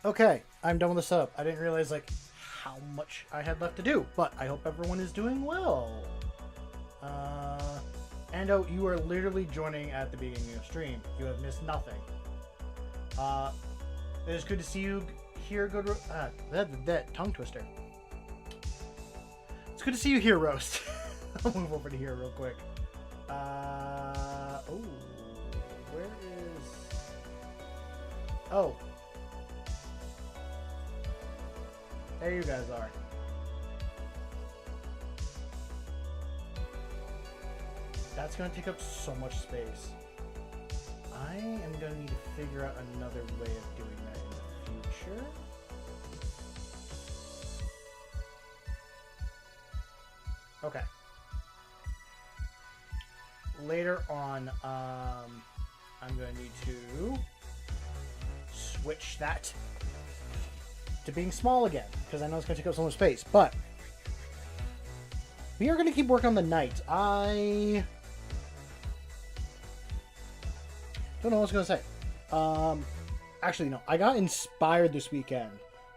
Okay, I'm done with the setup. I didn't realize like how much I had left to do, but I hope everyone is doing well. Ando, you are literally joining at the beginning of stream. You have missed nothing. It is good to see you here. Good, that tongue twister. It's good to see you here, Roast. I'll move over to here real quick. Oh, where is? Oh. There you guys are. That's going to take up so much space. I am going to need to figure out another way of doing that in the future. Okay. Later on, I'm going to need to switch that to being small again, because I know it's going to take up so much space, but we are going to keep working on the knights. I don't know what I was going to say. Actually, no. I got inspired this weekend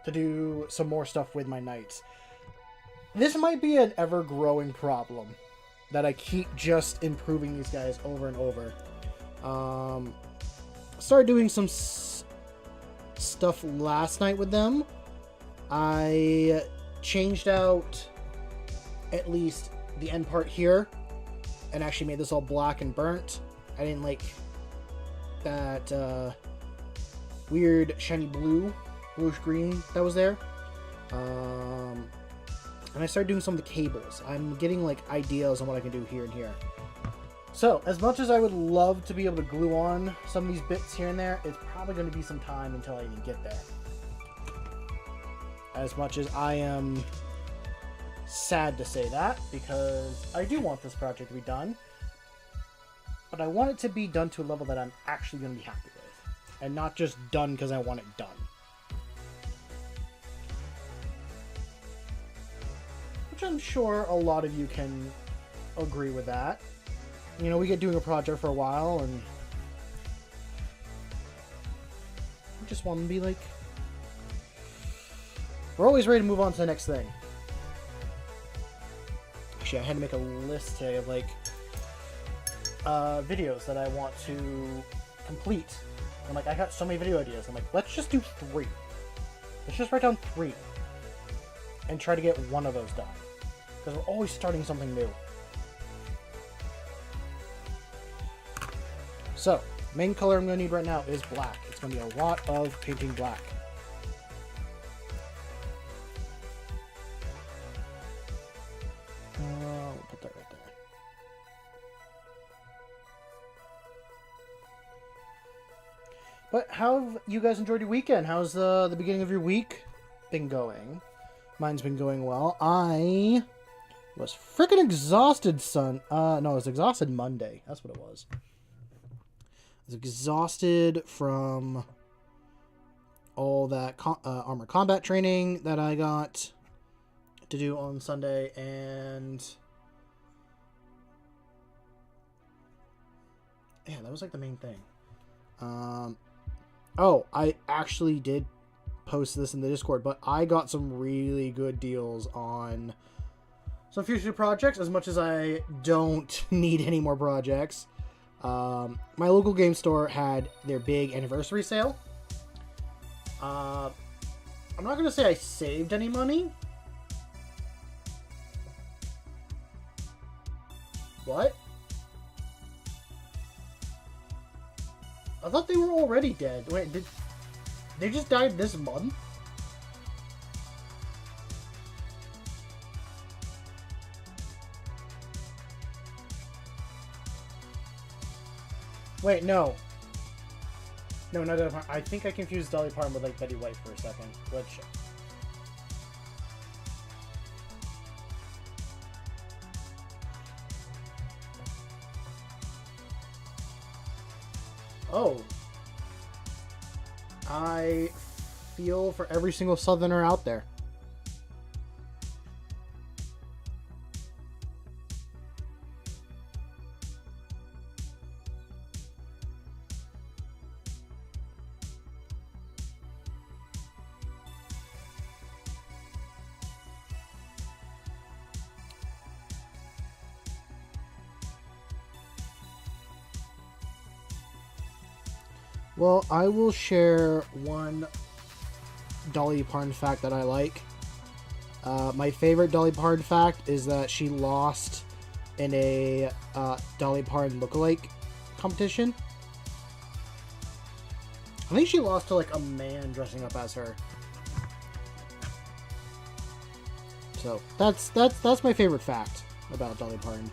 to do some more stuff with my knights. This might be an ever-growing problem that I keep just improving these guys over and over. Started doing some stuff last night with them. I changed out at least the end part here and actually made this all black and burnt. I didn't like that weird shiny bluish green that was there. And I started doing some of the cables. I'm getting like ideas on what I can do here and here. So, as much as I would love to be able to glue on some of these bits here and there, it's probably going to be some time until I even get there. As much as I am sad to say that, because I do want this project to be done, but I want it to be done to a level that I'm actually going to be happy with, and not just done because I want it done. Which I'm sure a lot of you can agree with that. You know, we get doing a project for a while, and we just want to be like, we're always ready to move on to the next thing. Actually, I had to make a list today of like videos that I want to complete. I'm like, I got so many video ideas. I'm like, let's just do 3. Let's just write down 3 and try to get one of those done, because we're always starting something new. So, main color I'm going to need right now is black. It's going to be a lot of painting black. We'll put that right there. But how have you guys enjoyed your weekend? How's the beginning of your week been going? Mine's been going well. I was freaking exhausted, no, I was exhausted Monday. That's what it was. I was exhausted from all that armor combat training that I got to do on Sunday, and yeah, that was like the main thing. Oh, I actually did post this in the Discord, but I got some really good deals on some future projects, as much as I don't need any more projects. My local game store had their big anniversary sale. I'm not going to say I saved any money. What? I thought they were already dead. Wait, did they just died this month? Wait, no. No, not Dolly Parton. I think I confused Dolly Parton with like Betty White for a second, which... Oh. I feel for every single Southerner out there. Well, I will share one Dolly Parton fact that I like. My favorite Dolly Parton fact is that she lost in a Dolly Parton lookalike competition. I think she lost to like a man dressing up as her. So that's my favorite fact about Dolly Parton.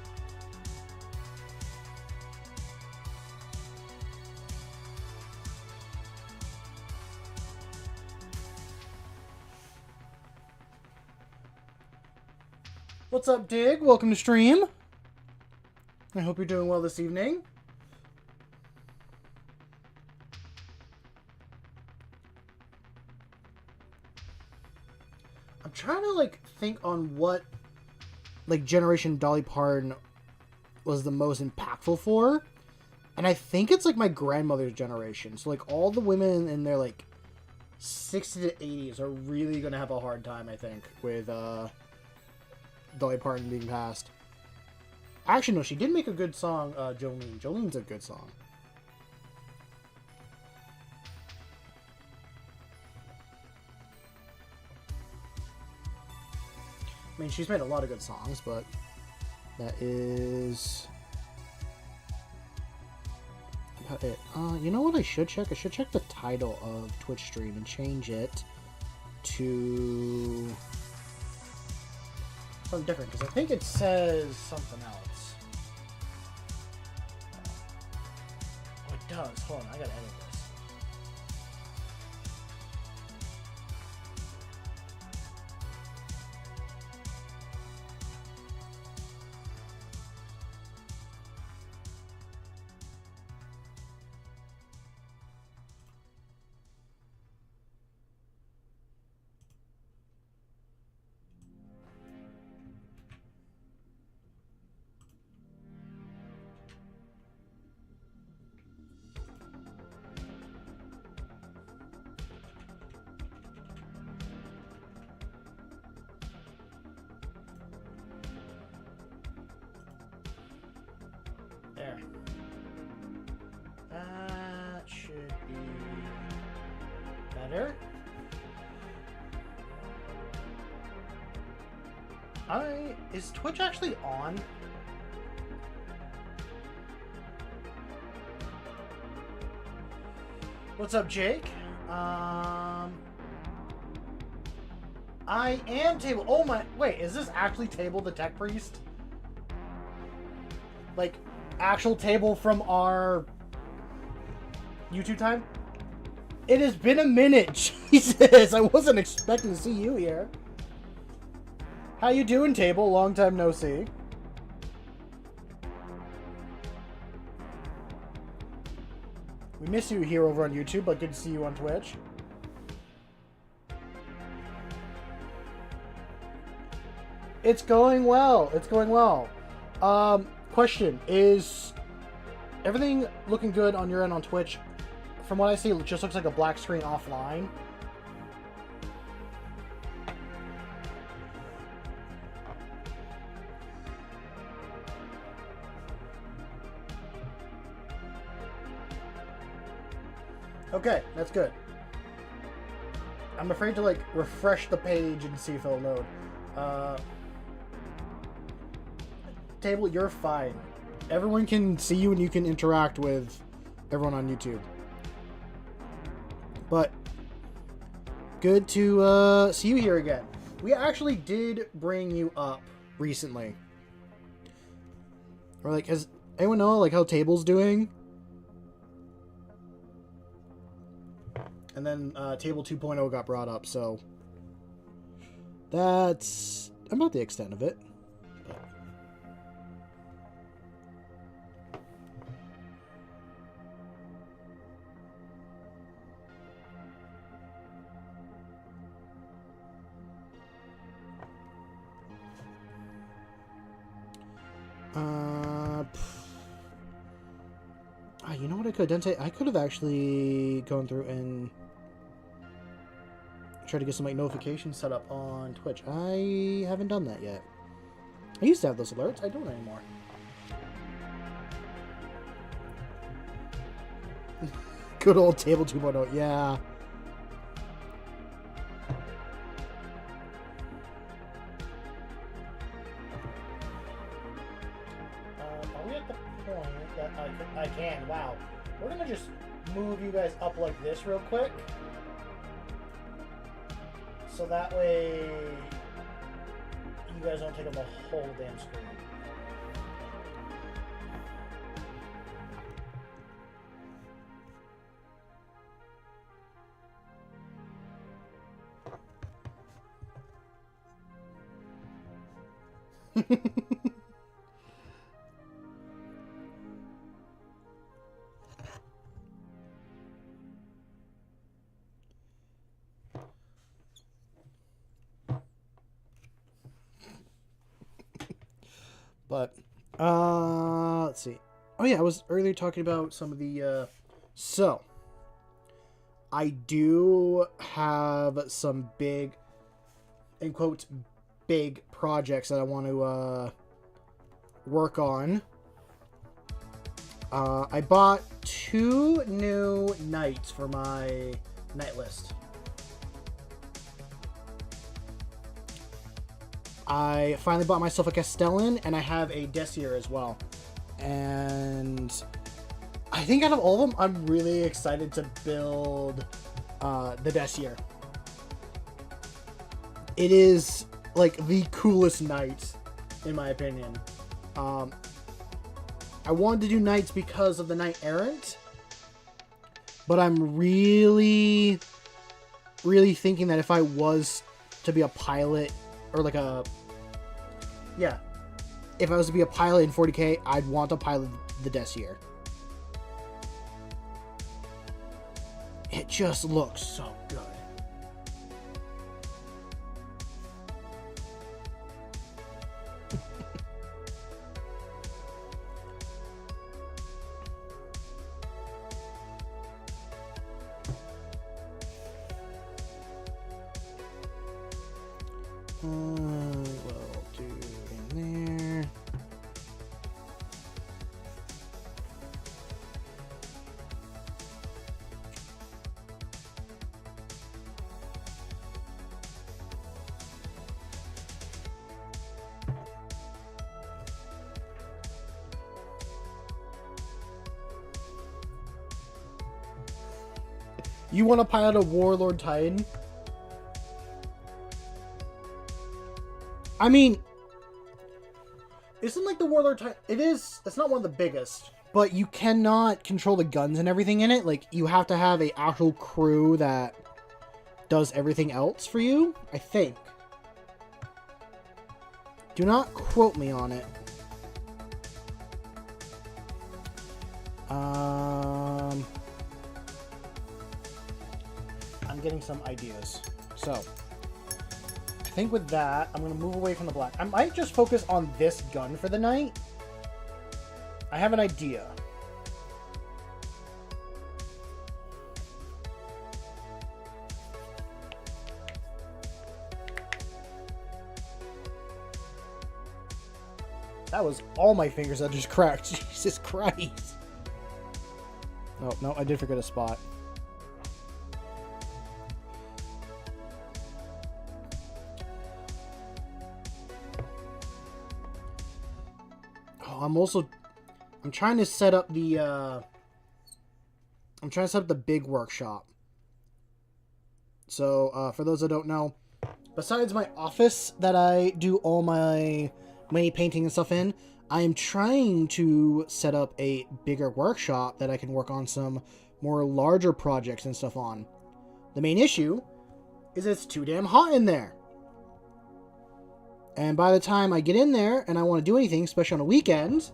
What's up, Dig? Welcome to stream. I hope you're doing well this evening. I'm trying to like think on what like generation Dolly Parton was the most impactful for, and I think it's like my grandmother's generation. So like all the women in their like 60s to 80s are really gonna have a hard time, I think, with Dolly Parton being passed. Actually, no, she did make a good song, Jolene. Jolene's a good song. I mean, she's made a lot of good songs, but that is about it. You know what I should check? I should check the title of Twitch stream and change it to something different, because I think it says something else. Oh, it does. Hold on, I gotta edit this. There. That should be better. Is Twitch actually on? What's up, Jake? I am Table. Oh my, wait, is this actually Table the Tech Priest? Like, actual Table from our YouTube time? It has been a minute. Jesus, I wasn't expecting to see you here. How you doing, Table? Long time no see. We miss you here over on YouTube, but good to see you on Twitch. It's going well. It's going well. Question, is everything looking good on your end on Twitch? From what I see, it just looks like a black screen offline. Okay, that's good. I'm afraid to like refresh the page and see if it'll load. Table, you're fine. Everyone can see you and you can interact with everyone on YouTube. But good to see you here again. We actually did bring you up recently. Or like, has anyone know like how Table's doing? And then Table 2.0 got brought up, so that's about the extent of it. You know what I could have done? I could have actually gone through and try to get some like notifications set up on Twitch. I haven't done that yet. I used to have those alerts. I don't anymore. Good old Table 2.0, yeah. Are we at the point that I can? Wow. We're going to just move you guys up like this real quick. So that way you guys don't take up the whole damn screen. But, let's see. Oh yeah, I was earlier talking about some of the, so, I do have some big, in quotes, big projects that I want to, work on. I bought 2 new knights for my knight list. I finally bought myself a Castellan, and I have a Desier as well. And I think out of all of them, I'm really excited to build the Desier. It is, like, the coolest knight, in my opinion. I wanted to do knights because of the Knight Errant, but I'm really, really thinking that if I was to be a pilot, or like a, yeah, if I was to be a pilot in 40k, I'd want to pilot the Desier. It just looks so good. We'll do in there. You want to pilot a Warlord Titan? I mean, isn't like the Warlord Titan, it's not one of the biggest, but you cannot control the guns and everything in it. Like, you have to have a actual crew that does everything else for you, I think. Do not quote me on it. I'm getting some ideas. So, I think with that, I'm going to move away from the black. I might just focus on this gun for the night. I have an idea. That was all my fingers that just cracked. Jesus Christ. Oh, no, I did forget a spot. Oh, I'm trying to set up the, big workshop. So, for those that don't know, besides my office that I do all my painting and stuff in, I am trying to set up a bigger workshop that I can work on some more larger projects and stuff on. The main issue is it's too damn hot in there. And by the time I get in there and I want to do anything, especially on a weekend,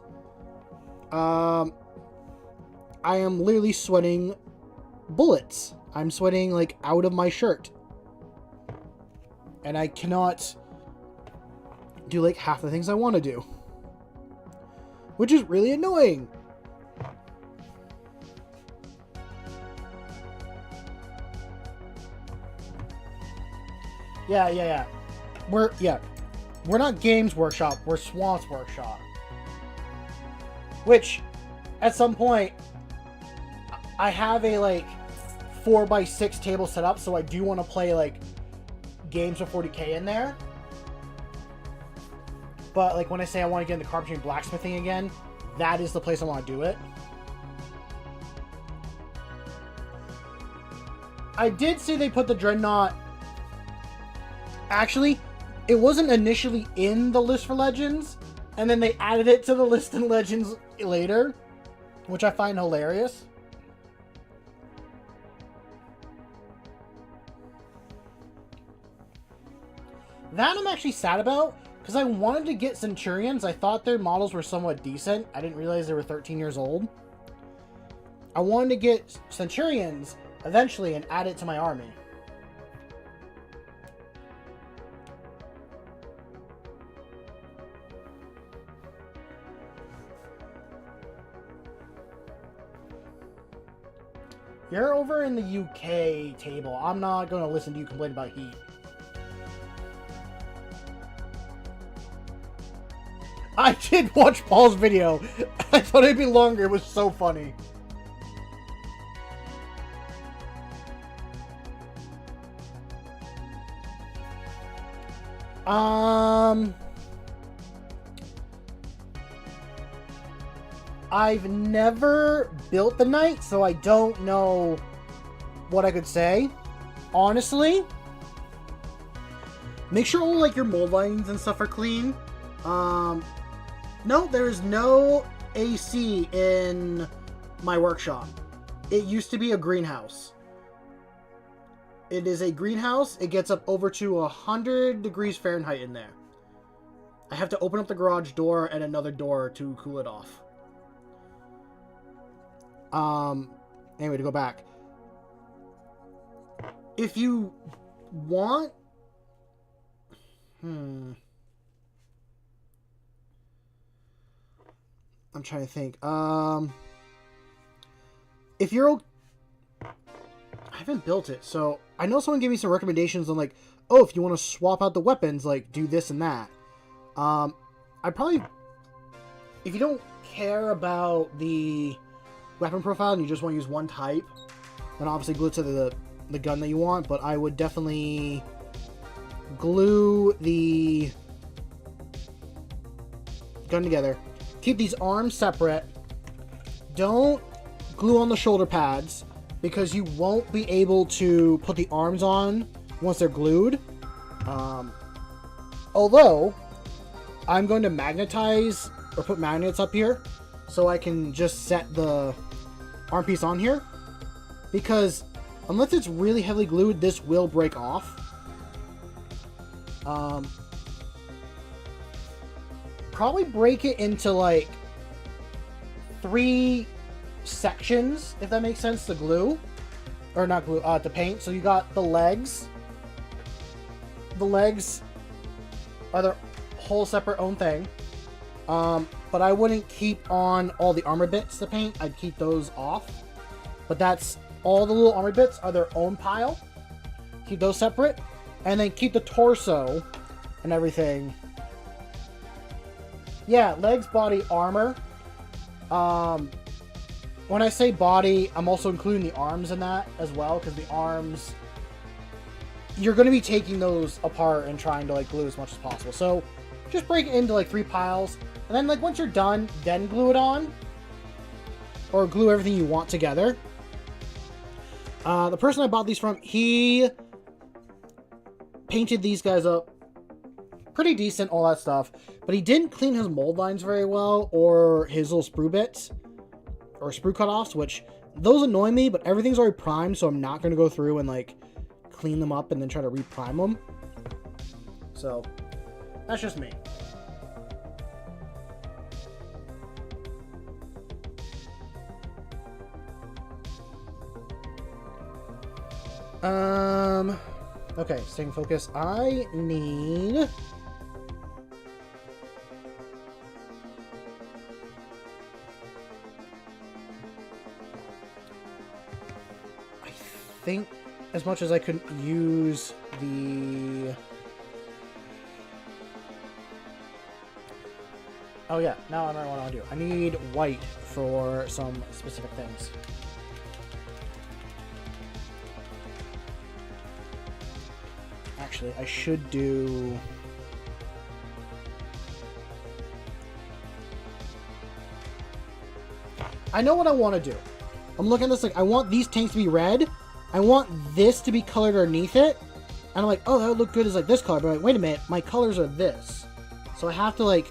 I am literally sweating bullets. I'm sweating, like, out of my shirt. And I cannot do, like, half the things I want to do. Which is really annoying. Yeah. We're not Games Workshop, we're Swamp's Workshop. Which, at some point, I have a like 4x6 table set up, so I do want to play like games with 40k in there. But like when I say I want to get into carpentry and blacksmithing again, that is the place I want to do it. I did see they put the Dreadnought. Actually, it wasn't initially in the list for Legends, and then they added it to the list in Legends later, which I find hilarious. That I'm actually sad about, because I wanted to get Centurions. I thought their models were somewhat decent. I didn't realize they were 13 years old. I wanted to get Centurions eventually and add it to my army. You're over in the UK table. I'm not going to listen to you complain about heat. I did watch Paul's video. I thought it'd be longer. It was so funny. I've never built the knight, so I don't know what I could say. Honestly, make sure all like your mold lines and stuff are clean. No, there is no AC in my workshop. It used to be a greenhouse. It is a greenhouse. It gets up over to 100 degrees Fahrenheit in there. I have to open up the garage door and another door to cool it off. Anyway, to go back. If you want... I'm trying to think. If you're... I haven't built it, so... I know someone gave me some recommendations on, like, oh, if you want to swap out the weapons, like, do this and that. I probably... If you don't care about the weapon profile and you just want to use one type, then obviously glue it to the gun that you want, but I would definitely glue the gun together. Keep these arms separate. Don't glue on the shoulder pads, because you won't be able to put the arms on once they're glued. Although, I'm going to magnetize or put magnets up here so I can just set the arm piece on here. Because unless it's really heavily glued, this will break off. Probably break it into like 3 sections, if that makes sense, to glue. Or not glue, to paint. So you got the legs. The legs are their whole separate own thing. But I wouldn't keep on all the armor bits to paint. I'd keep those off. But that's all the little armor bits are their own pile. Keep those separate. And then keep the torso and everything. Yeah, legs, body, armor. When I say body, I'm also including the arms in that as well, because the arms, you're going to be taking those apart and trying to like glue as much as possible. So just break it into like 3 piles, and then like once you're done, then glue it on, or glue everything you want together. The person I bought these from, he painted these guys up pretty decent, all that stuff, but he didn't clean his mold lines very well, or his little sprue bits, or sprue cutoffs, which those annoy me, but everything's already primed, so I'm not going to go through and like clean them up and then try to reprime them. So that's just me. Okay, staying focused. I need... I think as much as I could use the... Oh yeah, now I remember what I want to do. I need white for some specific things. actually. I should do... I know what I want to do. I'm looking at this like, I want these tanks to be red. I want this to be colored underneath it. And I'm like, oh, that would look good as like this color. But I'm like, wait a minute, my colors are this. So I have to like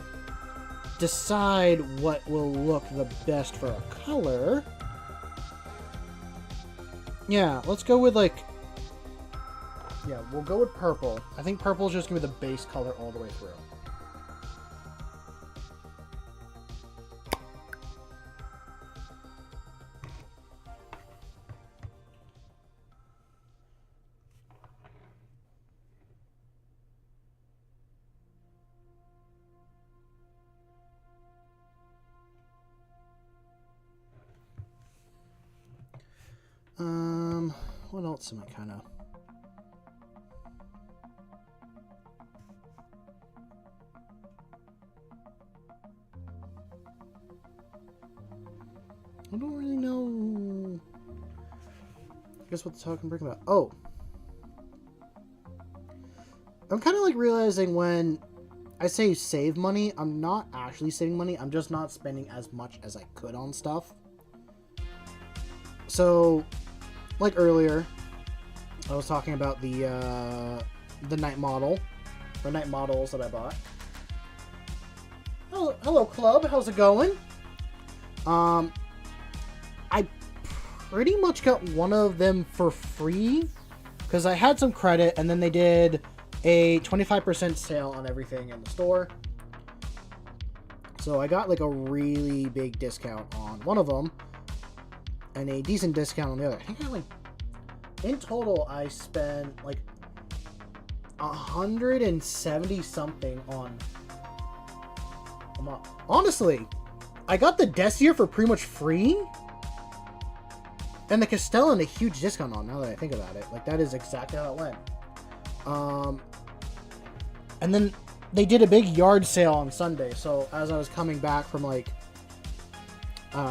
decide what will look the best for a color. Yeah, let's go with like... Yeah, we'll go with purple. I think purple is just going to be the base color all the way through. What else am I kind of... I don't really know. I guess what the talk I'm bringing about. Oh. I'm kind of like realizing when I say save money, I'm not actually saving money. I'm just not spending as much as I could on stuff. So, like earlier, I was talking about the night model, or night models that I bought. Hello, club. How's it going? I pretty much got one of them for free because I had some credit, and then they did a 25% sale on everything in the store. So I got like a really big discount on one of them and a decent discount on the other. I think I like, in total, I spent like 170 something on. Honestly, I got the Desier for pretty much free, and the Castellan a huge discount on. Now that I think about it, like that is exactly how it went. And then they did a big yard sale on Sunday. So as I was coming back from like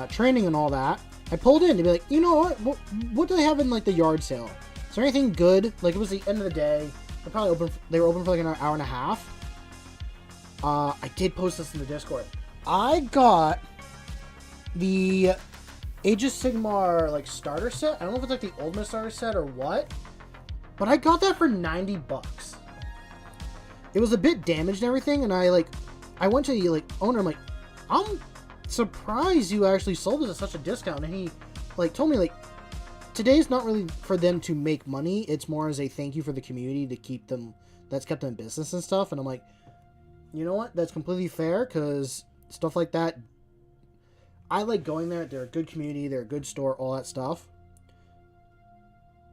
training and all that, I pulled in to be like, you know what do they have in like the yard sale? Is there anything good? Like, it was the end of the day. They're probably open. They were open for like an hour and a half. I did post this in the Discord. I got the Age of Sigmar like starter set. I don't know if it's like the Ultimate starter set or what, but I got that for $90. It was a bit damaged and everything, and I went to the like owner. I'm like, I'm surprised you actually sold this at such a discount. And he like told me like, today's not really for them to make money. It's more as a thank you for the community to keep them. That's kept them in business and stuff. And I'm like, you know what? That's completely fair, because stuff like that, I like going there. They're a good community. They're a good store. All that stuff.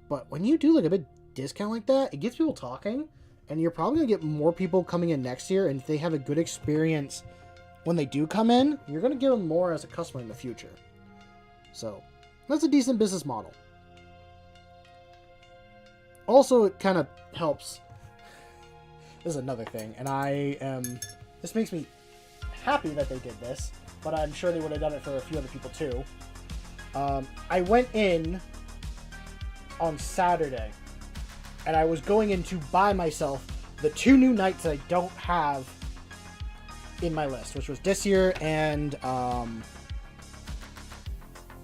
But when you do like a big discount like that, it gets people talking. And you're probably going to get more people coming in next year. And if they have a good experience when they do come in, you're going to give them more as a customer in the future. So, that's a decent business model. Also, it kind of helps. This is another thing. And this makes me happy that they did this. But I'm sure they would have done it for a few other people too. I went in on Saturday. And I was going in to buy myself the 2 new knights that I don't have in my list, which was Desier and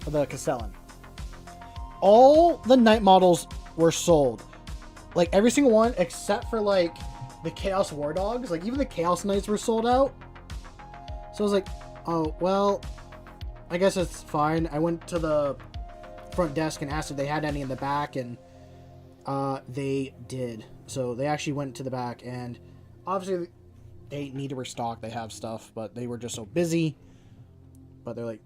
the Castellan. All the knight models were sold. Like, every single one, except for, like, the Chaos War Dogs. Like, even the Chaos Knights were sold out. So I was like, oh, well, I guess it's fine. I went to the front desk and asked if they had any in the back, and they did. So they actually went to the back, and obviously they need to restock. They have stuff, but they were just so busy. But they're like,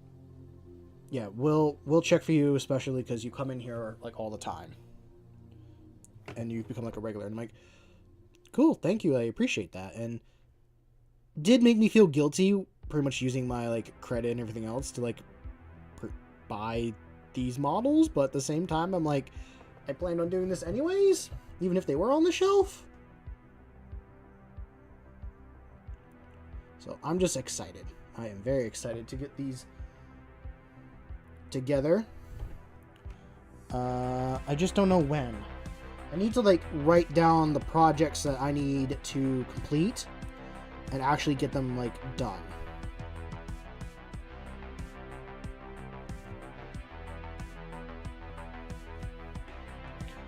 yeah, we'll check for you, especially because you come in here like all the time, and you've become like a regular. And I'm like, cool, thank you, I appreciate that. And did make me feel guilty, pretty much using my like credit and everything else to like buy these models, but at the same time, I'm like, I planned on doing this anyways, even if they were on the shelf. So I'm just excited. I am very excited to get these together. I just don't know when. I need to, like, write down the projects that I need to complete and actually get them, like, done.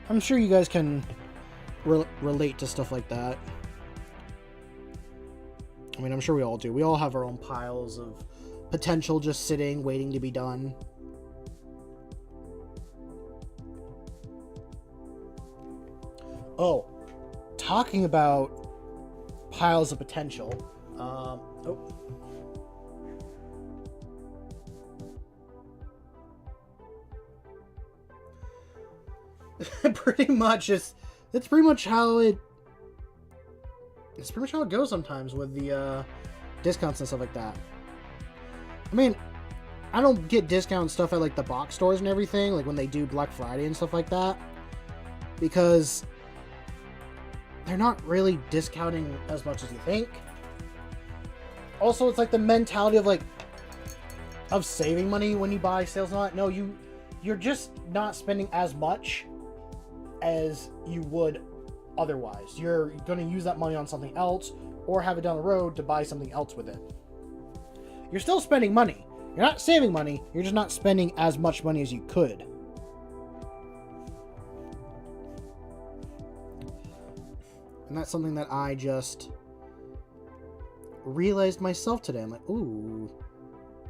I'm sure you guys can relate to stuff like that. I mean, I'm sure we all do. We all have our own piles of potential just sitting, waiting to be done. Oh, talking about piles of potential. Pretty much, that's pretty much how it. It's pretty much how it goes sometimes with the discounts and stuff like that. I mean, I don't get discount stuff at like the box stores and everything, like when they do Black Friday and stuff like that, because they're not really discounting as much as you think. Also, it's like the mentality of like of saving money when you buy sales and all that. No, you're just not spending as much as you would otherwise. You're going to use that money on something else or have it down the road to buy something else with it. You're still spending money. You're not saving money. You're just not spending as much money as you could. And that's something that I just realized myself today. I'm like, ooh,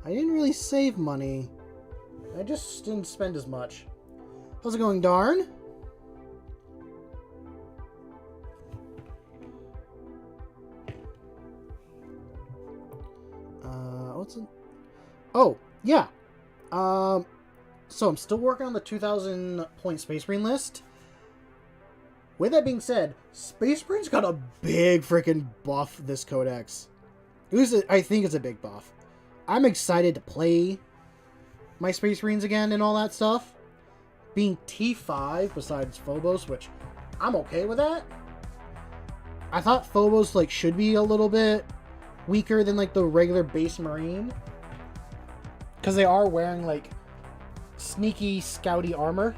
I didn't really save money. I just didn't spend as much. How's it going, Darn? What's it? Oh, yeah. So I'm still working on the 2,000 point Space Marine list. With that being said, Space Marine's got a big freaking buff this codex. I think it's a big buff. I'm excited to play my Space Marines again and all that stuff. Being T5 besides Phobos, which I'm okay with that. I thought Phobos like should be a little bit weaker than like the regular base Marine, because they are wearing like sneaky scouty armor.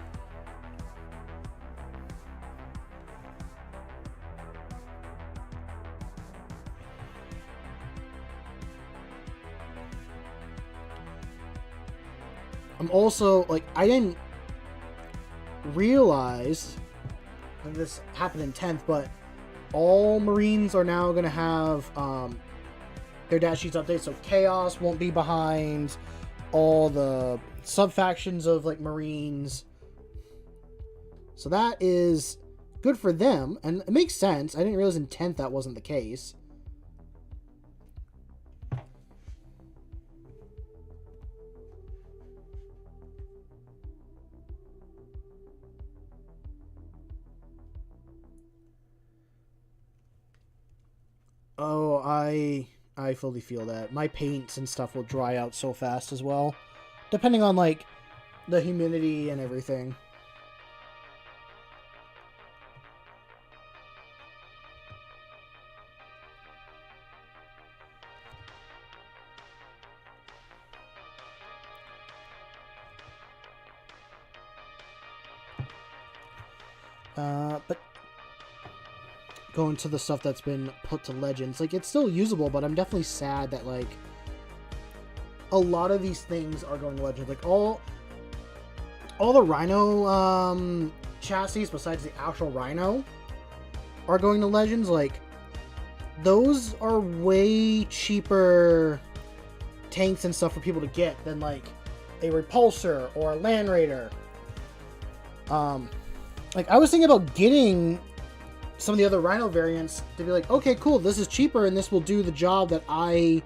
I'm also like, I didn't realize that this happened in 10th, but all Marines are now going to have their dash sheets updated, so Chaos won't be behind all the sub-factions of like Marines. So that is good for them, and it makes sense. I didn't realize in 10th that wasn't the case. Oh, I fully feel that. My paints and stuff will dry out so fast as well, depending on like the humidity and everything. But going to the stuff that's been put to Legends, like, it's still usable, but I'm definitely sad that, like, a lot of these things are going to Legends. Like, all the Rhino chassis, besides the actual Rhino, are going to Legends. Like, those are way cheaper tanks and stuff for people to get than, like, a Repulsor or a Land Raider. Like, I was thinking about getting some of the other Rhino variants to be like, okay, cool, this is cheaper and this will do the job that I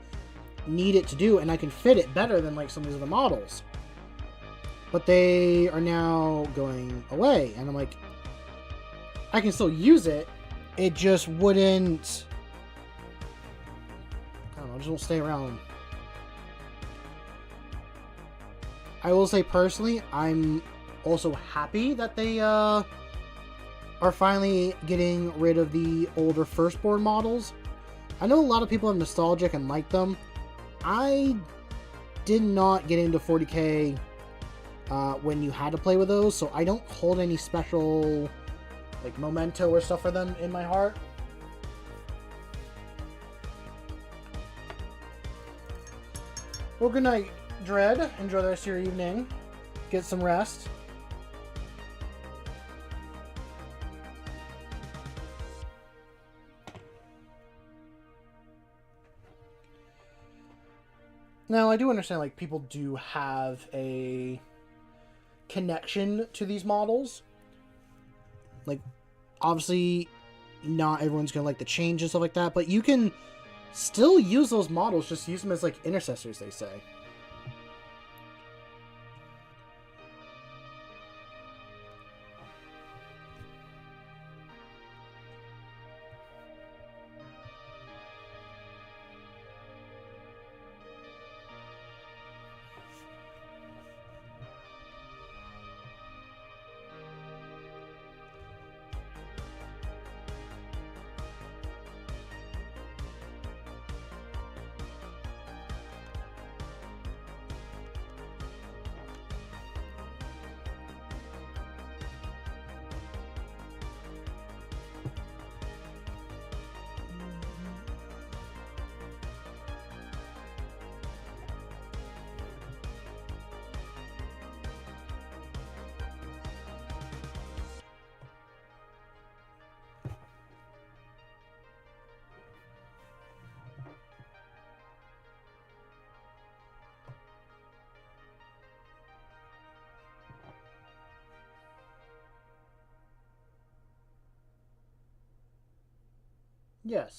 need it to do, and I can fit it better than like some of these other models. But they are now going away, and I'm like, I can still use it, it just wouldn't, I don't know, it just won't stay around. I will say personally, I'm also happy that they are finally getting rid of the older Firstborn models. I know a lot of people are nostalgic and like them. I did not get into 40k when you had to play with those, so I don't hold any special like memento or stuff for them in my heart. Well, good night, Dread. Enjoy the rest of your evening. Get some rest. Now, I do understand, like, people do have a connection to these models. Like, obviously, not everyone's gonna like the change and stuff like that, but you can still use those models, just use them as, like, intercessors, they say.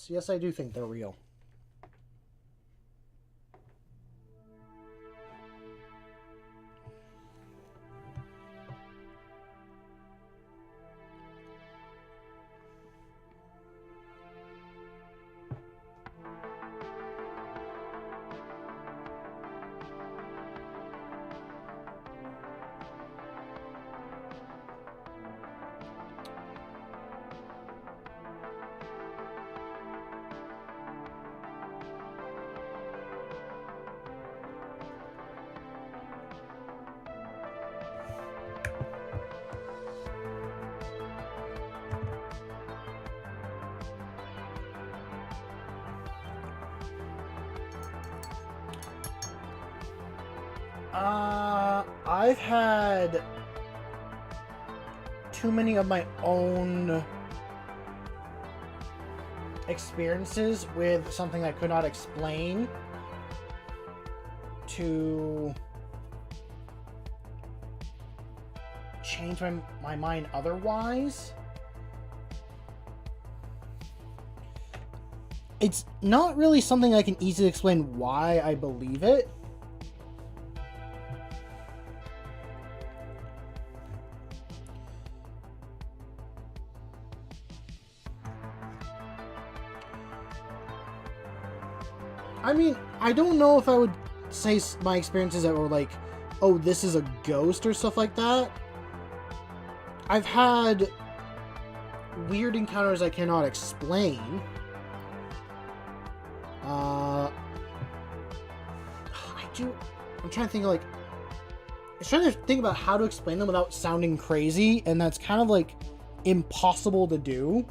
Yes, I do think they're real. I've had too many of my own experiences with something I could not explain to change my mind otherwise. It's not really something I can easily explain why I believe it. I mean, I don't know if I would say my experiences that were like, oh, this is a ghost or stuff like that. I've had weird encounters I cannot explain. I'm trying to think, like, I'm trying to think about how to explain them without sounding crazy, and that's kind of, like, impossible to do.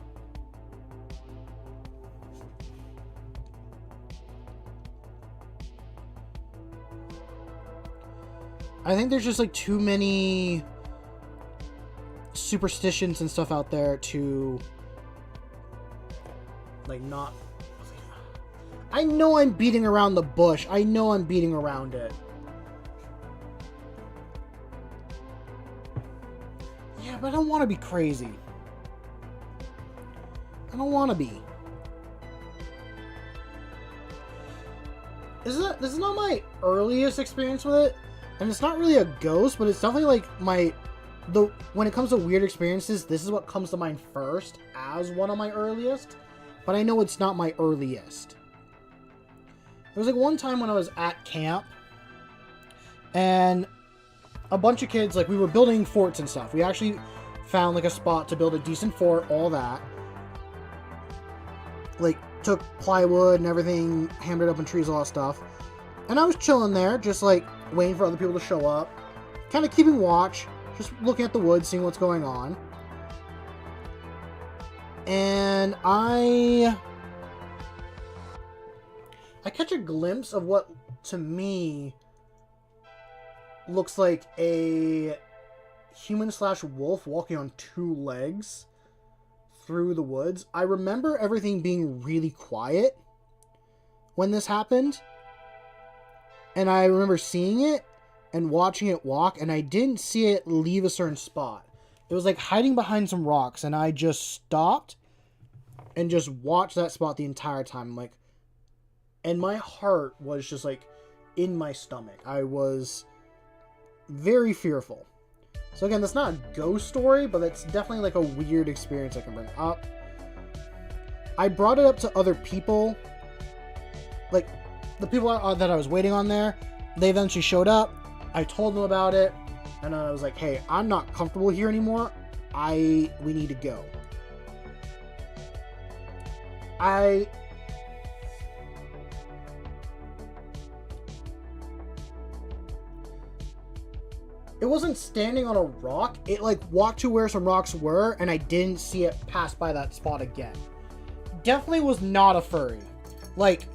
I think there's just, like, too many superstitions and stuff out there to, like, not... I know I'm beating around the bush. I know I'm beating around it. Yeah, but I don't want to be crazy. I don't want to be. This is not my earliest experience with it. And it's not really a ghost, but it's definitely like when it comes to weird experiences, this is what comes to mind first as one of my earliest. But I know it's not my earliest. There was like one time when I was at camp, and a bunch of kids, like, we were building forts and stuff. We actually found like a spot to build a decent fort, all that. Like, took plywood and everything, hammered it up in trees, all that stuff. And I was chilling there, just like waiting for other people to show up, kind of keeping watch, just looking at the woods, seeing what's going on. And I catch a glimpse of what, to me, looks like a human/wolf walking on 2 legs through the woods. I remember everything being really quiet when this happened. And I remember seeing it and watching it walk, and I didn't see it leave a certain spot. It was like hiding behind some rocks, and I just stopped and just watched that spot the entire time. Like, and my heart was just like in my stomach. I was very fearful. So again, that's not a ghost story, but it's definitely like a weird experience I can bring up. I brought it up to other people. Like, the people that I was waiting on there, they eventually showed up. I told them about it, and I was like, hey, I'm not comfortable here anymore. We need to go. It wasn't standing on a rock. It like walked to where some rocks were, and I didn't see it pass by that spot again. Definitely was not a furry. Like,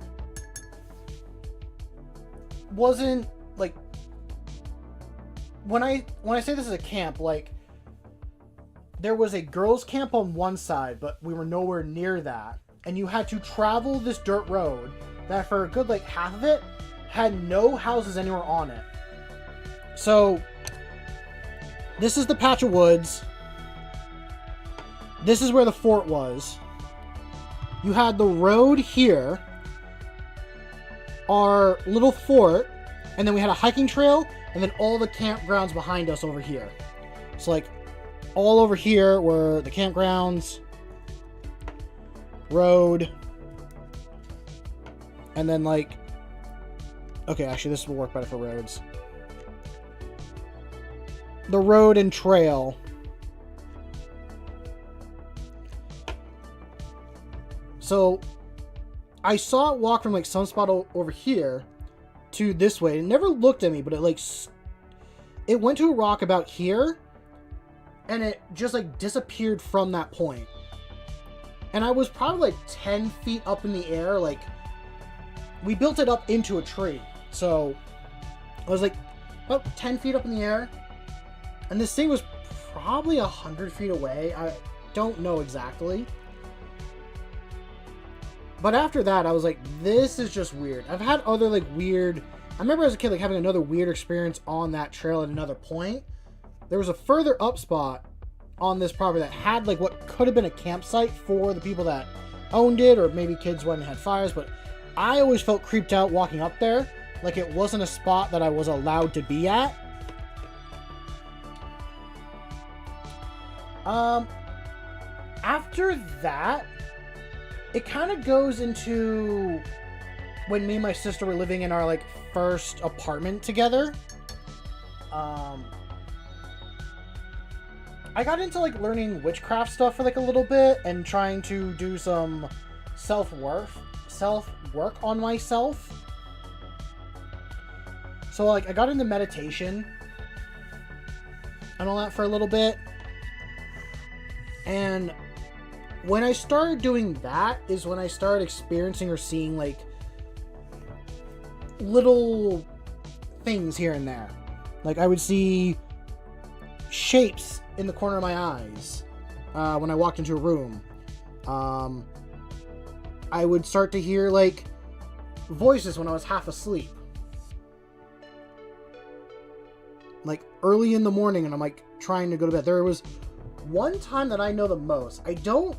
wasn't like, when I say this is a camp, like, there was a girls' camp on one side, but we were nowhere near that. And you had to travel this dirt road that for a good, like, half of it had no houses anywhere on it. So, this is the patch of woods. This is where the fort was. You had the road here, our little fort, and then we had a hiking trail, and then all the campgrounds behind us over here. So, like, all over here were the campgrounds, road, and then, like, okay, actually, this will work better for roads. The road and trail. So, I saw it walk from, like, some spot over here to this way. It never looked at me, but it, like, it went to a rock about here, and it just, like, disappeared from that point. And I was probably, like, 10 feet up in the air. Like, we built it up into a tree. So, I was, like, about 10 feet up in the air. And this thing was probably 100 feet away. I don't know exactly. But after that, I was like, this is just weird. I've had other, like, weird... I remember as a kid, like, having another weird experience on that trail at another point. There was a further up spot on this property that had, like, what could have been a campsite for the people that owned it, or maybe kids went and had fires, but I always felt creeped out walking up there. Like, it wasn't a spot that I was allowed to be at. After that, it kind of goes into when me and my sister were living in our, like, first apartment together. I got into, like, learning witchcraft stuff for, like, a little bit and trying to do some self-work on myself. So, like, I got into meditation and all that for a little bit. And when I started doing that is when I started experiencing or seeing, like, little things here and there. Like, I would see shapes in the corner of my eyes when I walked into a room. I would start to hear, like, voices when I was half asleep. Like, early in the morning, and I'm, like, trying to go to bed. There was one time that I know the most. I don't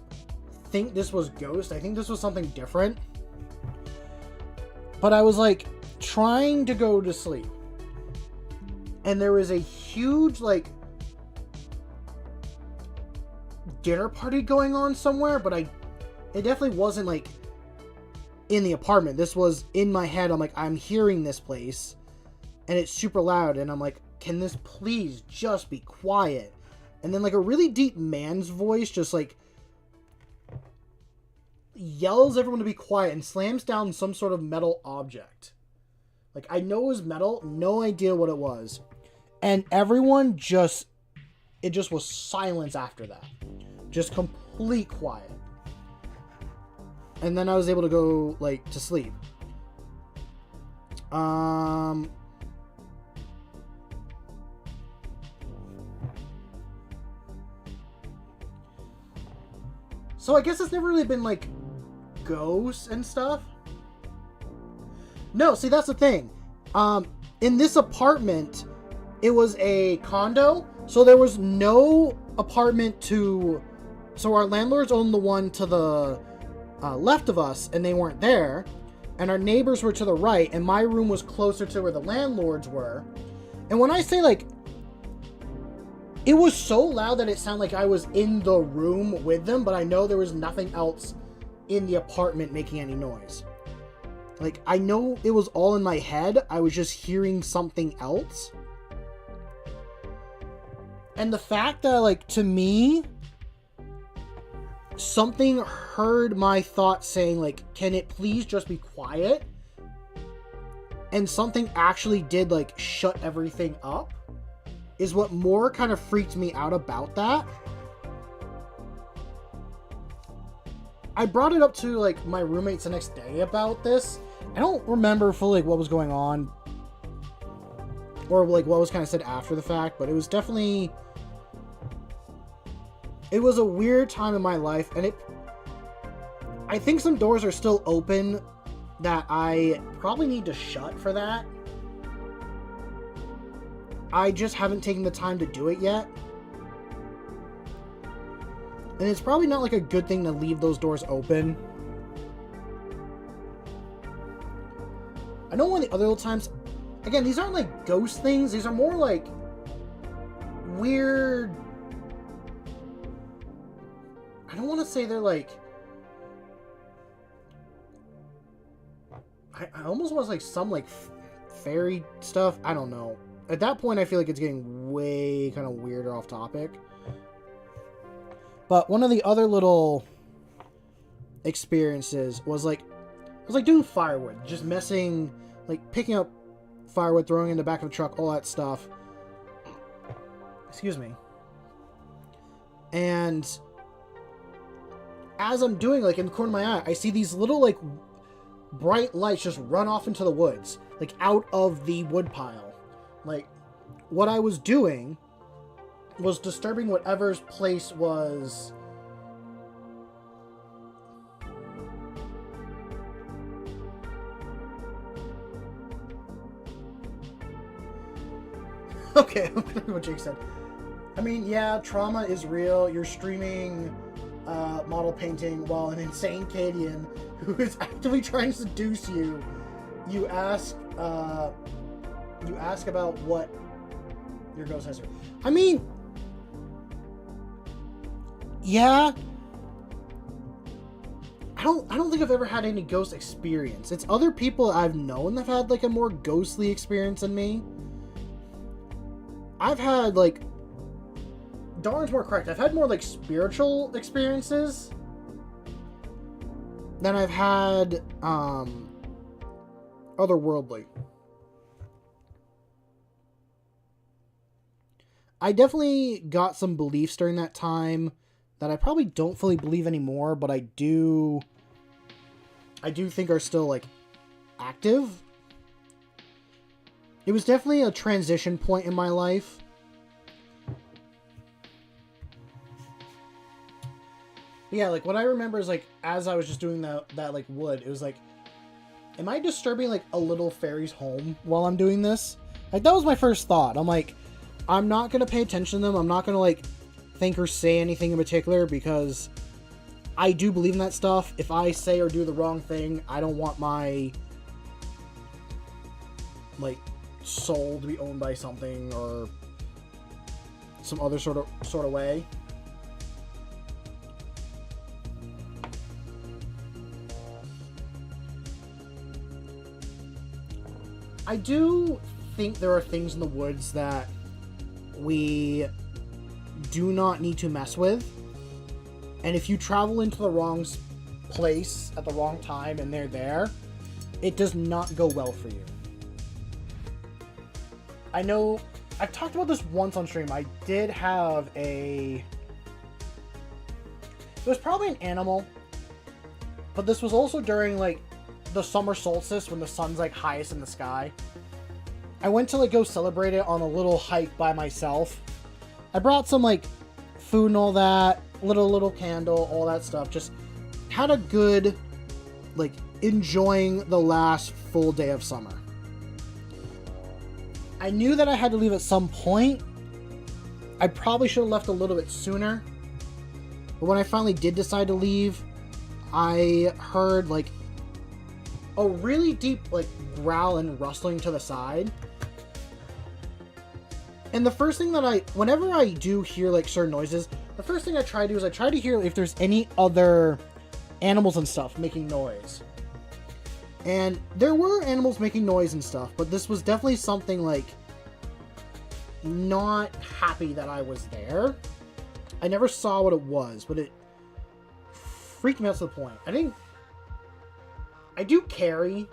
think this was ghost. I think this was something different. But I was, like, trying to go to sleep. And there was a huge, like, dinner party going on somewhere, but it definitely wasn't, like, in the apartment. This was in my head. I'm like, I'm hearing this place, and it's super loud, and I'm like, can this please just be quiet? And then, like, a really deep man's voice just, like, yells everyone to be quiet and slams down some sort of metal object. Like, I know it was metal, no idea what it was. And everyone just, it just was silence after that. Just complete quiet. and then I was able to go, like, to sleep. So I guess it's never really been, like, ghosts and stuff. No, see, that's the thing. In this apartment, it was a condo, so there was no apartment to... So our landlords owned the one to the left of us, and they weren't there. And our neighbors were to the right, and my room was closer to where the landlords were. And when I say, like... It was so loud that it sounded like I was in the room with them, but I know there was nothing else in the apartment making any noise. Like, I know it was all in my head. I was just hearing something else. And the fact that, like, to me, something heard my thoughts saying, like, can it please just be quiet? And something actually did, like, shut everything up, is what more kind of freaked me out about that. I brought it up to, like, my roommates the next day about this. I don't remember fully, like, what was going on, or, like, what was kind of said after the fact, but it was definitely... It was a weird time in my life, and I think some doors are still open that I probably need to shut for that. I just haven't taken the time to do it yet. And it's probably not, like, a good thing to leave those doors open. I know one of the other times... Again, these aren't, like, ghost things. These are more, like, weird... I don't want to say they're, like... I almost want to, like, some, like, fairy stuff. I don't know. At that point, I feel like it's getting way kind of weird or off topic. But one of the other little experiences was, like, I was, like, doing firewood. Just messing, like, picking up firewood, throwing it in the back of the truck, all that stuff. Excuse me. And as I'm doing, like, in the corner of my eye, I see these little, like, bright lights just run off into the woods. Like, out of the wood pile. Like, what I was doing was disturbing whatever's place was... Okay, what Jake said. I mean, yeah, trauma is real. You're streaming model painting while an insane Cadian who is actively trying to seduce you. You ask about what your ghost has. I mean, yeah. I don't think I've ever had any ghost experience. It's other people I've known that have had, like, a more ghostly experience than me. I've had, like... Darn's more correct. I've had more, like, spiritual experiences than I've had, otherworldly. I definitely got some beliefs during that time that I probably don't fully believe anymore, but I do think are still, like, active. It was definitely a transition point in my life. Yeah, like, what I remember is, like, as I was just doing that like, wood, it was like, am I disturbing, like, a little fairy's home while I'm doing this? Like, that was my first thought. I'm like, I'm not going to pay attention to them. I'm not going to, like, think or say anything in particular because I do believe in that stuff. If I say or do the wrong thing, I don't want my, like, soul to be owned by something or some other sort of way. I do think there are things in the woods that we do not need to mess with. And if you travel into the wrong place at the wrong time and they're there, it does not go well for you. I know I've talked about this once on stream. I did have it was probably an animal But this was also during, like, the summer solstice when the sun's, like, highest in the sky. I went to, like, go celebrate it on a little hike by myself. I brought some, like, food and all that, little candle, all that stuff. Just had a good, like, enjoying the last full day of summer. I knew that I had to leave at some point. I probably should have left a little bit sooner. But when I finally did decide to leave, I heard, like, a really deep, like, growl and rustling to the side. And the first thing that whenever I do hear, like, certain noises, the first thing I try to do is I try to hear if there's any other animals and stuff making noise. And there were animals making noise and stuff, but this was definitely something, like, not happy that I was there. I never saw what it was, but it freaked me out to the point. I do carry.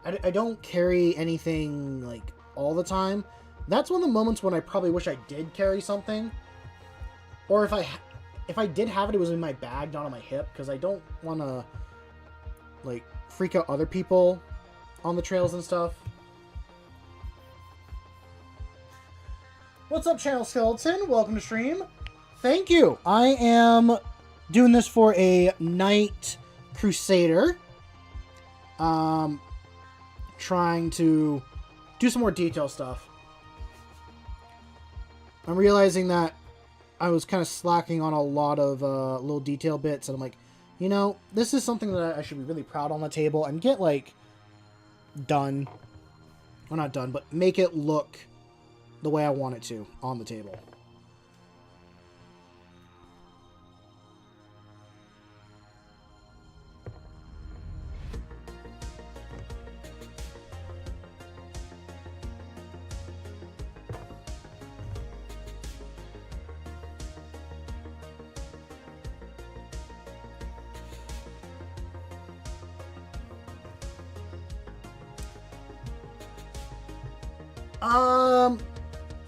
I don't carry anything, like, all the time. That's one of the moments when I probably wish I did carry something. Or if I did have it, it was in my bag, not on my hip, because I don't want to, like, freak out other people on the trails and stuff. What's up, Channel Skeleton? Welcome to stream. Thank you. I am doing this for a Night Crusader. Trying to do some more detail stuff. I'm realizing that I was kind of slacking on a lot of little detail bits, and I'm like, you know, this is something that I should be really proud on the table and get, like, done. Well, not done, but make it look the way I want it to on the table.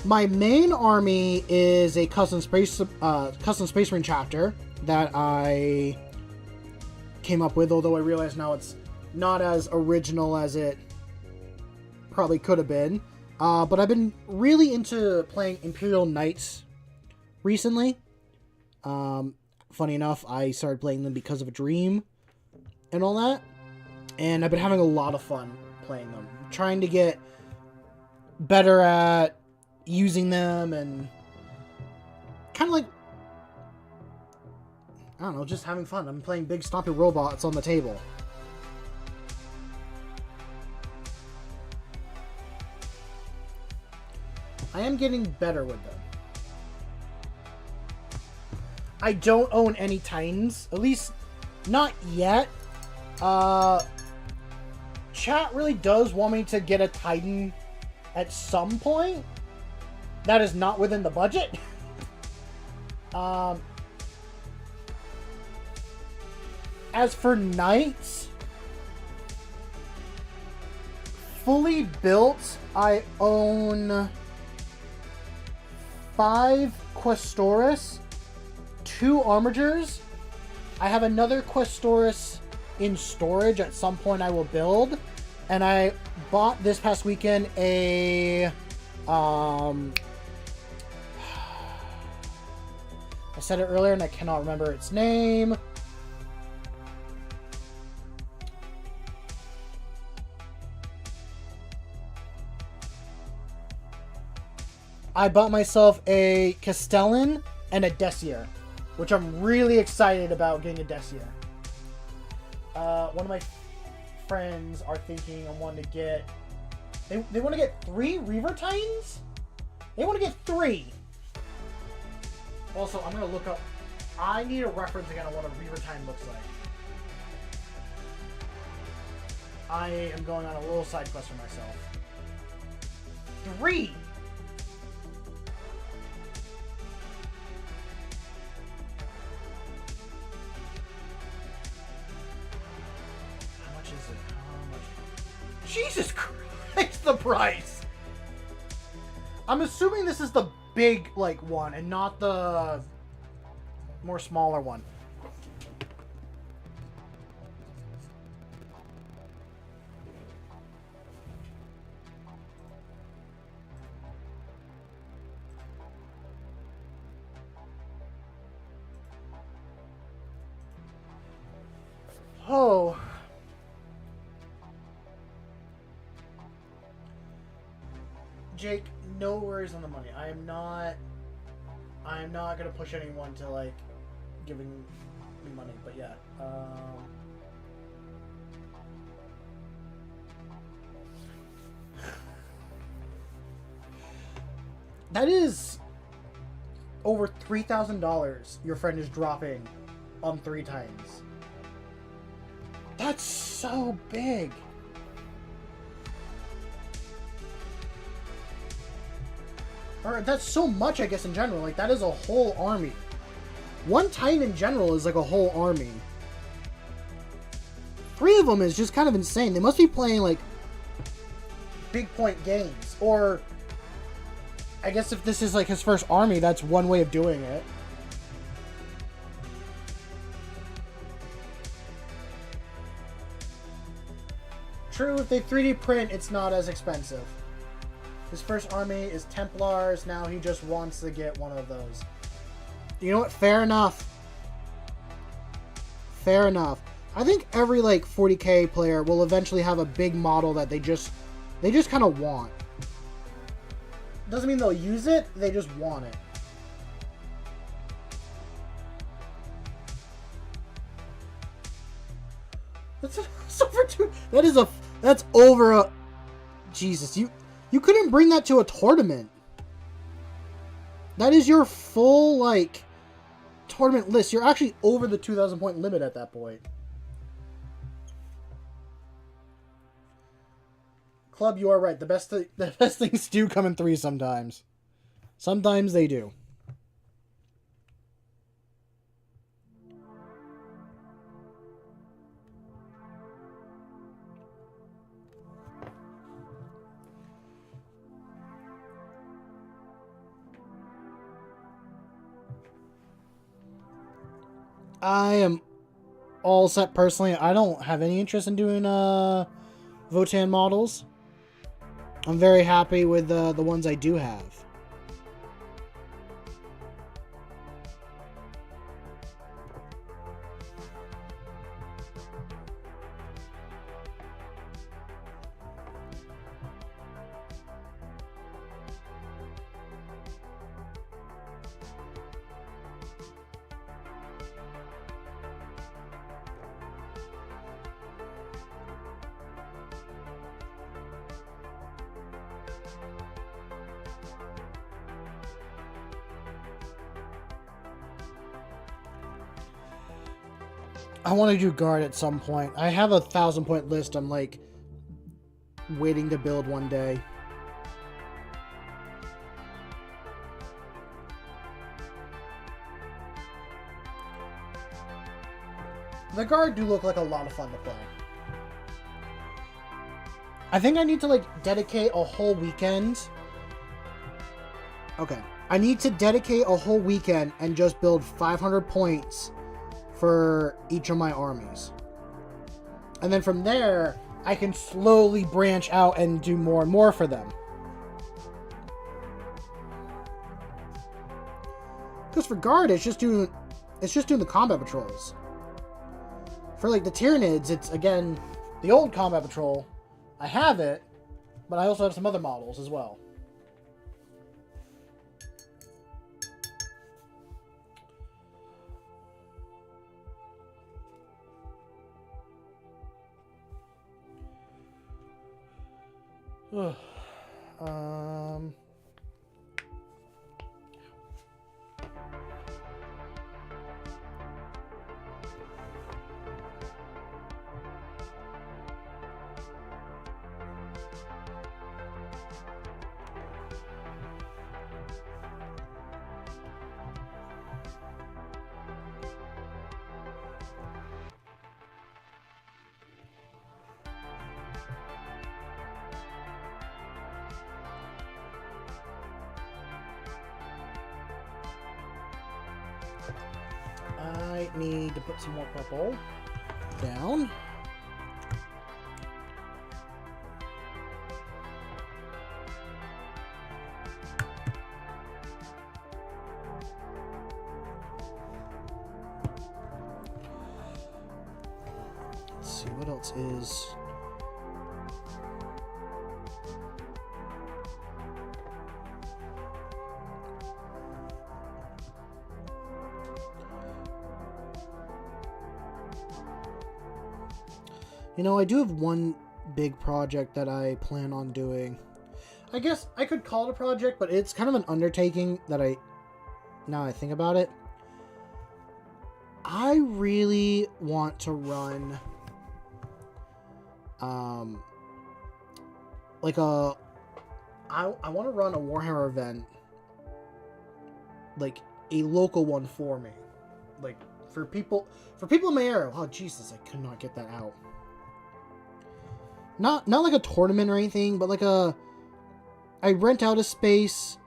My main army is a custom space marine chapter that I came up with, although I realize now it's not as original as it probably could have been. But I've been really into playing Imperial Knights recently. Funny enough, I started playing them because of a dream and all that. And I've been having a lot of fun playing them. Trying to get better at using them and kind of like, I don't know, just having fun. I'm playing big stompy robots on the table. I am getting better with them. I don't own any Titans, at least not yet. Chat really does want me to get a Titan at some point. That is not within the budget. As for Knights, fully built, I own 5 Questoris, 2 Armigers. I have another Questoris in storage. At some point I will build. And I bought this past weekend a I said it earlier and I cannot remember its name. I bought myself a Castellan and a Desier, which I'm really excited about getting a Desier. One of my friends are thinking I want to get... They want to get 3 Reaver Titans? They want to get 3. Also, I'm going to look up... I need a reference again on what a Reaver Titan looks like. I am going on a little side quest for myself. 3! How much is it? How much? Jesus Christ, the price! I'm assuming this is the big, like, one, and not the more smaller one. Jake, no worries on the money. I am not gonna push anyone to like giving me money, but yeah. That is over $3,000 your friend is dropping on 3 times. That's so big. Or that's so much, I guess, in general. Like, that is a whole army. 1 Titan in general is like a whole army. 3 of them is just kind of insane. They must be playing like big point games. Or I guess if this is like his first army, that's one way of doing it. True, if they 3D print, it's not as expensive. His first army is Templars. Now he just wants to get one of those. You know what? Fair enough. Fair enough. I think every like 40k player will eventually have a big model that they just kind of want. Doesn't mean they'll use it. They just want it. That's over 2. That's over a. Jesus, you couldn't bring that to a tournament. That is your full like tournament list. You're actually over the 2,000 point limit at that point. Club, you are right. The best things do come in 3 sometimes. Sometimes they do. I am all set personally. I don't have any interest in doing Votan models. I'm very happy with the ones I do have. I want to do guard at some point. I have a 1,000 point list I'm like waiting to build one day. The guard do look like a lot of fun to play. I think I need to like dedicate a whole weekend. Okay. I need to dedicate a whole weekend and just build 500 points for each of my armies. And then from there, I can slowly branch out and do more and more for them. Because for guard, it's just doing the combat patrols. For like the Tyranids, it's again the old combat patrol. I have it, but I also have some other models as well. I need to put some more purple down. Let's see, what else is... I do have one big project that I plan on doing. I guess I could call it a project, but it's kind of an undertaking that now I think about it. I really want to run, I want to run a Warhammer event, like a local one for me, like for people in my area. Oh Jesus, I could not get that out. Not like a tournament or anything, but like I rent out a space.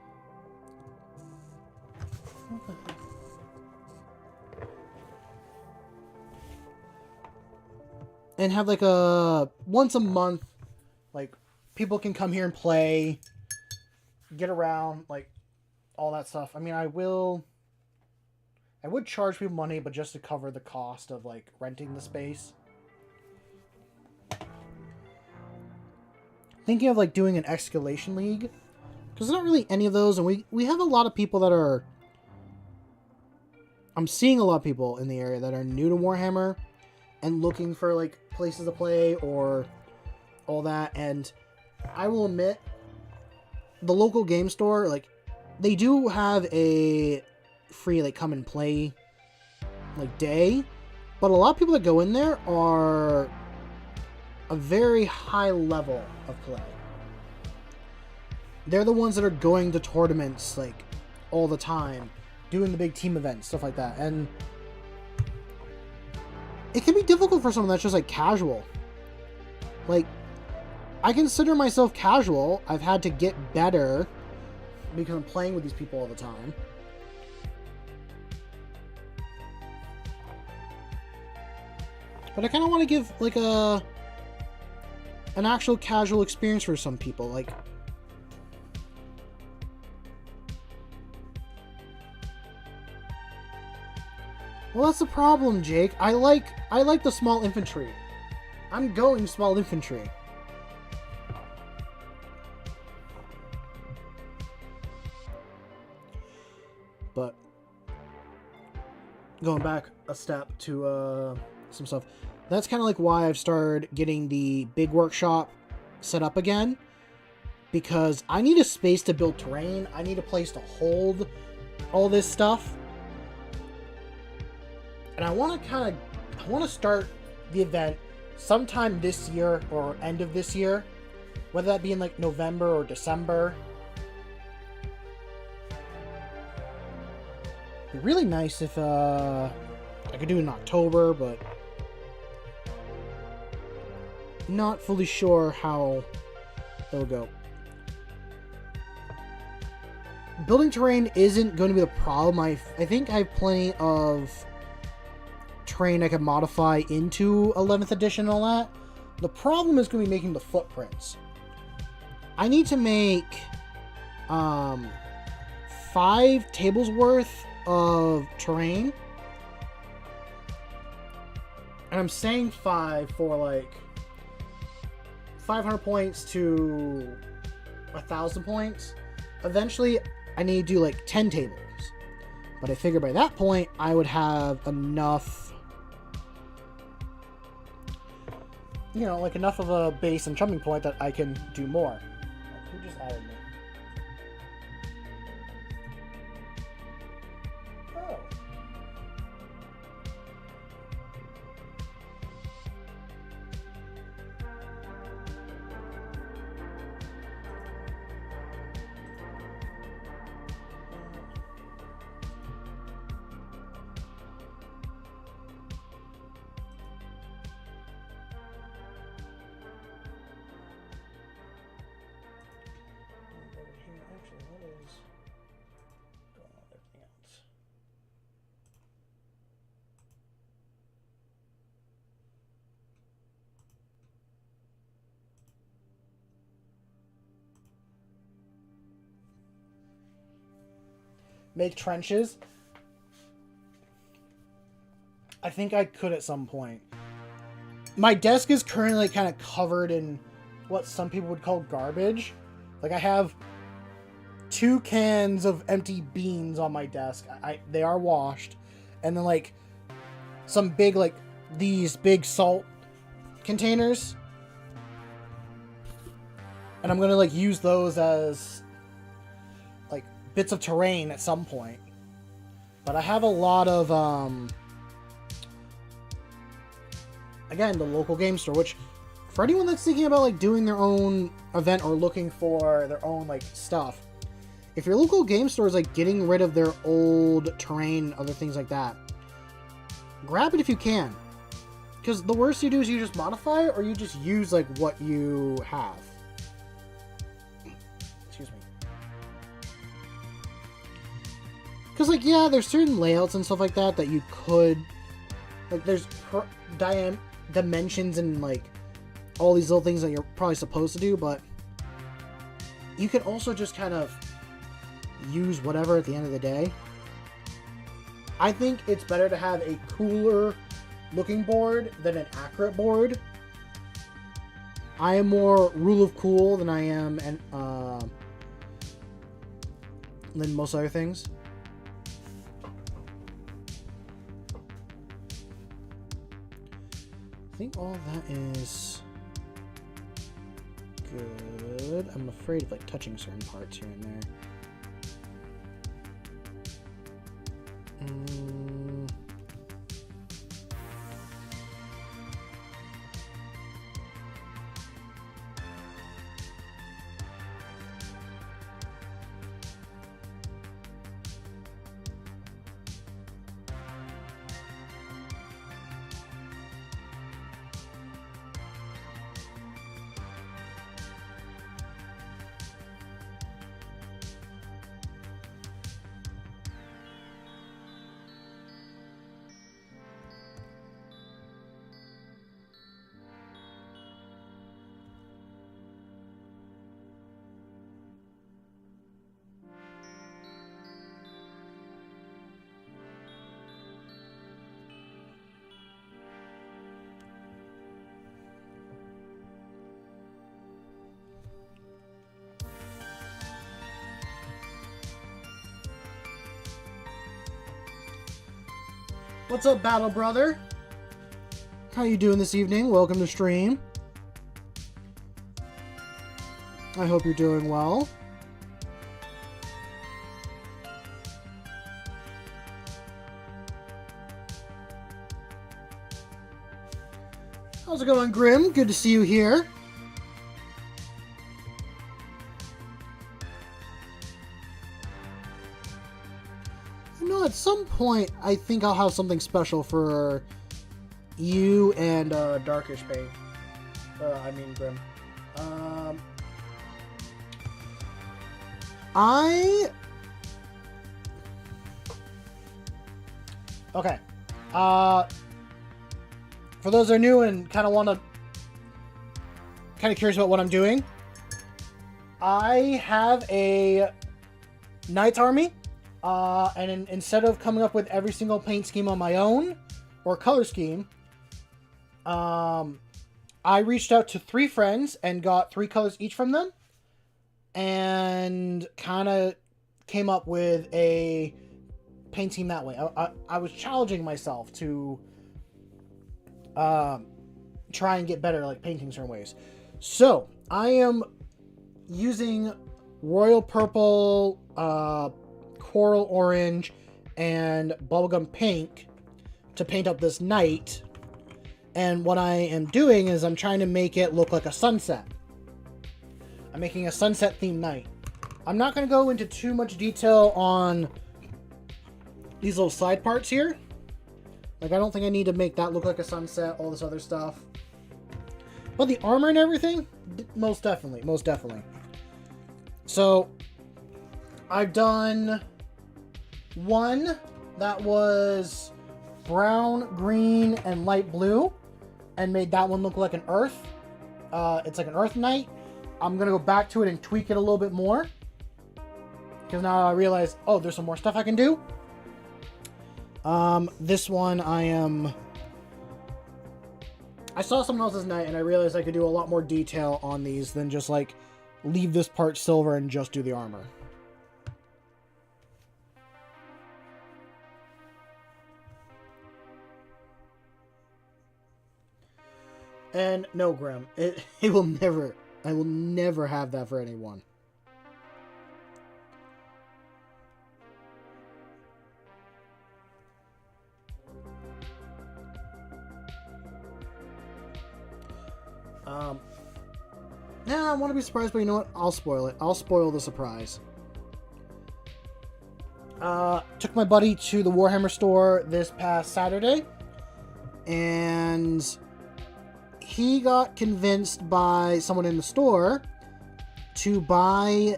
And have like a once a month, like people can come here and play, get around, like all that stuff. I mean, I would charge people money, but just to cover the cost of like renting the space. Thinking of like doing an escalation league, because there's not really any of those, and we have a lot of people that are. I'm seeing a lot of people in the area that are new to Warhammer and looking for like places to play or all that. And I will admit, the local game store, like, they do have a free like come and play like day, but a lot of people that go in there are a very high level of play. They're the ones that are going to tournaments like all the time, doing the big team events, stuff like that. And it can be difficult for someone that's just like casual. Like, I consider myself casual. I've had to get better because I'm playing with these people all the time. But I kind of want to give like an actual casual experience for some people. Like, well, that's the problem, Jake. I like the small infantry. I'm going small infantry. But going back a step to some stuff. That's kind of like why I've started getting the big workshop set up again. Because I need a space to build terrain. I need a place to hold all this stuff. And I want to start the event sometime this year or end of this year, whether that be in like November or December. It'd be really nice if I could do it in October, but not fully sure how it'll go. Building terrain isn't going to be the problem. I think I have plenty of terrain I can modify into 11th edition and all that. The problem is going to be making the footprints. I need to make 5 tables worth of terrain. And I'm saying 5 for like 500 points to 1,000 points. Eventually, I need to do like 10 tables. But I figure by that point, I would have enough, like enough of a base and jumping point that I can do more. Who just added me? Oh. Actually, what is going on with everything else? Make trenches? I think I could at some point. My desk is currently kind of covered in what some people would call garbage. Like, I have 2 cans of empty beans on my desk. They are washed. And then, like, some big, like, these big salt containers. And I'm going to, like, use those as, like, bits of terrain at some point. But I have a lot of, again, the local game store, which, for anyone that's thinking about, like, doing their own event or looking for their own, like, stuff, if your local game store is, like, getting rid of their old terrain, other things like that, grab it if you can. Because the worst you do is you just modify it, or you just use, like, what you have. Excuse me. Because, like, yeah, there's certain layouts and stuff like that that you could... Like, there's dimensions and, like, all these little things that you're probably supposed to do, but you can also just kind of use whatever at the end of the day. I think it's better to have a cooler looking board than an accurate board. I am more rule of cool than I am than most other things. I think all that is good. I'm afraid of, like, touching certain parts here and there. What's up, Battle Brother? How you doing this evening? Welcome to stream. I hope you're doing well. How's it going, Grim? Good to see you here. At some point, I think I'll have something special for you and Darkish Paint. I mean Grim. Okay. For those that are new and kind of curious about what I'm doing, I have a Knights Army. And instead of coming up with every single paint scheme on my own, or color scheme, I reached out to 3 friends and got 3 colors each from them, and kind of came up with a paint scheme that way. I was challenging myself to try and get better, like, painting certain ways. So, I am using Royal Purple, Coral Orange, and Bubblegum Pink to paint up this knight. And what I am doing is I'm trying to make it look like a sunset. I'm making a sunset themed knight. I'm not going to go into too much detail on these little side parts here. Like, I don't think I need to make that look like a sunset, all this other stuff. But the armor and everything, most definitely, most definitely. So, I've done one that was brown, green, and light blue, and made that one look like an earth. It's like an earth knight. I'm gonna go back to it and tweak it a little bit more, because now I realize, oh, there's some more stuff I can do. This one I saw someone else's knight and I realized I could do a lot more detail on these than just, like, leave this part silver and just do the armor. And no, Grim, it will never. I will never have that for anyone. Nah, I want to be surprised, but you know what? I'll spoil it. I'll spoil the surprise. Took my buddy to the Warhammer store this past Saturday, and he got convinced by someone in the store to buy...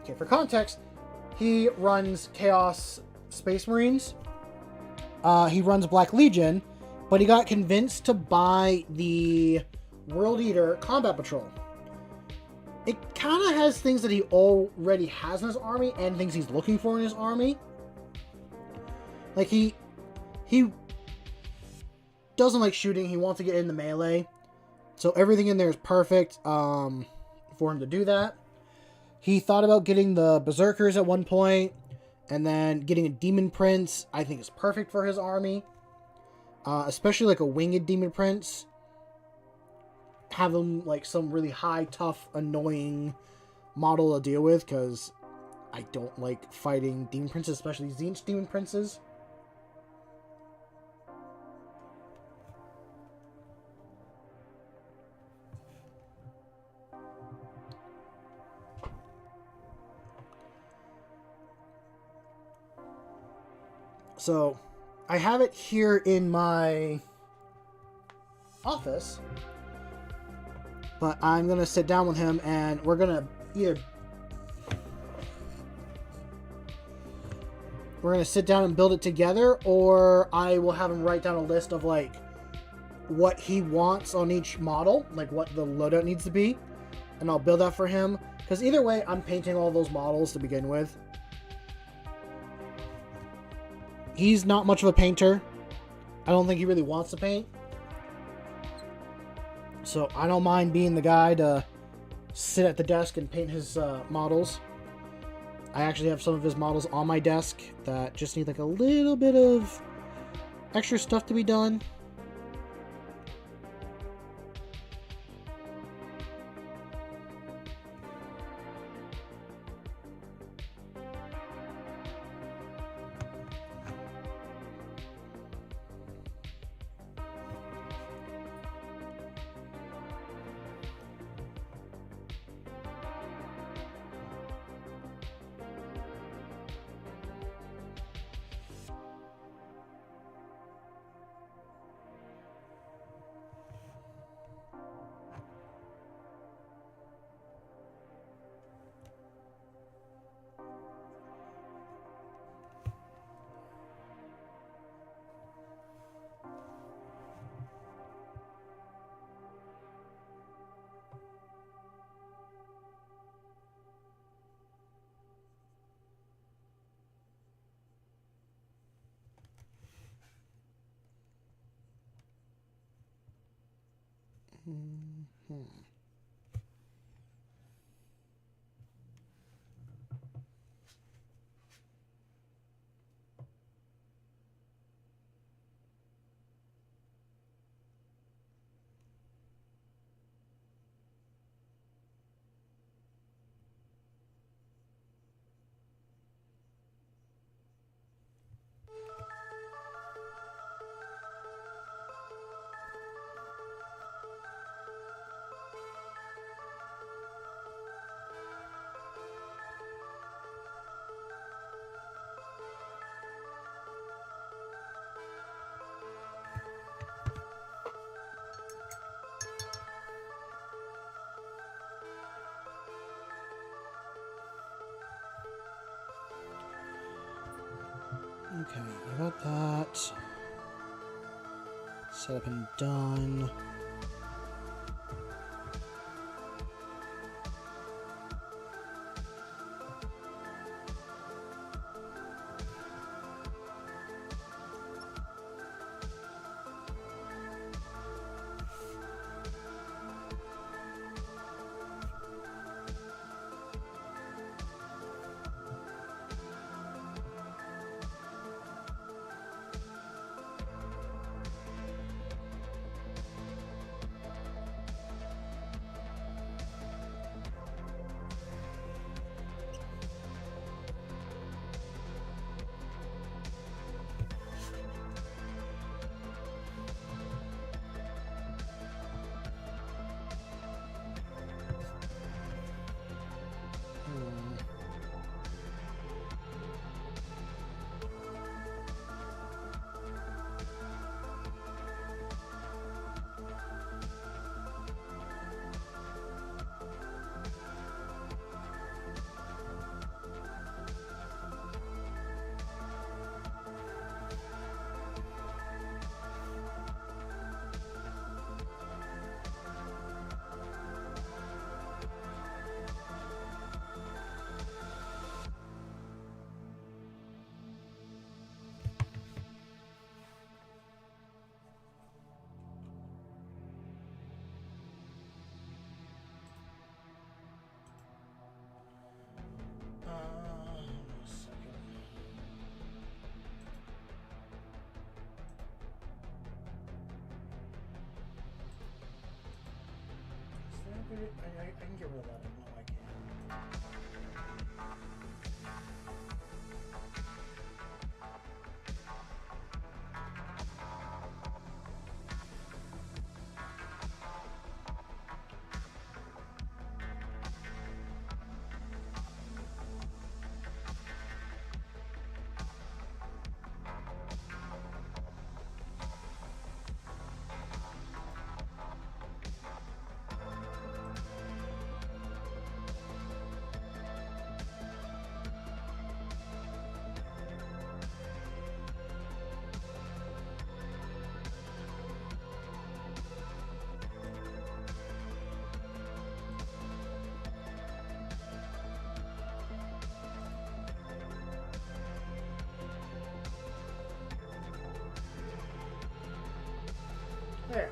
Okay, for context, he runs Chaos Space Marines. He runs Black Legion, but he got convinced to buy the World Eater Combat Patrol. It kind of has things that he already has in his army and things he's looking for in his army. Like, he doesn't like shooting. He wants to get in the melee. So everything in there is perfect for him to do that. He thought about getting the Berserkers at one point, and then getting a Demon Prince, I think is perfect for his army. Especially like a Winged Demon Prince. Have him like some really high, tough, annoying model to deal with, because I don't like fighting Demon Princes, especially Tzeentch Demon Princes. So, I have it here in my office, but I'm going to sit down with him and we're going to either... We're going to sit down and build it together, or I will have him write down a list of, like, what he wants on each model, like what the loadout needs to be, and I'll build that for him. Because either way, I'm painting all those models to begin with. He's not much of a painter. I don't think he really wants to paint. So I don't mind being the guy to sit at the desk and paint his models. I actually have some of his models on my desk that just need like a little bit of extra stuff to be done. Okay, I got that set up and done. I can get rid of that. No, I can't. There.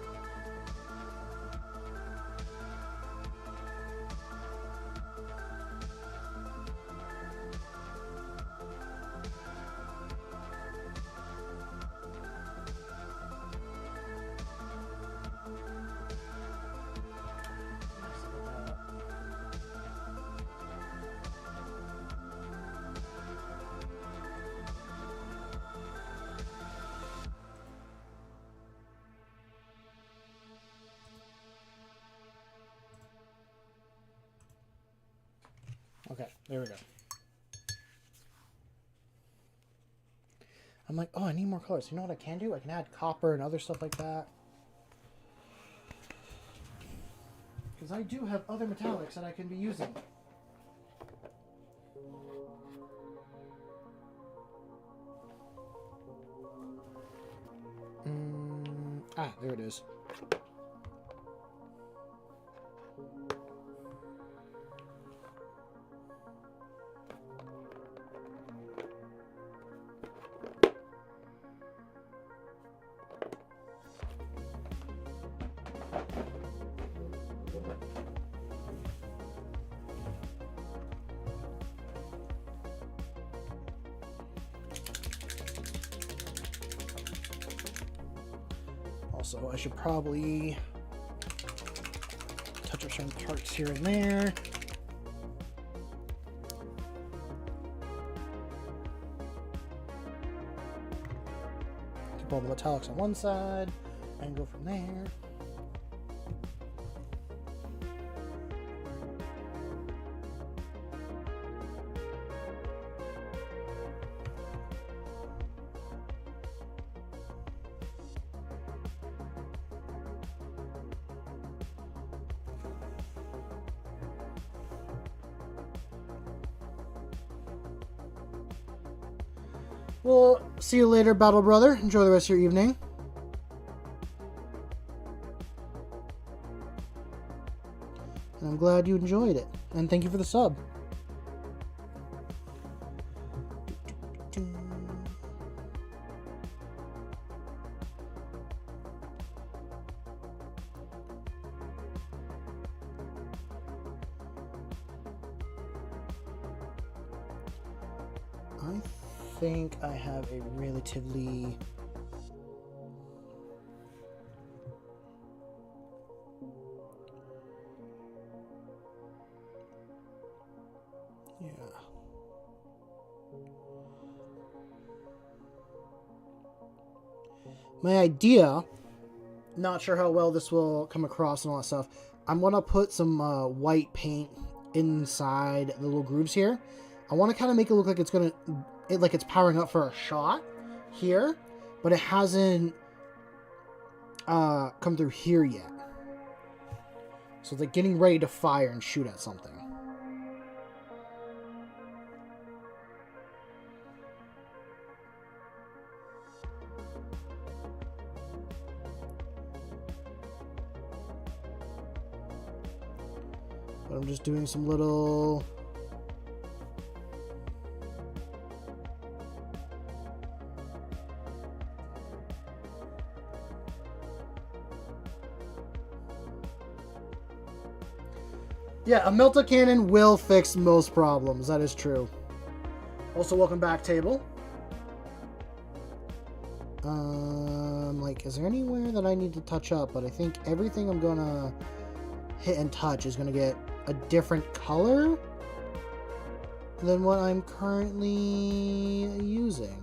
Okay, there we go. I'm like, oh, I need more colors. You know what I can do? I can add copper and other stuff like that. Because I do have other metallics that I can be using. There it is. Also, I should probably touch up certain parts here and there. Keep all the metallics on one side and go from there. We'll see you later, Battle Brother. Enjoy the rest of your evening. And I'm glad you enjoyed it. And thank you for the sub. I think I have a relatively my idea, not sure how well this will come across and all that stuff. I'm gonna put some white paint inside the little grooves here. I want to kind of make it look like it's gonna, like it's powering up for a shot here, but it hasn't come through here yet. So it's like getting ready to fire and shoot at something. But I'm just doing some little... Yeah, a melta cannon will fix most problems. That is true. Also, welcome back, table. Like, is there anywhere that I need to touch up? But I think everything I'm gonna hit and touch is going to get a different color than what I'm currently using.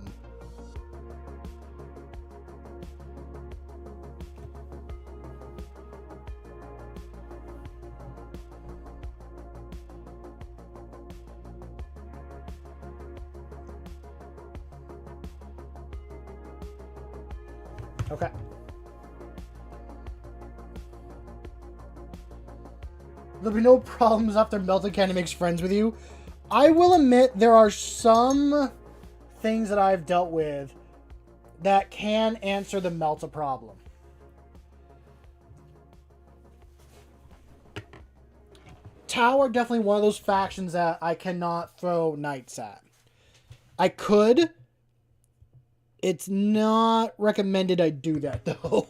Okay. There'll be no problems after Melted Candy makes friends with you. I will admit there are some things that I've dealt with that can answer the Melta problem. Tau are definitely one of those factions that I cannot throw knights at. I could. It's not recommended I do that, though.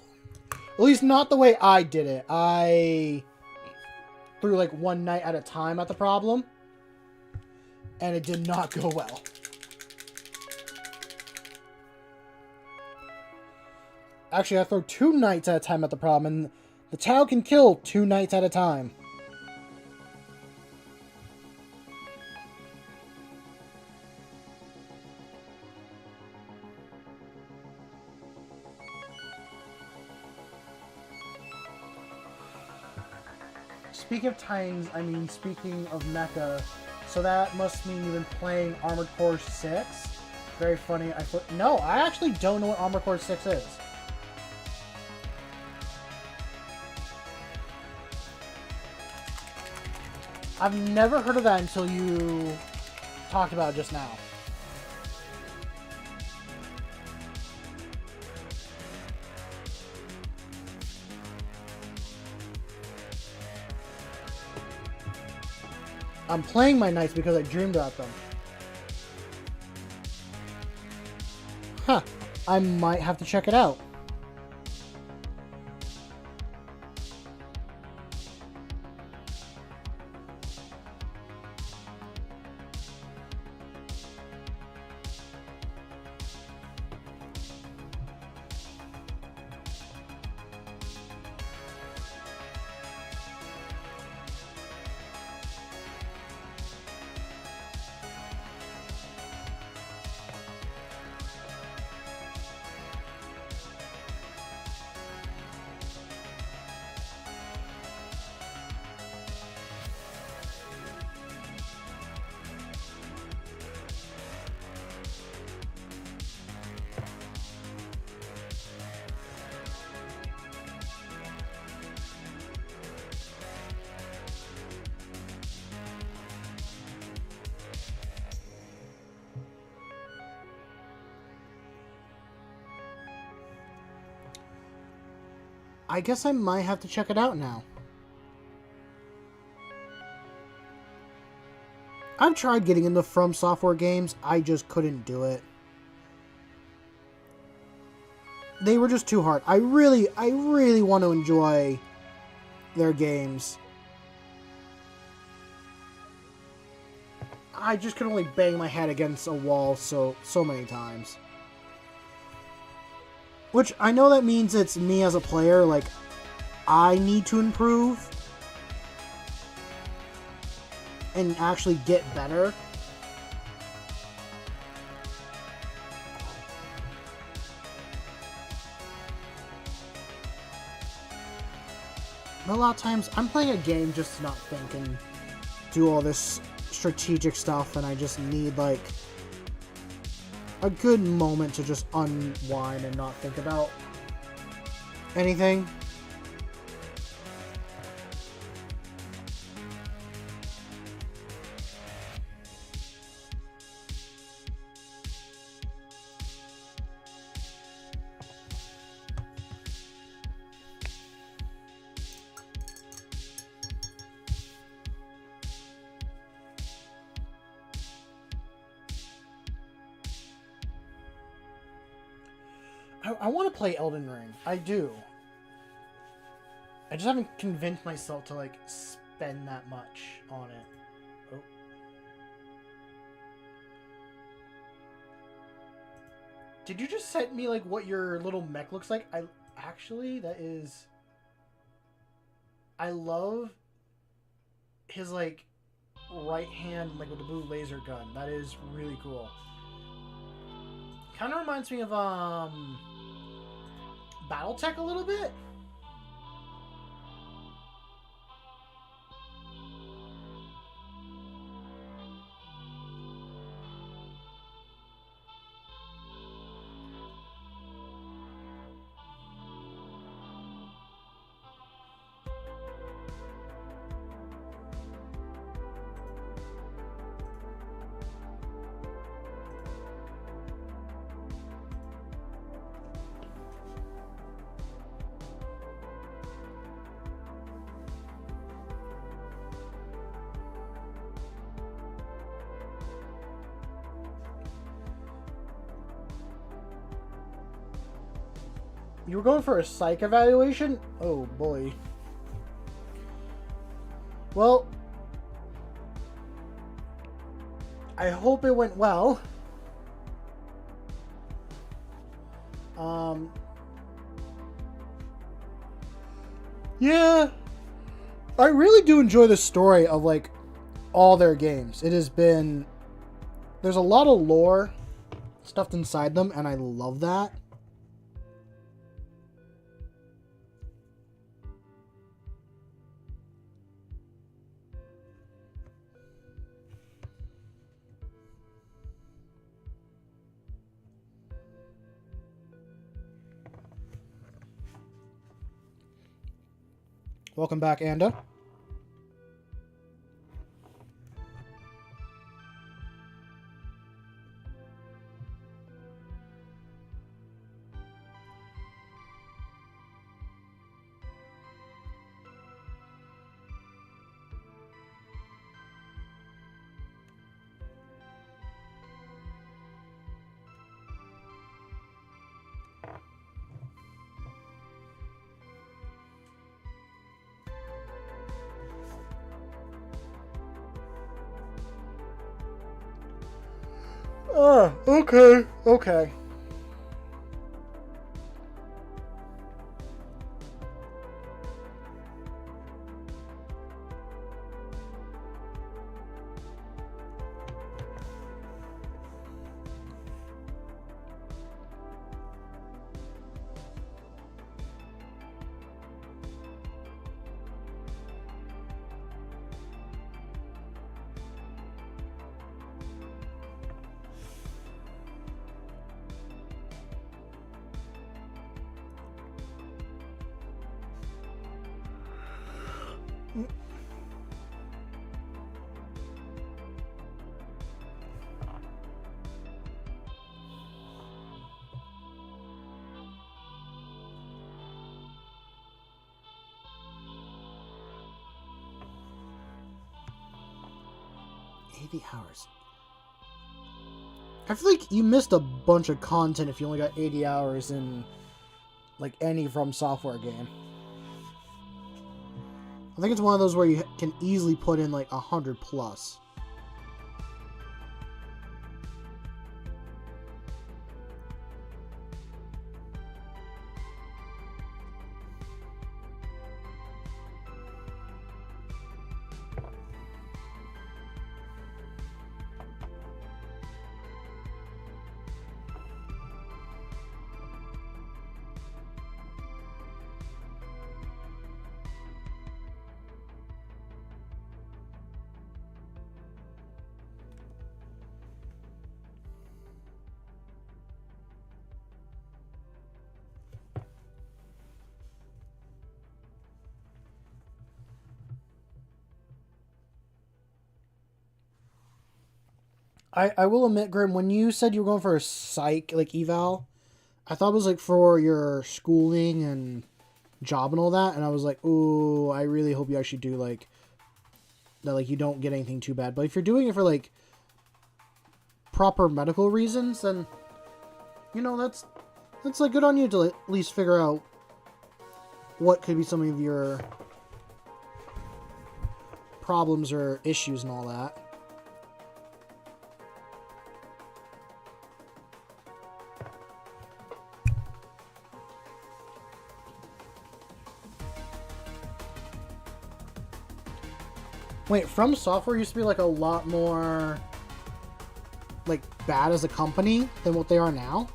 At least not the way I did it. I threw like one knight at a time at the problem, and it did not go well. Actually, I throw two knights at a time at the problem, and the Tau can kill two knights at a time. Speaking of Titans, I mean, speaking of mecha, so that must mean you've been playing Armored Core 6. Very funny. No, I actually don't know what Armored Core 6 is. I've never heard of that until you talked about it just now. I'm playing my knights because I dreamed about them. Huh. I might have to check it out. I guess I might have to check it out now. I've tried getting into From Software games. I just couldn't do it. They were just too hard. I really want to enjoy their games. I just could only bang my head against a wall so many times. Which, I know that means it's me as a player, like, I need to improve and actually get better. But a lot of times, I'm playing a game just to not think and do all this strategic stuff, and I just need, like, a good moment to just unwind and not think about anything. I want to play Elden Ring. I do. I just haven't convinced myself to, like, spend that much on it. Oh. Did you just send me, like, what your little mech looks like? Actually, that is... I love his like right hand like with the blue laser gun. That is really cool. Kind of reminds me of BattleTech a little bit. You were going for a psych evaluation? Oh boy. Well, I hope it went well. Yeah, I really do enjoy the story of like all their games. It has been, there's a lot of lore stuffed inside them, and I love that. Welcome back, Anda. Okay, okay. Hours. I feel like you missed a bunch of content if you only got 80 hours in like any From Software game. I think it's one of those where you can easily put in like 100 plus. I will admit, Grim, when you said you were going for a psych like eval, I thought it was like for your schooling and job and all that, and I was like, ooh, I really hope you actually do like that, like you don't get anything too bad. But if you're doing it for like proper medical reasons, then you know that's like good on you to at least figure out what could be some of your problems or issues and all that. Wait, From Software used to be like a lot more like bad as a company than what they are now?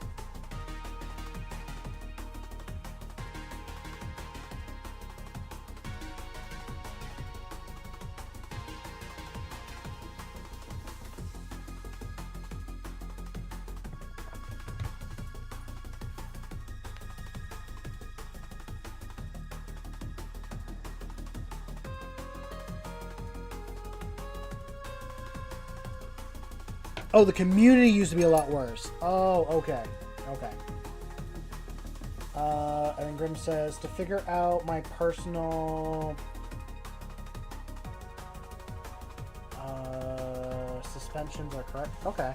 Oh, the community used to be a lot worse. Oh, okay. Okay. And then Grim says, to figure out my personal suspensions are correct. Okay.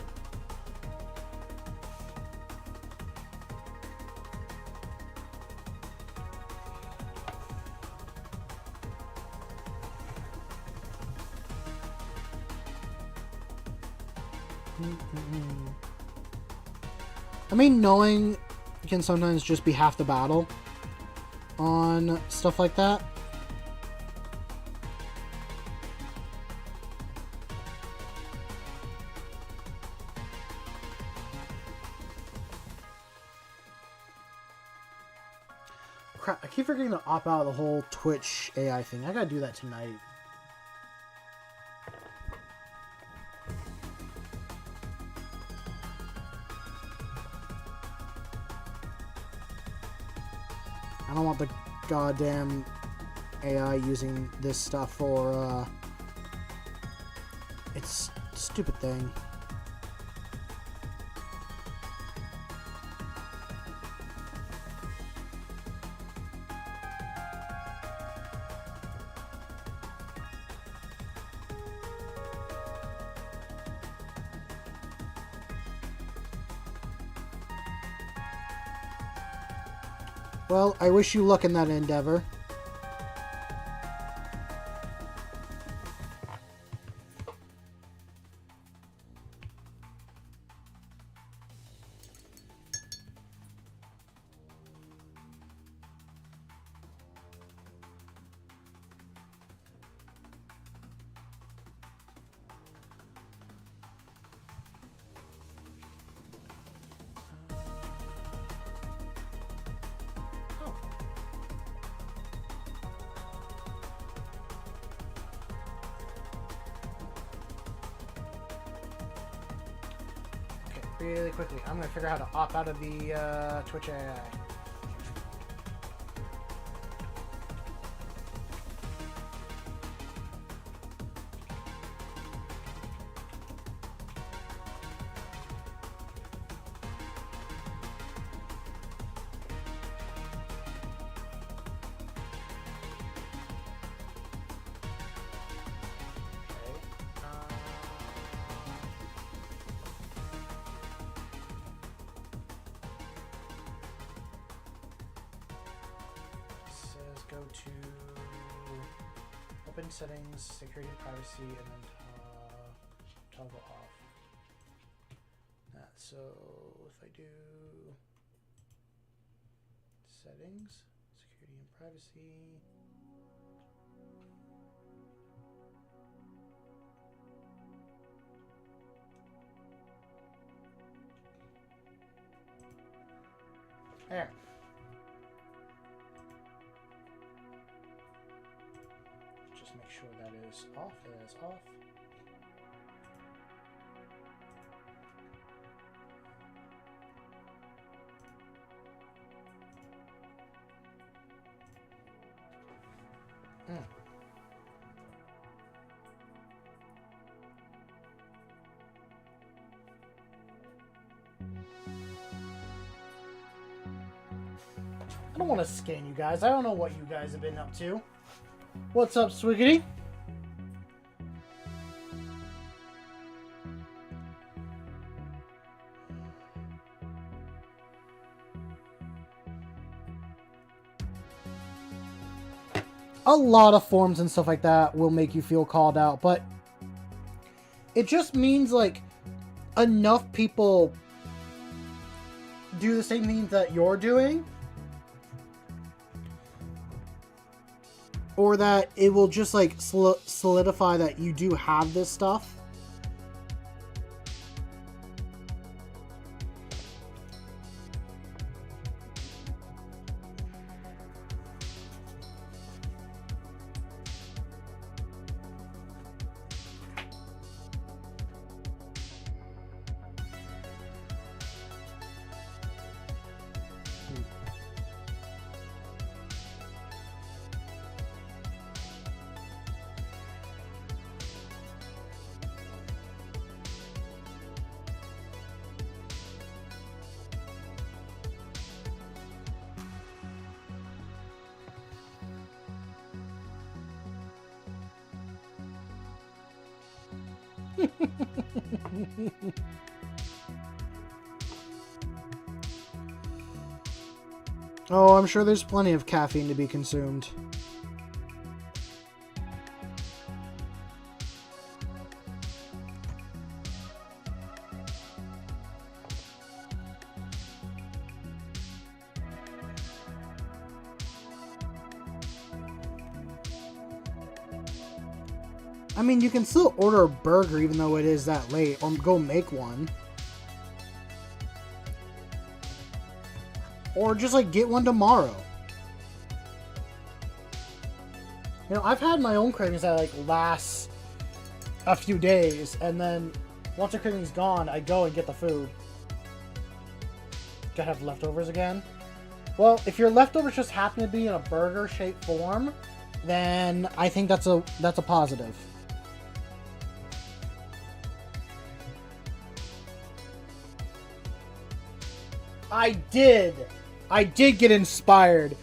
I mean, knowing can sometimes just be half the battle on stuff like that. Crap, I keep forgetting to opt out of the whole Twitch AI thing. I gotta do that tonight. I don't want the goddamn AI using this stuff for, it's a stupid thing. Well, I wish you luck in that endeavor. Really quickly, I'm gonna figure out how to opt out of the Twitch AI. Go to open settings, security and privacy, and then toggle off. So if I do settings, security and privacy, there. Make sure that is off. It is off. I don't want to scan you guys. I don't know what you guys have been up to. What's up, Swiggity? A lot of forms and stuff like that will make you feel called out, but it just means like enough people do the same things that you're doing Or that it will just, like, solidify that you do have this stuff. Oh, I'm sure there's plenty of caffeine to be consumed. I mean, you can still order a burger even though it is that late, or go make one. Or just, like, get one tomorrow. You know, I've had my own cravings that, like, last a few days, and then once the craving's gone, I go and get the food. Gotta have leftovers again. Well, if your leftovers just happen to be in a burger-shaped form, then I think that's a positive. I did get inspired.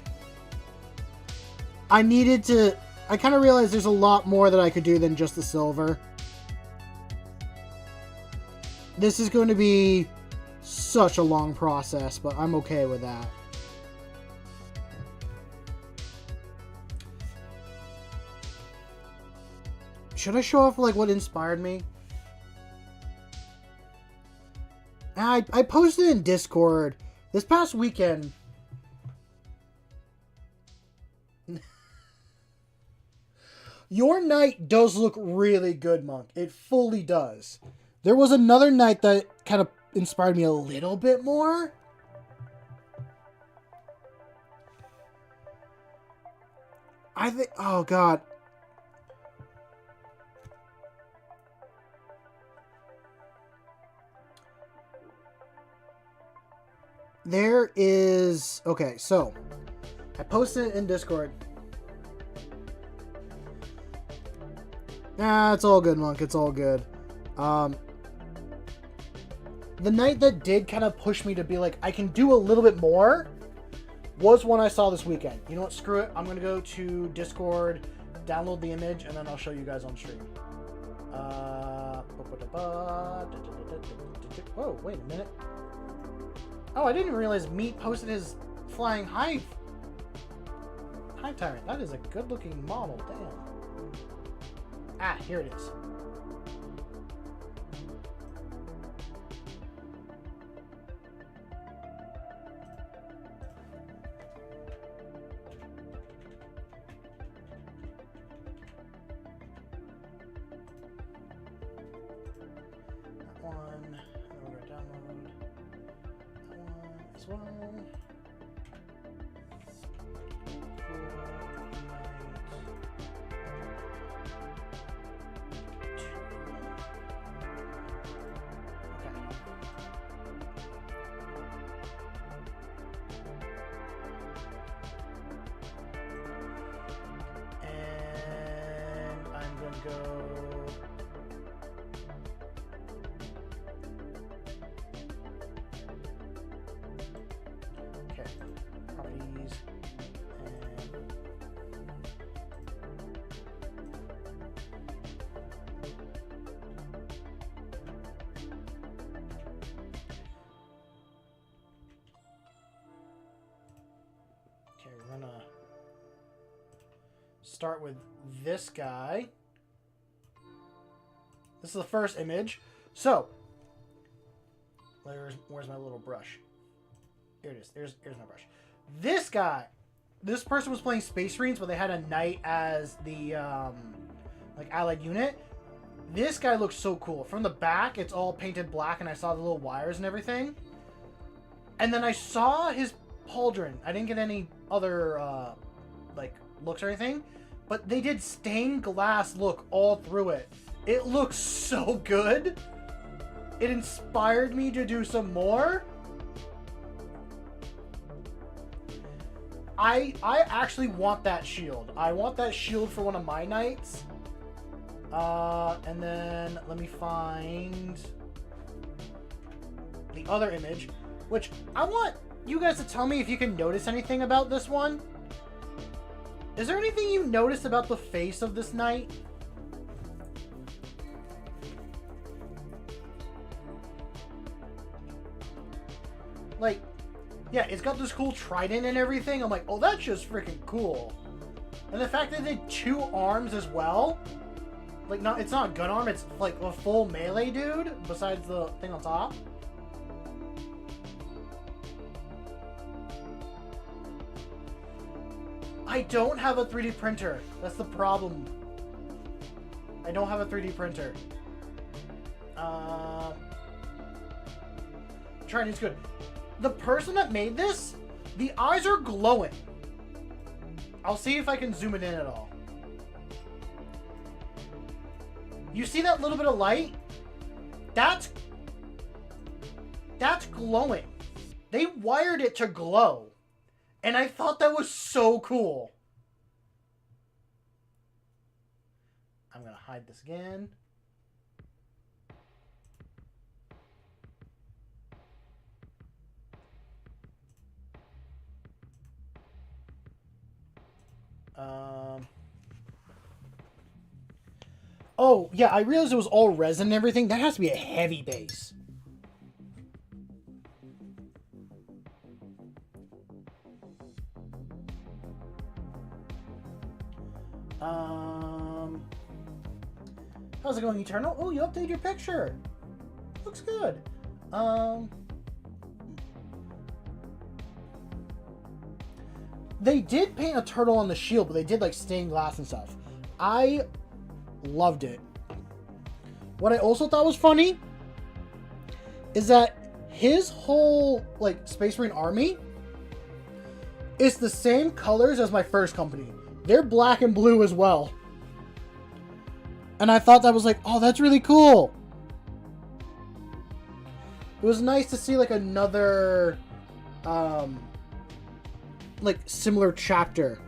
I kind of realized there's a lot more that I could do than just the silver. This is going to be such a long process, but I'm okay with that. Should I show off, like, what inspired me? I posted in Discord this past weekend. Your knight does look really good, Monk. It fully does. There was another knight that kind of inspired me a little bit more. I think... Oh, God. There is... Okay, so I posted it in Discord. Nah, it's all good, Monk. It's all good. The night that did kind of push me to be like, I can do a little bit more, was one I saw this weekend. You know what? Screw it. I'm going to go to Discord, download the image, and then I'll show you guys on stream. Whoa, wait a minute. Oh, I didn't realize Meat posted his flying hive tyrant. That is a good-looking model. Damn. Ah, here it is. That one. And we're going to download that one as well. Go. Okay, properties, and okay, we're gonna start with this guy. This is the first image. So, where's my little brush? Here it is. Here's my brush. This guy this person was playing Space Marines, but they had a knight as the like allied unit. This guy looks so cool. From the back, it's all painted black, and I saw the little wires and everything. And then I saw his pauldron. I didn't get any other like looks or anything, but they did stained glass look all through it. It looks so good. It inspired me to do some more. I actually want that shield. I want that shield for one of my knights. And then let me find the other image, which I want you guys to tell me if you can notice anything about this one. Is there anything you noticed about the face of this knight? Like, yeah, it's got this cool trident and everything. I'm like, oh, that's just freaking cool. And the fact that they did 2 arms as well. Like, it's not a gun arm, it's like a full melee dude, besides the thing on top. I don't have a 3D printer. That's the problem. I don't have a 3D printer. Trying is good. The person that made this, the eyes are glowing. I'll see if I can zoom it in at all. You see that little bit of light? That's glowing. They wired it to glow. And I thought that was so cool. I'm going to hide this again. Oh, yeah, I realized it was all resin and everything. That has to be a heavy base. How's it going, Eternal? Oh, you updated your picture. Looks good. They did paint a turtle on the shield, but they did like stained glass and stuff. I loved it. What I also thought was funny is that his whole like Space Marine army is the same colors as my first company. They're black and blue as well. And I thought that was like, oh, that's really cool. It was nice to see like another like similar chapter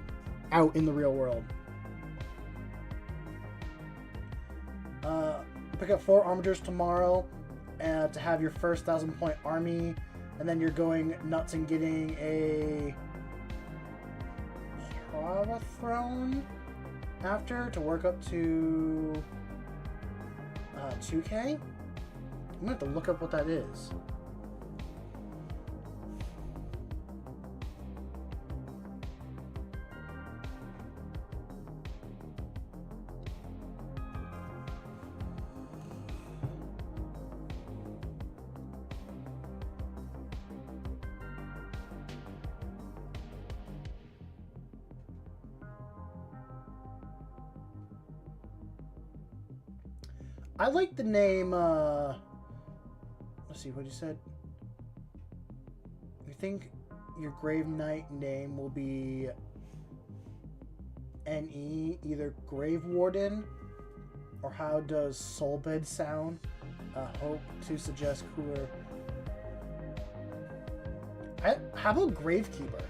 out in the real world. Pick up 4 armatures tomorrow to have your first 1,000-point army, and then you're going nuts and getting a Prava Throne after to work up to 2K. I'm gonna have to look up what that is. I like the name, let's see what you said. You think your Grave Knight name will be NE, either Grave Warden, or how does Soulbed sound? Hope to suggest cooler. How about Gravekeeper?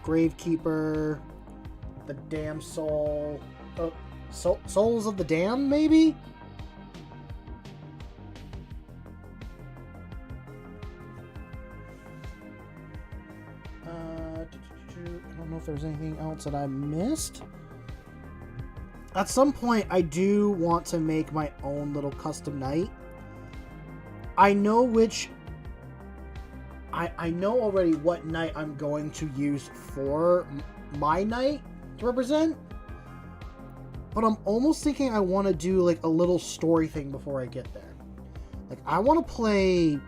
Gravekeeper, the Damn Soul, Souls of the Damned, maybe? I don't know if there's anything else that I missed. At some point, I do want to make my own little custom knight. I know which... I know already what knight I'm going to use for my knight to represent. But I'm almost thinking I want to do like a little story thing before I get there. Like, I want to play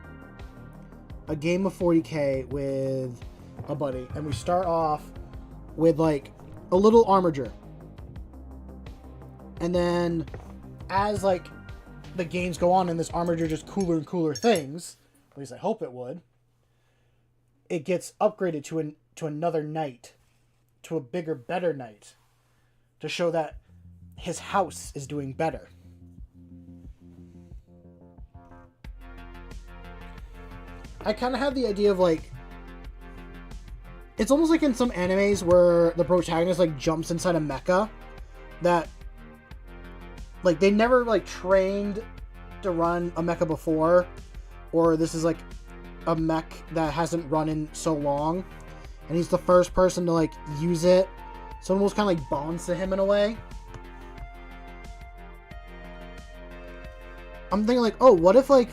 a game of 40k with a buddy, and we start off with, like, a little armager. And then, as, like, the games go on and this armager just cooler and cooler things, at least I hope it would, it gets upgraded to another knight, to a bigger, better knight, to show that his house is doing better. I kind of have the idea of, like, it's almost like in some animes where the protagonist, like, jumps inside a mecha that, like, they never, like, trained to run a mecha before, or this is, like, a mech that hasn't run in so long, and he's the first person to, like, use it, so it almost kind of, like, bonds to him in a way. I'm thinking, like, oh, what if, like,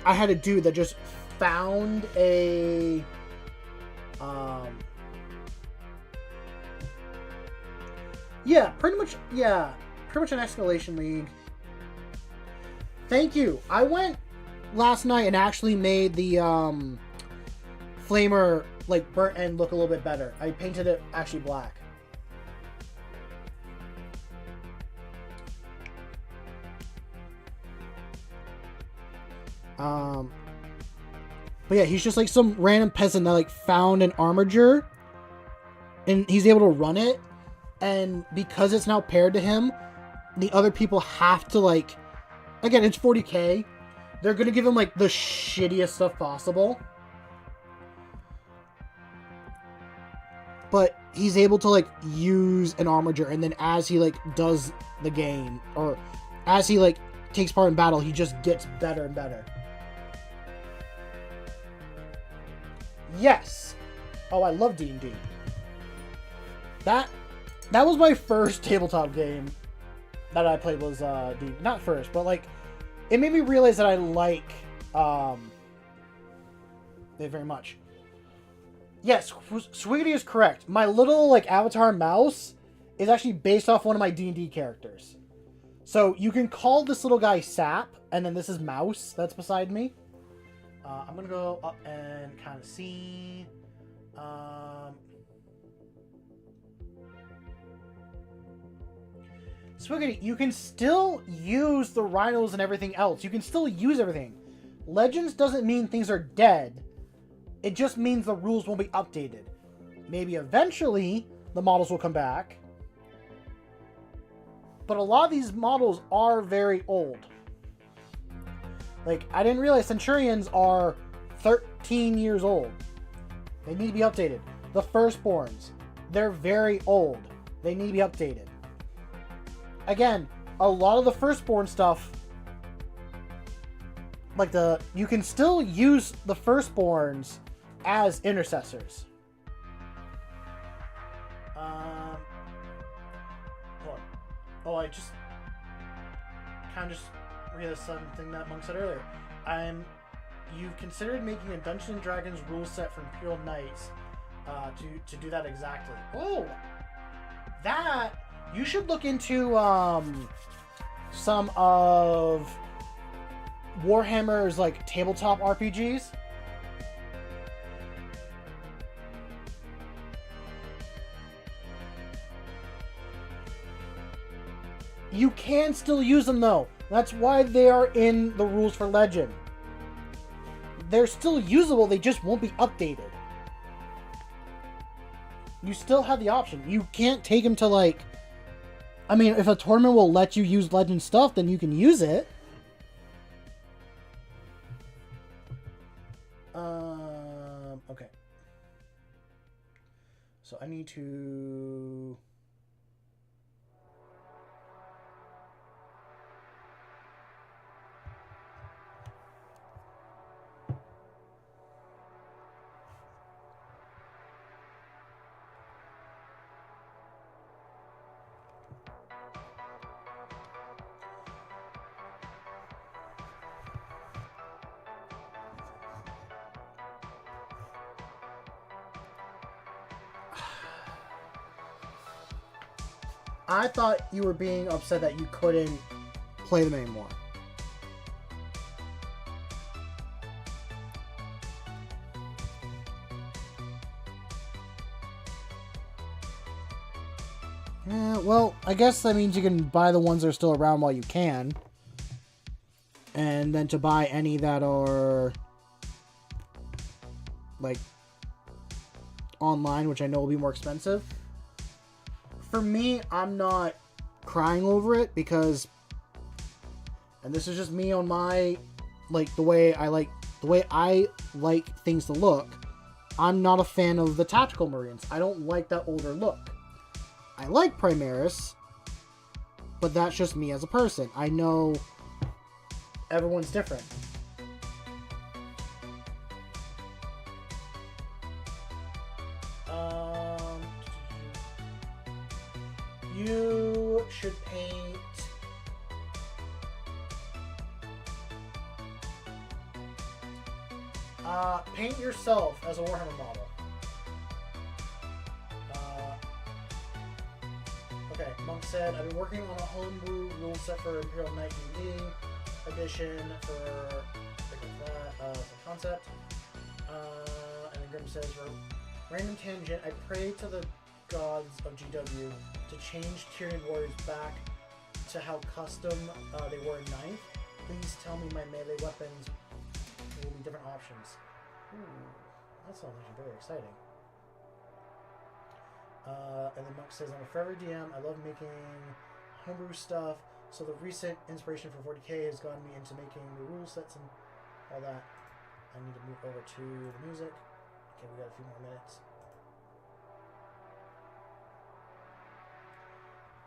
I had a dude that just found a pretty much an Escalation League. Thank you. I went last night and actually made the flamer, like, burnt end look a little bit better. I painted it actually black. But yeah, he's just like some random peasant that, like, found an armature, and he's able to run it, and because it's now paired to him, the other people have to, like, again, it's 40k, they're gonna give him, like, the shittiest stuff possible, but he's able to, like, use an armature, and then as he, like, does the game, or as he, like, takes part in battle, he just gets better and better. Yes. Oh, I love D&D. That was my first tabletop game that I played was D&D. Not first, but, like, it made me realize that I like it very much. Yes, Swiggity is correct. My little, like, avatar mouse is actually based off one of my D&D characters. So you can call this little guy Sap, and then this is Mouse that's beside me. I'm going to go up and kind of see. Swiggity, you can still use the rhinos and everything else. You can still use everything. Legends doesn't mean things are dead. It just means the rules won't be updated. Maybe eventually the models will come back. But a lot of these models are very old. Like, I didn't realize Centurions are 13 years old. They need to be updated. The Firstborns, they're very old. They need to be updated. Again, a lot of the Firstborn stuff, like, you can still use the Firstborns as intercessors. Oh, I just kind of just realized something that Monk said earlier. You've considered making a Dungeons and Dragons rule set for Imperial Knights to do that exactly. Oh, that you should look into some of Warhammer's, like, tabletop RPGs. You can still use them, though. That's why they are in the rules for Legend. They're still usable, they just won't be updated. You still have the option. You can't take them to, like... I mean, if a tournament will let you use Legend stuff, then you can use it. Okay. So I need to... I thought you were being upset that you couldn't play them anymore. Well, I guess that means you can buy the ones that are still around while you can. And then to buy any that are, like, online, which I know will be more expensive. For me, I'm not crying over it because, and this is just me on my, like, the way I like things to look. I'm not a fan of the tactical Marines. I don't like that older look. I like Primaris, but that's just me as a person. I know everyone's different. You should paint paint yourself as a Warhammer model. Okay, Monk said, I've been working on a homebrew rule set for Imperial Knight D&D edition for concept. And then Grim says, random tangent, I pray to the gods of GW to change Tyrian warriors back to how custom they were in 9th. Please tell me my melee weapons will be different options. Ooh, that sounds actually very exciting. And then Monk says, I'm a forever DM. I love making homebrew stuff. So the recent inspiration for 40k has gotten me into making the rule sets and all that. I need to move over to the music. Okay, we got a few more minutes.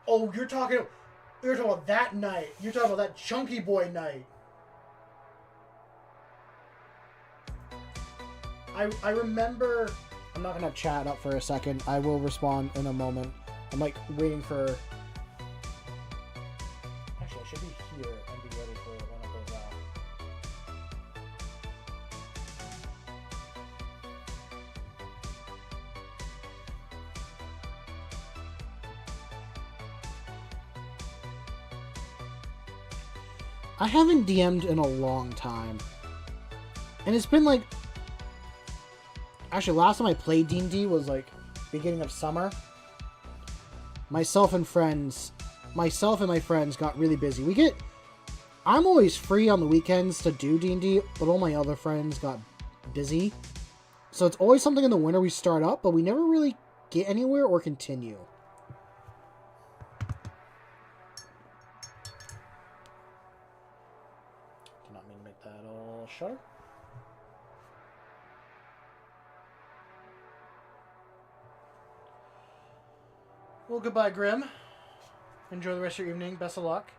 Oh, you're talking about that night. You're talking about that chunky boy night. I remember. I'm not gonna chat up for a second. I will respond in a moment. I'm like waiting for. Actually, I should be here and be ready for it when it goes out. I haven't DM'd in a long time. And it's been like... Actually, last time I played D&D was like beginning of summer. Myself and my friends got really busy. I'm always free on the weekends to do D&D, but all my other friends got busy. So it's always something in the winter we start up, but we never really get anywhere or continue. Not mean to make that all shutter. Well, goodbye, Grim. Enjoy the rest of your evening. Best of luck.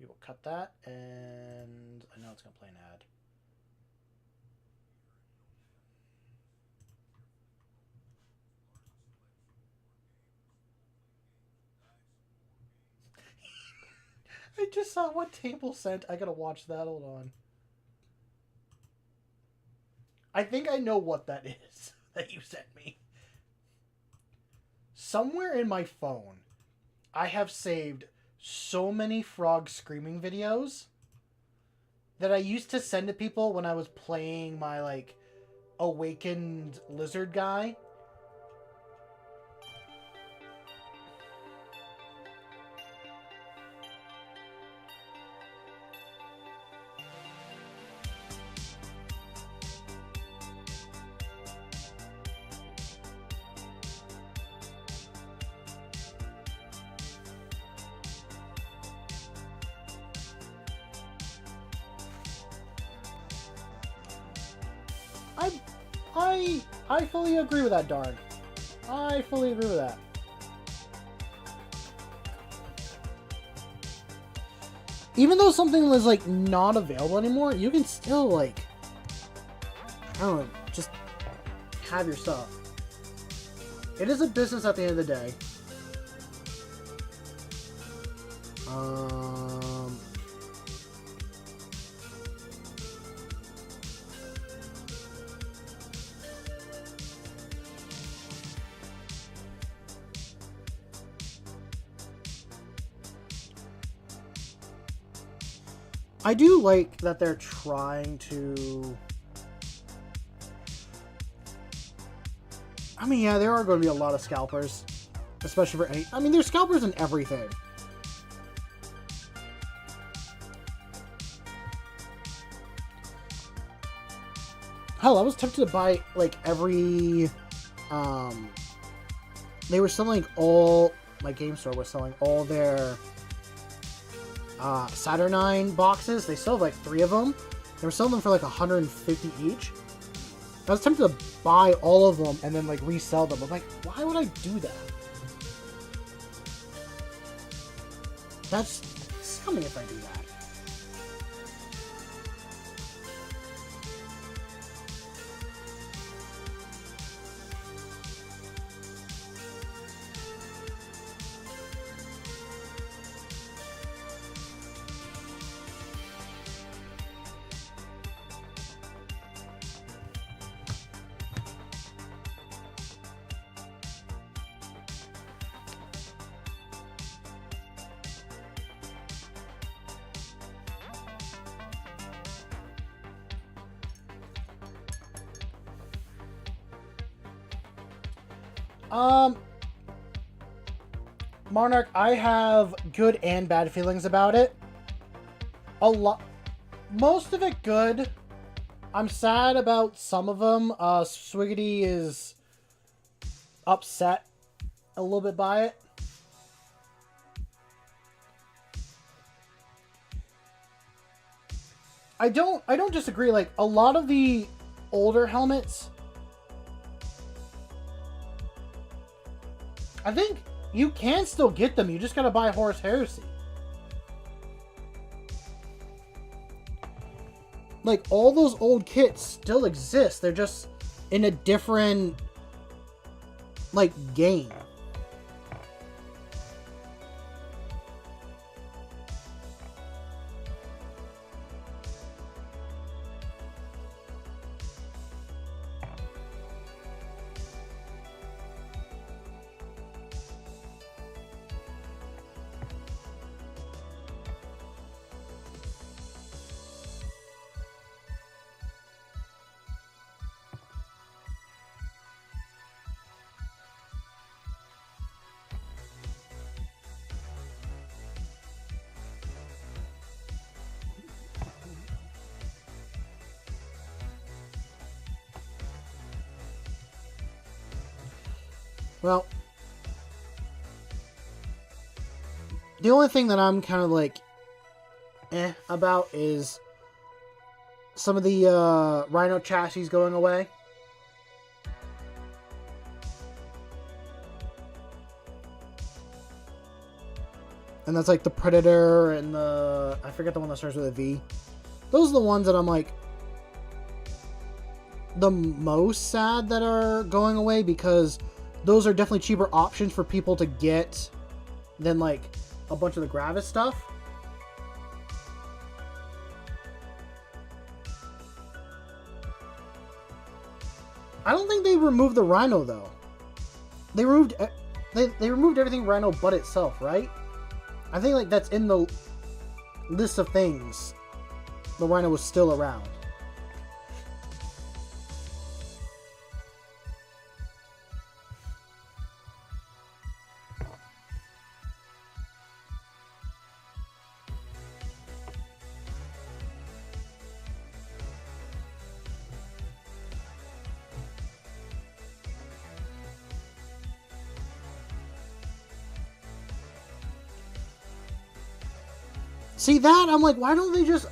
We will cut that, and I know it's going to play an ad. I just saw what table sent. I gotta watch that. Hold on. I think I know what that is that you sent me. Somewhere in my phone, I have saved so many frog screaming videos that I used to send to people when I was playing my, like, awakened lizard guy. I fully agree with that, Darn. I fully agree with that. Even though something was, like, not available anymore, you can still, like, I don't know, just have your stuff. It is a business at the end of the day. I do like that they're trying to... I mean, yeah, there are going to be a lot of scalpers. Especially for any... I mean, there's scalpers in everything. Hell, I was tempted to buy, like, every... They were selling all... My game store was selling all their... Saturnine boxes. They sold, like, 3 of them. They were selling them for, like, 150 each. I was tempted to buy all of them and then, like, resell them. I'm like, why would I do that? That's scummy if I do that. Monarch, I have good and bad feelings about it. Most of it good. I'm sad about some of them. Swiggity is upset a little bit by it. I don't disagree. Like, a lot of the older helmets, I think you can still get them. You just gotta buy Horus Heresy. Like, all those old kits still exist. They're just in a different, like, game. Well, the only thing that I'm kind of like, about is some of the, Rhino chassis going away. And that's like the Predator and the, I forget the one that starts with a V. Those are the ones that I'm like, the most sad that are going away, because those are definitely cheaper options for people to get than, like, a bunch of the Gravis stuff. I don't think they removed the Rhino, though. They removed everything Rhino but itself, right? I think, like, that's in the list of things. The Rhino was still around. See that? I'm like, why don't they just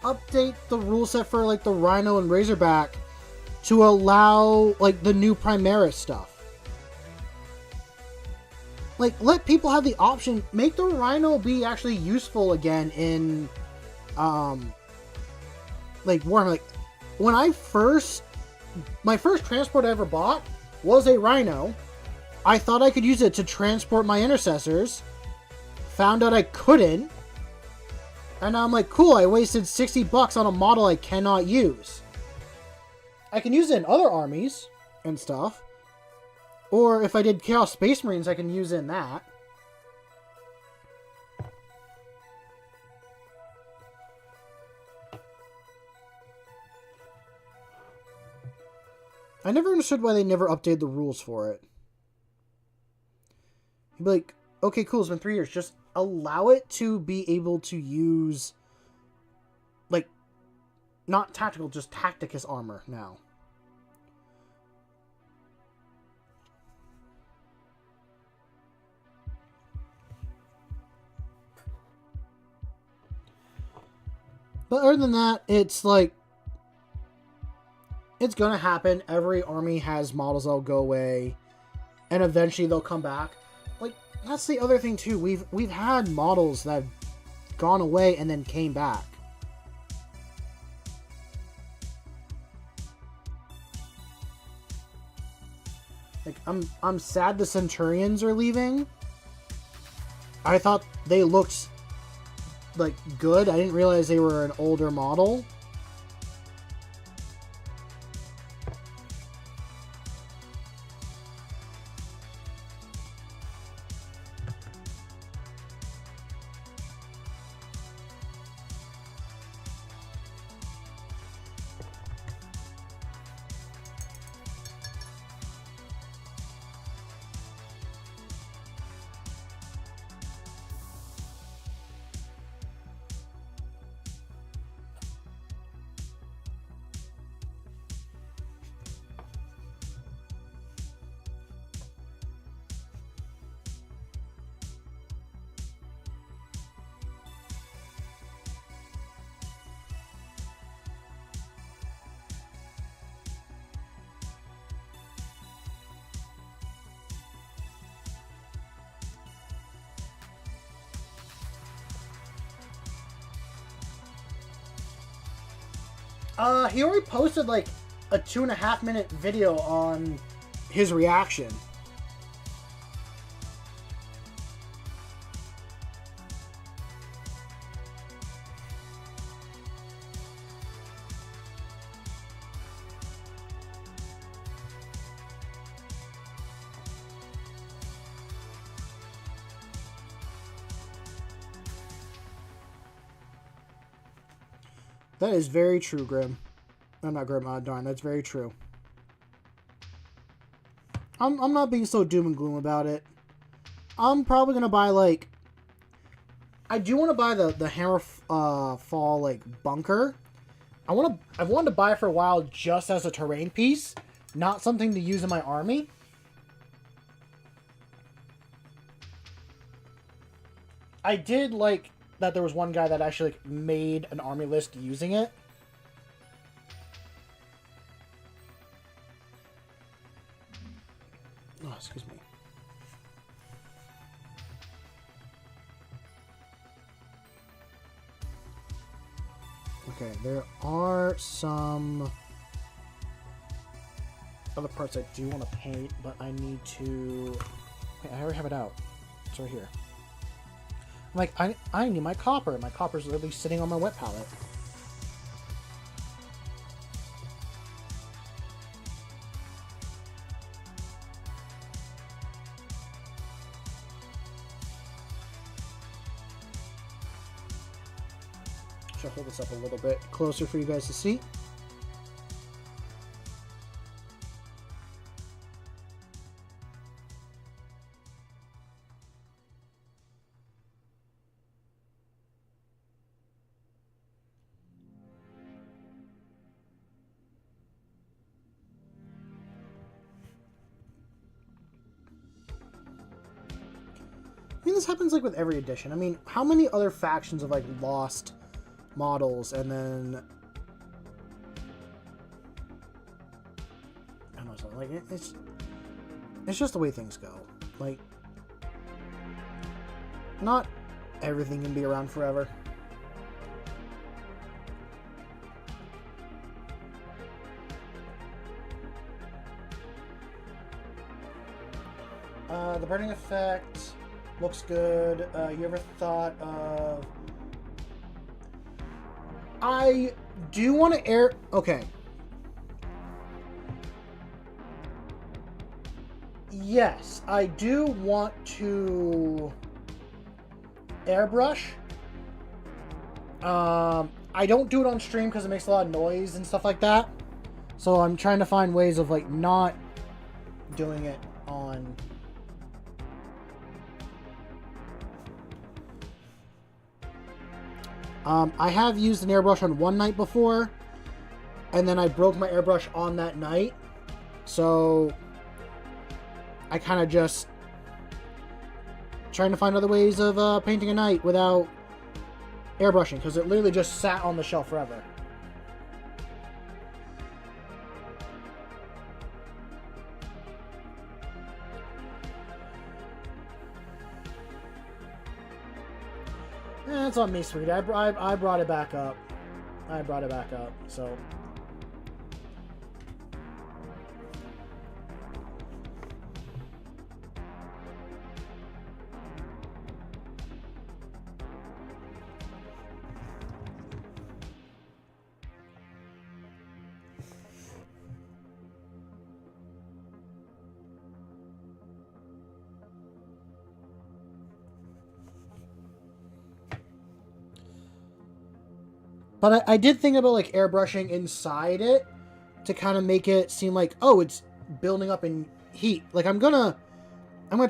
update the rule set for, like, the Rhino and Razorback to allow, like, the new Primaris stuff? Like, let people have the option. Make the Rhino be actually useful again in, like, Warhammer. Like, when my first transport I ever bought was a Rhino. I thought I could use it to transport my intercessors. Found out I couldn't. And now I'm like, cool, I wasted $60 on a model I cannot use. I can use it in other armies and stuff. Or if I did Chaos Space Marines, I can use it in that. I never understood why they never updated the rules for it. You'd be like, okay, cool, it's been 3 years. Just allow it to be able to use, like, not tactical, just tacticus armor now. But other than that, it's like, it's gonna happen. Every army has models that'll go away, and eventually they'll come back. Like, that's the other thing too. We've had models that have gone away and then came back. Like, I'm sad the Centurions are leaving. I thought they looked like good. I didn't realize they were an older model. He already posted like a 2.5-minute video on his reaction. That is very true, Grim. I'm not Grim, darn, that's very true. I'm not being so doom and gloom about it. I'm probably gonna buy, like, I do want to buy the Hammer Fall, like, bunker. I've wanted to buy it for a while just as a terrain piece, not something to use in my army. I did like that there was one guy that actually like, made an army list using it. Oh, excuse me. Okay, there are some other parts I do want to paint, but I need to... Wait, I already have it out. It's right here. I'm like, I need my copper. My copper's literally sitting on my wet palette. Should hold this up a little bit closer for you guys to see. I mean, this happens like with every edition. I mean, how many other factions have like lost models and then I don't know, like it's just the way things go. Like, not everything can be around forever. The burning effect looks good. You ever thought of... I do want to air... Okay. Yes, I do want to airbrush. I don't do it on stream because it makes a lot of noise and stuff like that. So I'm trying to find ways of like not doing it on. I have used an airbrush on one night before, and then I broke my airbrush on that night. So I kind of just trying to find other ways of painting a night without airbrushing, because it literally just sat on the shelf forever. That's on me, sweetie. I brought it back up. I brought it back up, so... But I did think about like airbrushing inside it to kind of make it seem like, oh, it's building up in heat. Like I'm gonna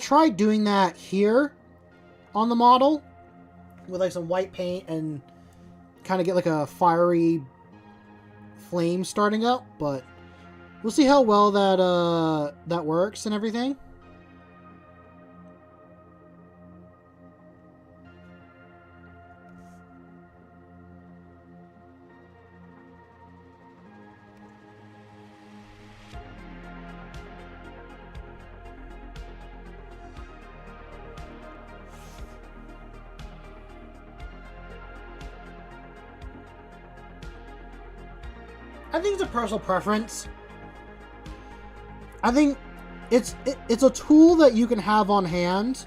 try doing that here on the model with like some white paint and kind of get like a fiery flame starting up. But we'll see how well that works and everything. I think it's a personal preference. I think it's a tool that you can have on hand.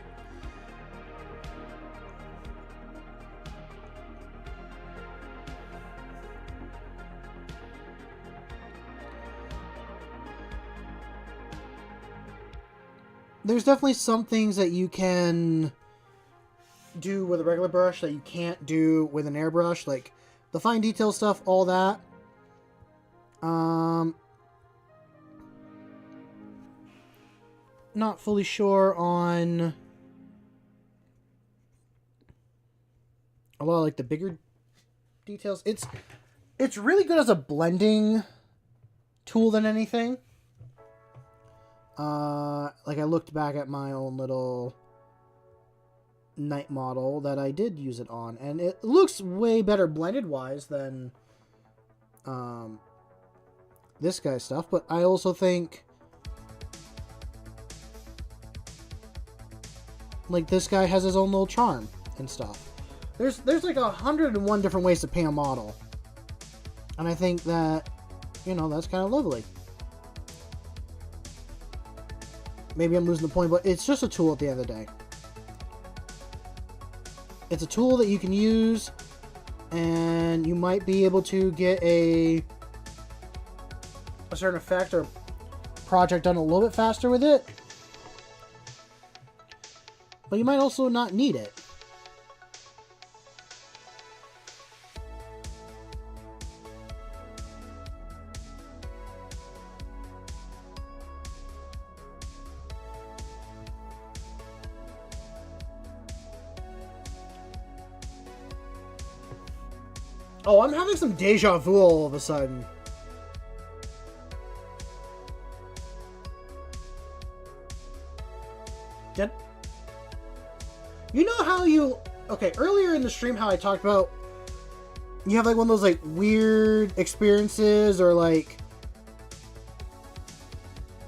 There's definitely some things that you can do with a regular brush that you can't do with an airbrush, like the fine detail stuff, all that. Not fully sure on a lot of like the bigger details. It's really good as a blending tool than anything. Like I looked back at my own little night model that I did use it on, and it looks way better blended wise than this guy's stuff. But I also think like this guy has his own little charm and stuff. There's like 101 different ways to paint a model, and I think that, you know, that's kind of lovely. Maybe I'm losing the point, but it's just a tool at the end of the day. It's a tool that you can use, and you might be able to get a certain effect or project done a little bit faster with it. But you might also not need it. Oh, I'm having some deja vu all of a sudden. You know how you... Okay, earlier in the stream how I talked about you have like one of those like weird experiences, or like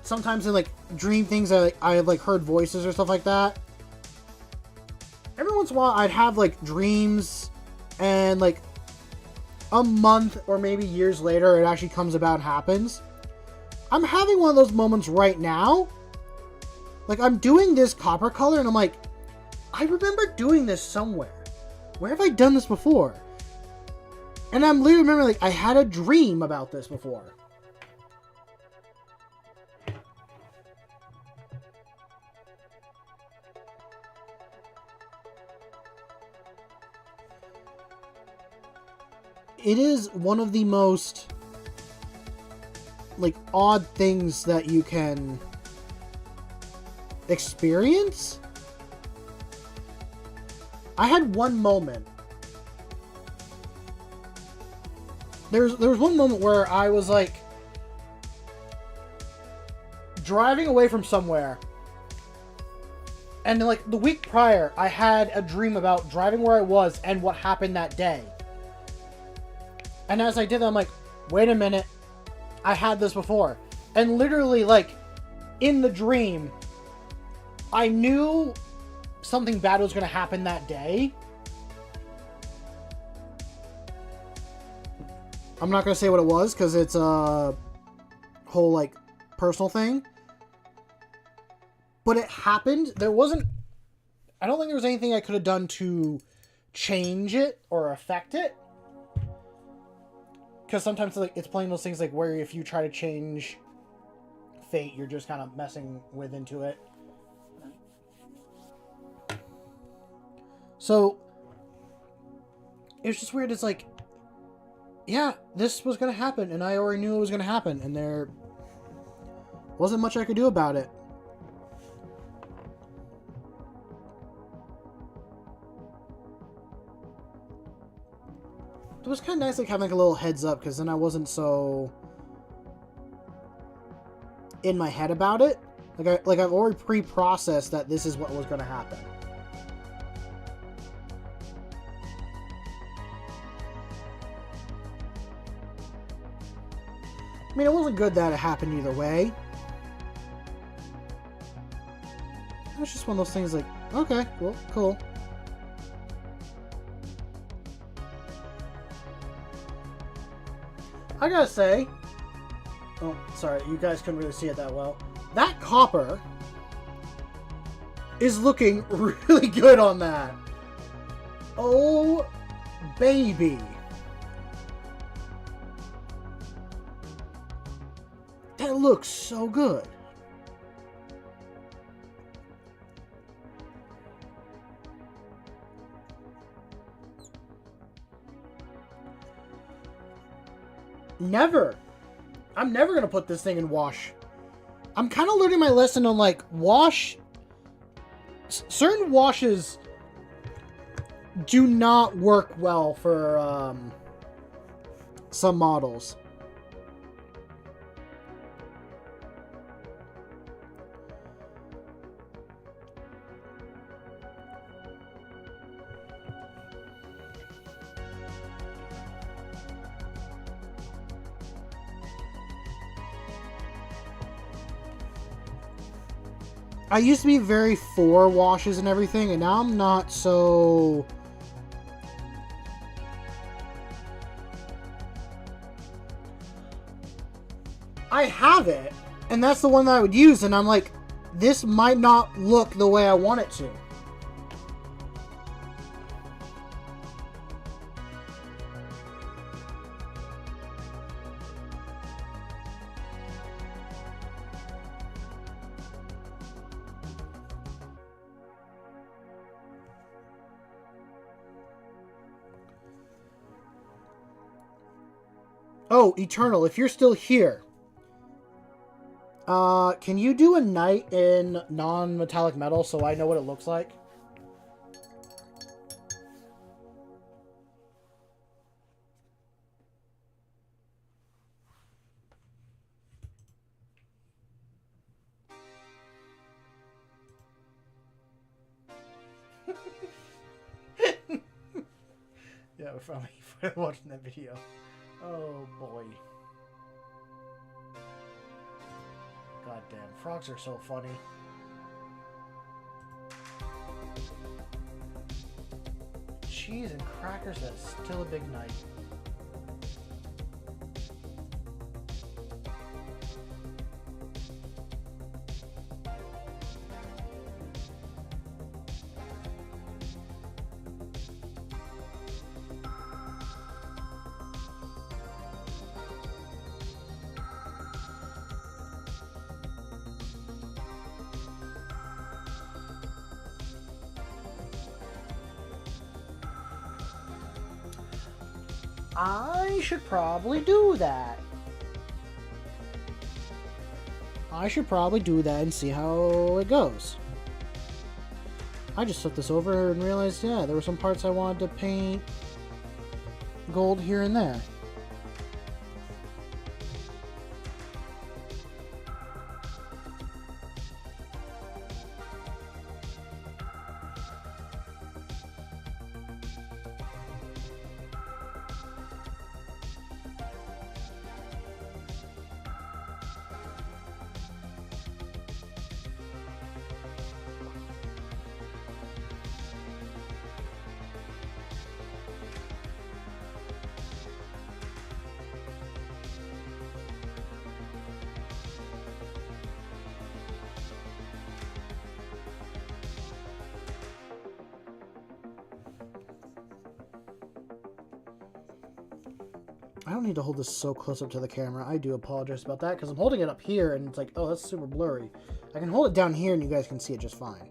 sometimes in like dream things I have like heard voices or stuff like that. Every once in a while I'd have like dreams, and like a month or maybe years later it actually comes about and happens. I'm having one of those moments right now. Like I'm doing this copper color and I'm like, I remember doing this somewhere. Where have I done this before? And I'm literally remembering, like, I had a dream about this before. It is one of the most like odd things that you can experience. I had one moment. There was one moment where I was like driving away from somewhere, and like the week prior I had a dream about driving where I was and what happened that day. And as I did that, I'm like, wait a minute, I had this before. And literally, like, in the dream, I knew something bad was going to happen that day. I'm not going to say what it was, because it's a whole, like, personal thing. But it happened. There wasn't... I don't think there was anything I could have done to change it or affect it. Because sometimes, like, it's playing those things, like, where if you try to change fate, you're just kind of messing into it. So, it's just weird. It's like, yeah, this was going to happen, and I already knew it was going to happen, and there wasn't much I could do about it. It was kind of nice, like, having like, a little heads up, because then I wasn't so in my head about it. Like I've already pre-processed that this is what was going to happen. I mean, it wasn't good that it happened either way. It was just one of those things like, okay, well, cool. I gotta say, oh, sorry, you guys couldn't really see it that well. That copper is looking really good on that. Oh, baby. That looks so good. Never. I'm never going to put this thing in wash. I'm kind of learning my lesson on, like, wash. Certain washes do not work well for some models. I used to be very for washes and everything, and now I'm not so... I have it, and that's the one that I would use, and I'm like, this might not look the way I want it to. Oh, Eternal, if you're still here, can you do a knight in non-metallic metal so I know what it looks like? Yeah, we're finally watching that video. Oh boy. God damn, frogs are so funny. Cheese and crackers, that's still a big night. I should probably do that. I should probably do that and see how it goes. I just flipped this over and realized, yeah, there were some parts I wanted to paint gold here and there. I don't need to hold this so close up to the camera. I do apologize about that because I'm holding it up here and it's like, oh, that's super blurry. I can hold it down here and you guys can see it just fine.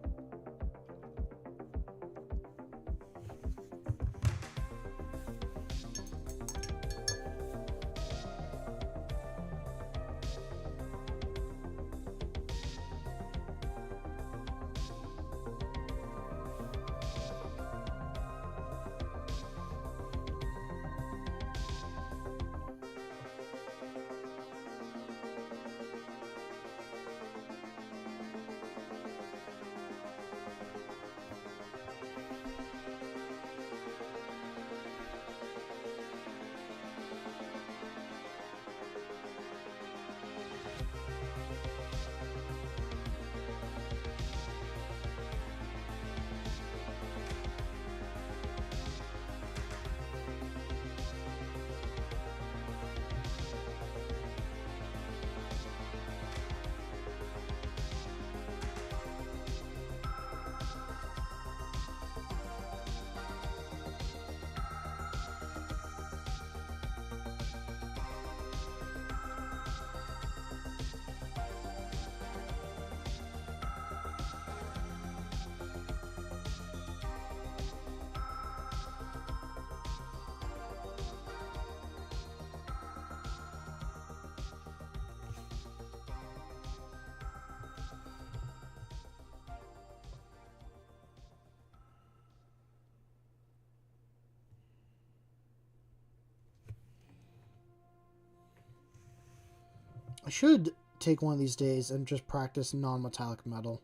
I should take one of these days and just practice non-metallic metal.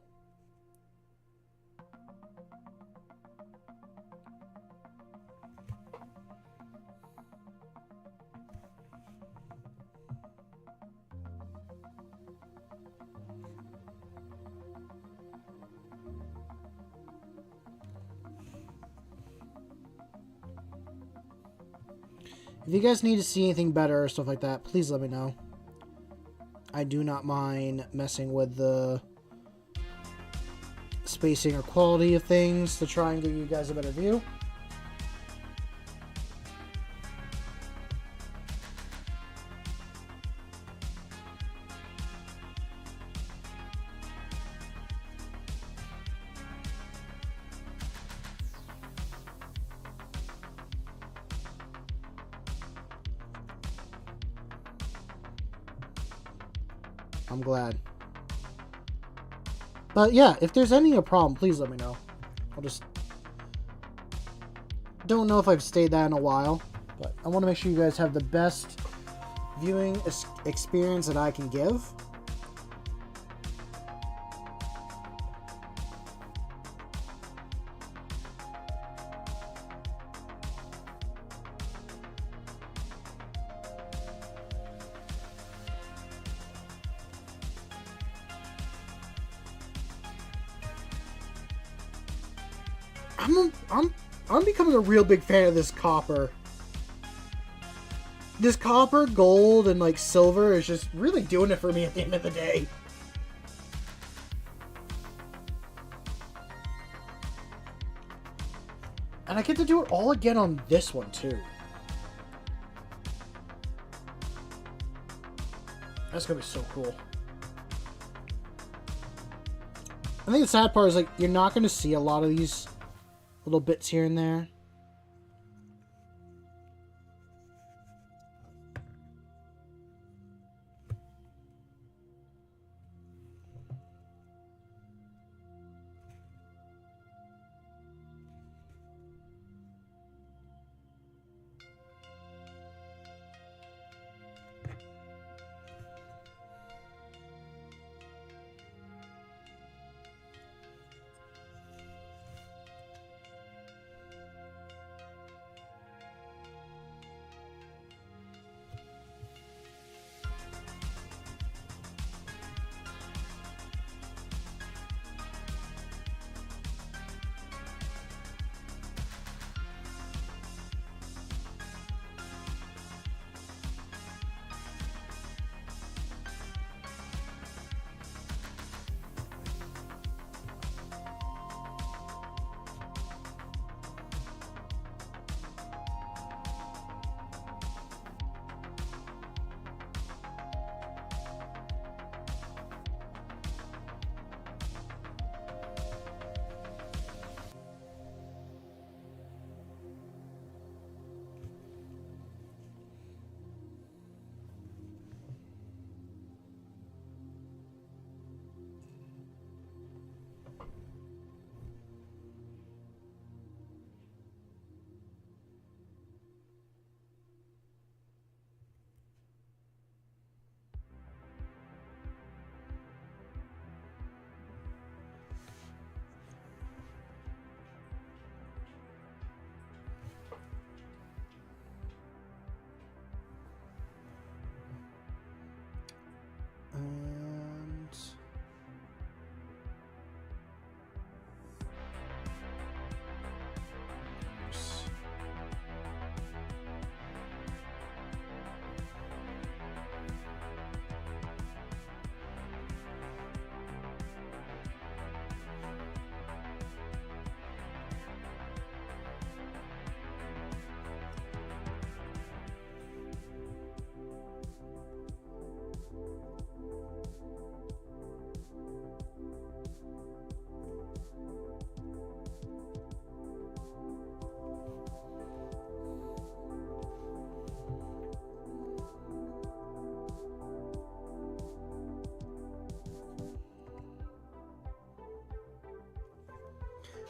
If you guys need to see anything better or stuff like that, please let me know. I do not mind messing with the spacing or quality of things to try and give you guys a better view. I'm glad. But yeah, if there's any problem, please let me know. I'll just... Don't know if I've stayed that in a while, but I want to make sure you guys have the best viewing experience that I can give. I'm becoming a real big fan of this copper. This copper, gold, and like silver is just really doing it for me at the end of the day. And I get to do it all again on this one too. That's gonna be so cool. I think the sad part is like you're not gonna see a lot of these little bits here and there.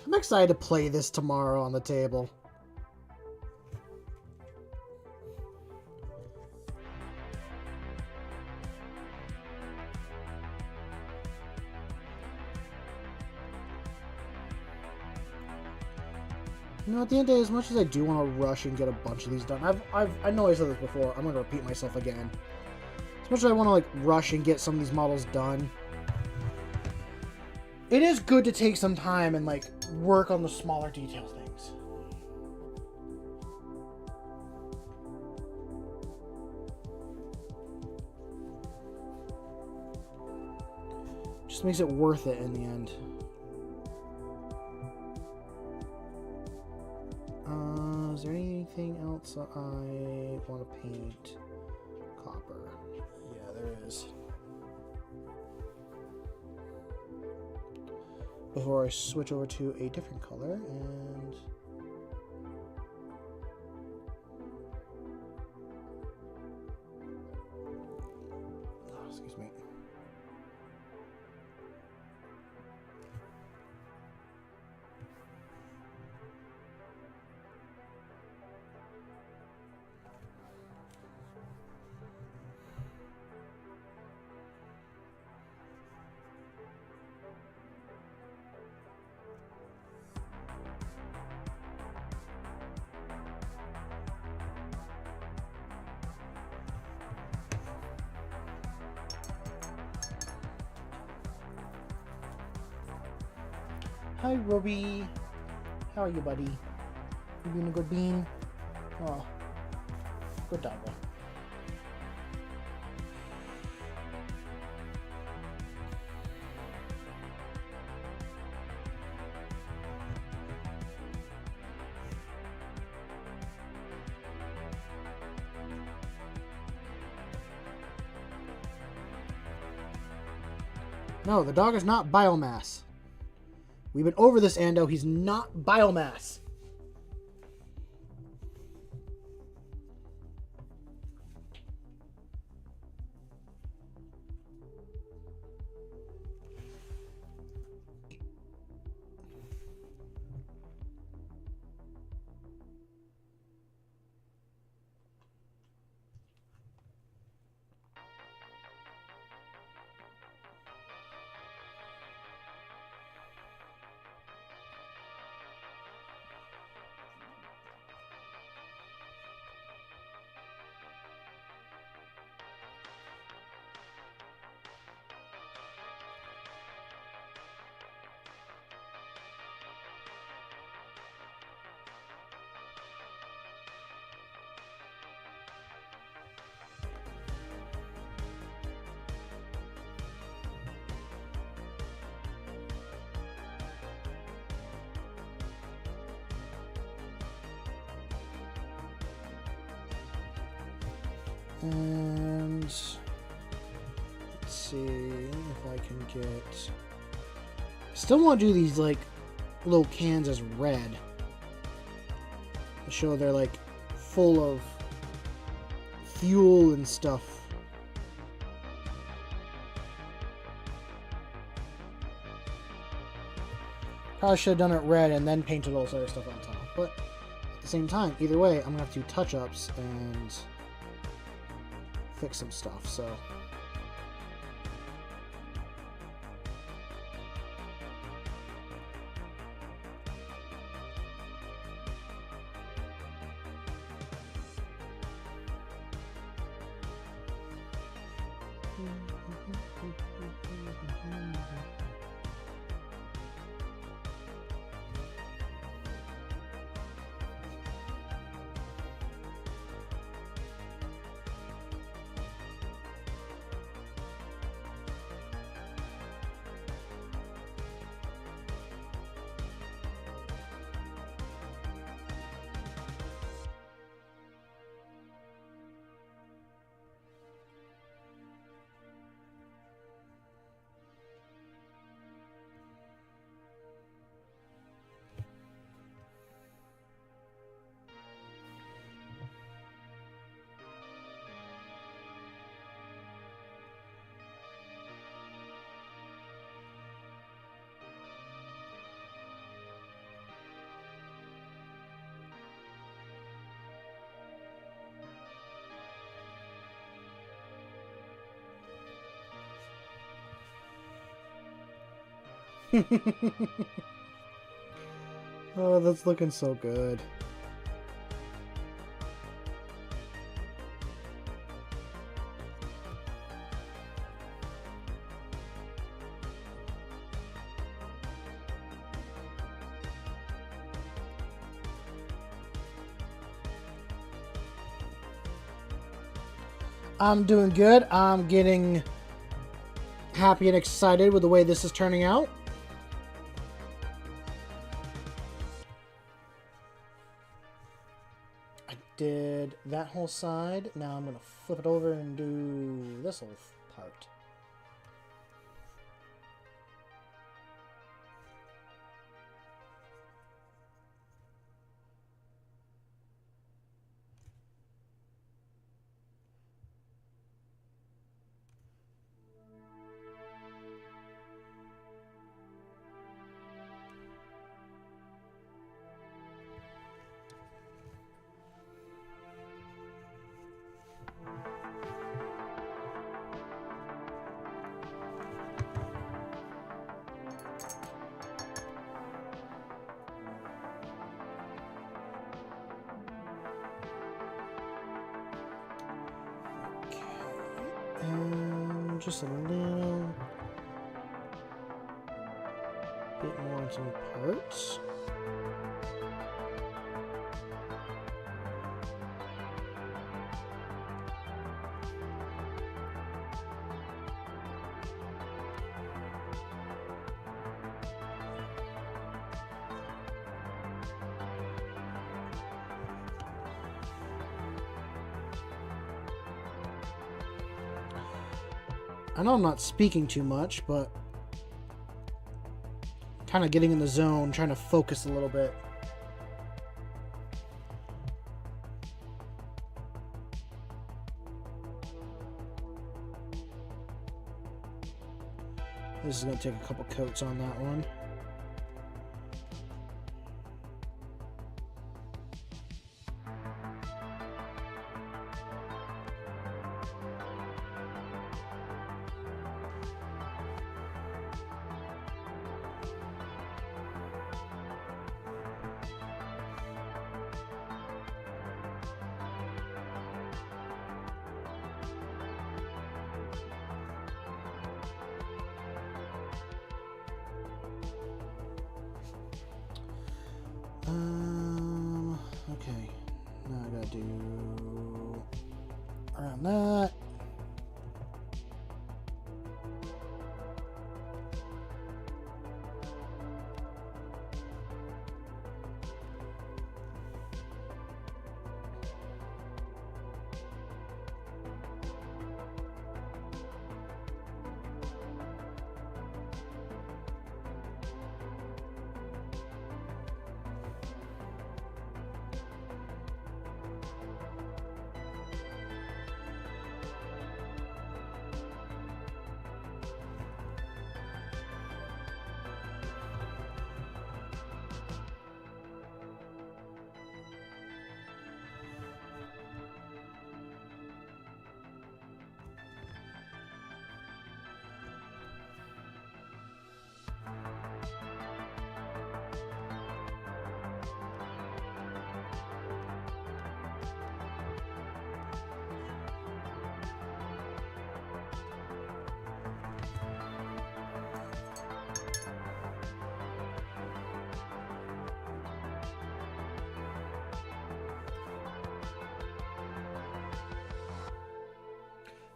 I'm excited to play this tomorrow on the table. You know, at the end of the day, as much as I do want to rush and get a bunch of these done, I know I said this before. I'm going to repeat myself again. As much as I want to like rush and get some of these models done, it is good to take some time and like work on the smaller detail things. Just makes it worth it in the end. Is there anything else that I want to paint? Copper. Yeah, there is. Before I switch over to a different color and... Oh, excuse me. Hi, Robbie. How are you, buddy? You being a good bean? Oh, good dog. No, the dog is not biomass. We've been over this, Ando. He's not biomass. And let's see if I can get... Still want to do these like little cans as red to show they're like full of fuel and stuff. Probably should have done it red and then painted all this other stuff on top. But at the same time, either way, I'm gonna have to do touch-ups and fix some stuff, so... Oh, that's looking so good. I'm doing good. I'm getting happy and excited with the way this is turning out. I did that whole side. Now I'm going to flip it over and do this whole part. And just a little bit more on some parts. I know I'm not speaking too much, but kind of getting in the zone, trying to focus a little bit. This is going to take a couple coats on that one. Okay, now I gotta do around that.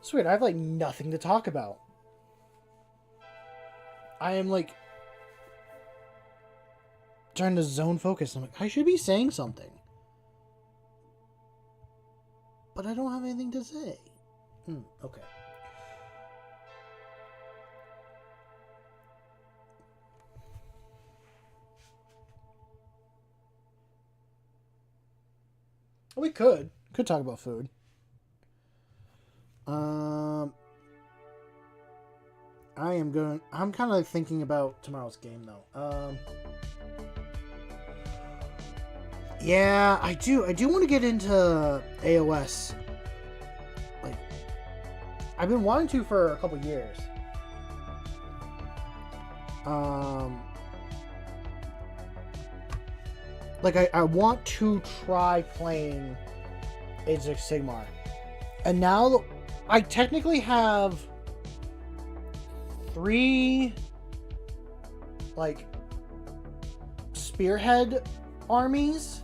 Sweet, I have like nothing to talk about. I am like trying to zone focus. I'm like, I should be saying something, but I don't have anything to say. Okay. We could talk about food. I'm kind of thinking about tomorrow's game though. Yeah, I do want to get into AOS. Like, I've been wanting to for a couple years. Like, I want to try playing Age of Sigmar. And now I technically have 3, like, spearhead armies.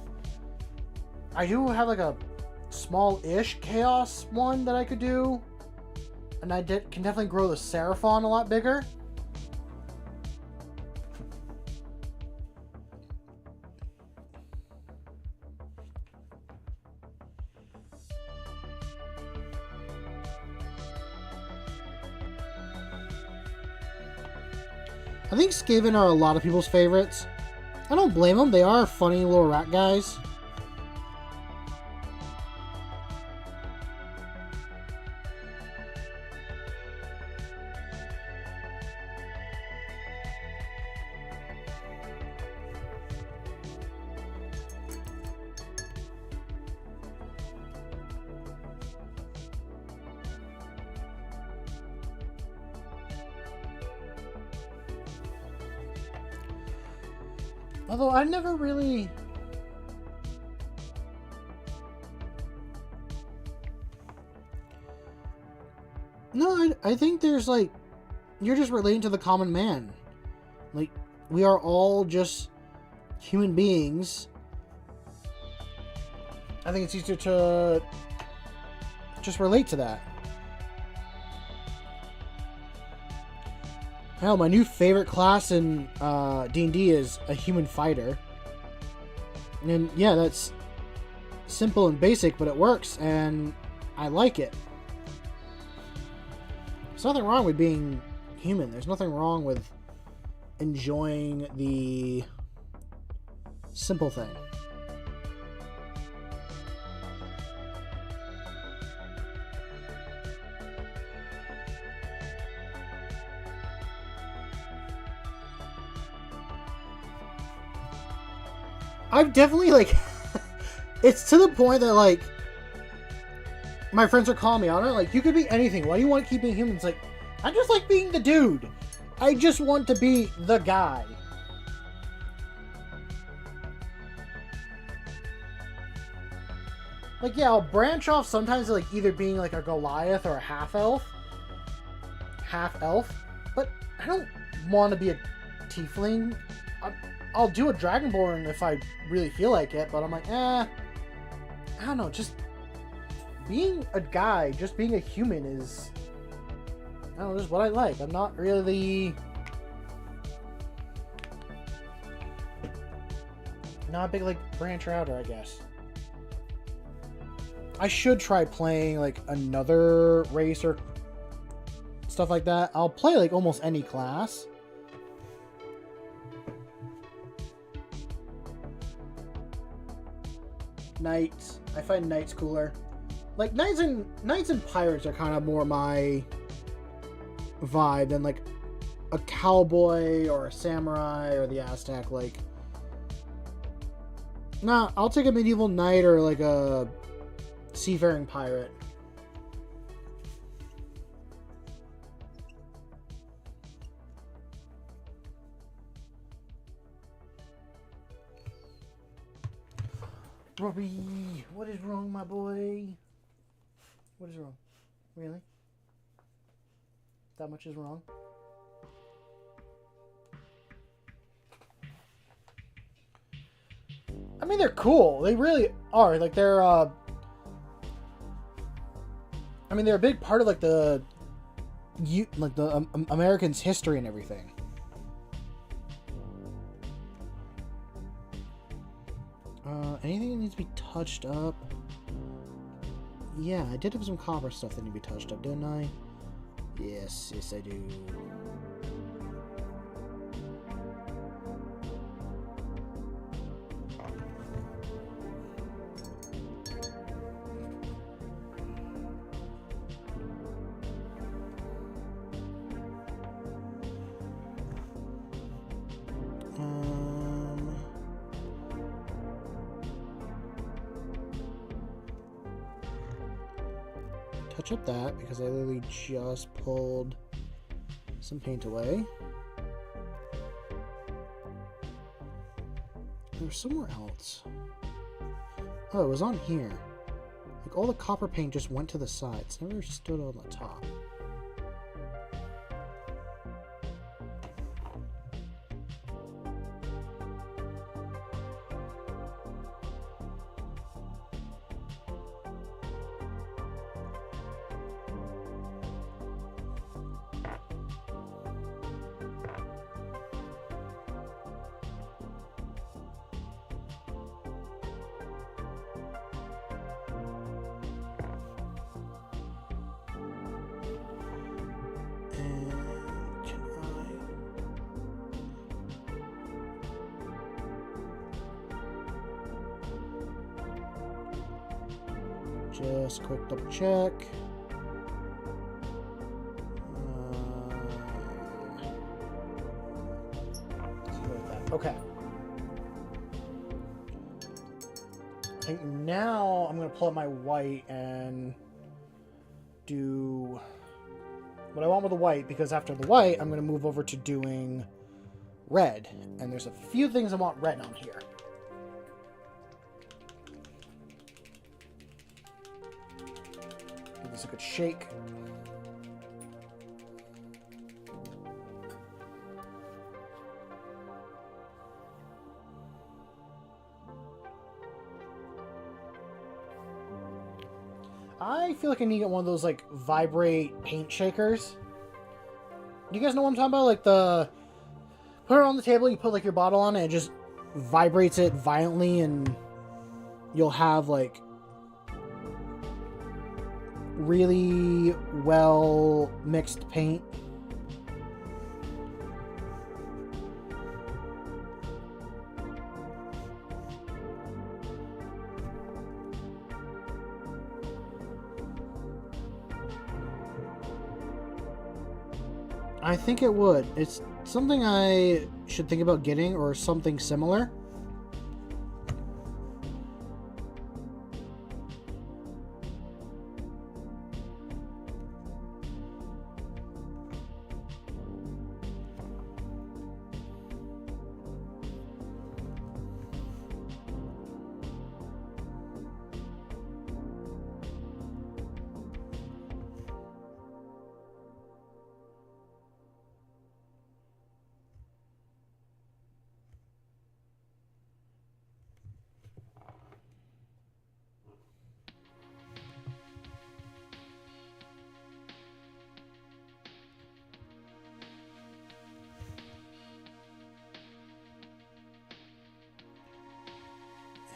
I do have, like, a small-ish chaos one that I could do. And I can definitely grow the Seraphon a lot bigger. I think Skaven are a lot of people's favorites. I don't blame them. They are funny little rat guys. Although I never really... No, I think there's like... You're just relating to the common man. Like, we are all just human beings. I think it's easier to just relate to that. Hell, my new favorite class in D&D is a human fighter. And yeah, that's simple and basic, but it works, and I like it. There's nothing wrong with being human. There's nothing wrong with enjoying the simple thing. I've definitely, like, it's to the point that, like, my friends are calling me on it. Like, you could be anything. Why do you want to keep being human? It's like, I just like being the dude. I just want to be the guy. Like, yeah, I'll branch off sometimes to, like, either being, like, a Goliath or a half-elf. Half-elf. But I don't want to be a tiefling. I'll do a Dragonborn if I really feel like it, but I'm like, I don't know, just being a guy, just being a human is, I don't know, just what I like. I'm not really, not a big, like, brancher outer, I guess. I should try playing, like, another race or stuff like that. I'll play, like, almost any class. Knights. I find knights cooler. Like, knights and pirates are kind of more my vibe than, like, a cowboy or a samurai or the Aztec. Like, nah, I'll take a medieval knight or, like, a seafaring pirate. Robbie, what is wrong, my boy? What is wrong? Really? That much is wrong? I mean, they're cool. They really are. Like, they're, I mean, they're a big part of, like, the Americans' history and everything. Anything that needs to be touched up? Yeah, I did have some copper stuff that needed to be touched up, didn't I? Yes, I do. Touch up that because I literally just pulled some paint away. There's somewhere else. Oh, it was on here. Like, all the copper paint just went to the sides. Never stood on the top. Just quick double check. Okay. I think now I'm going to pull up my white and do what I want with the white, because after the white, I'm going to move over to doing red. And there's a few things I want red on here. Give this a good shake. I feel like I need to get one of those, like, vibrate paint shakers. Do you guys know what I'm talking about? Like, put it on the table, you put, like, your bottle on it, and it just vibrates it violently, and you'll have, like, really well mixed paint. I think it would. It's something I should think about getting, or something similar.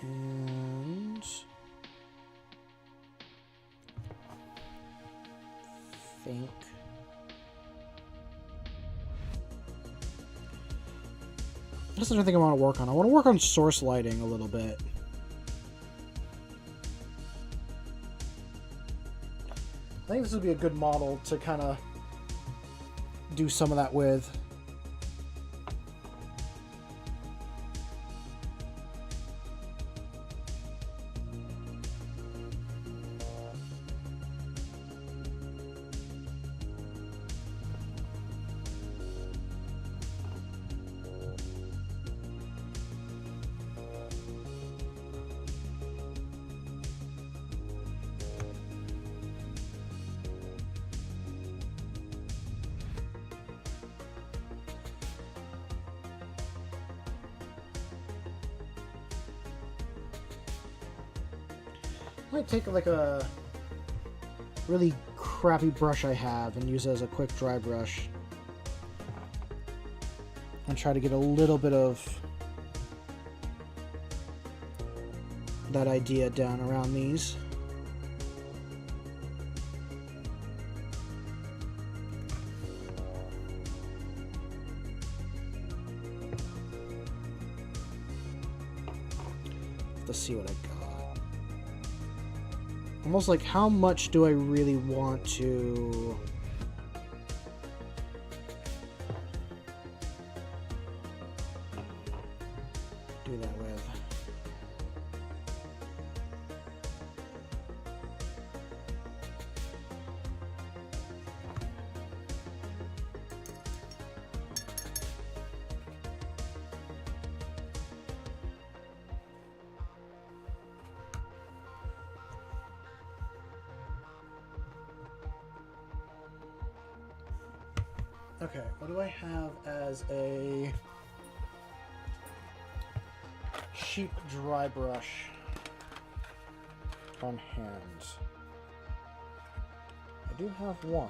And think that's another thing I want to work on. I want to work on source lighting a little bit. I think this would be a good model to kind of do some of that with. I might take like a really crappy brush I have and use it as a quick dry brush and try to get a little bit of that idea down around these. Let's see what I got. Almost like, how much do I really want to do that with? Okay, what do I have as a sheep dry brush on hand? I do have one.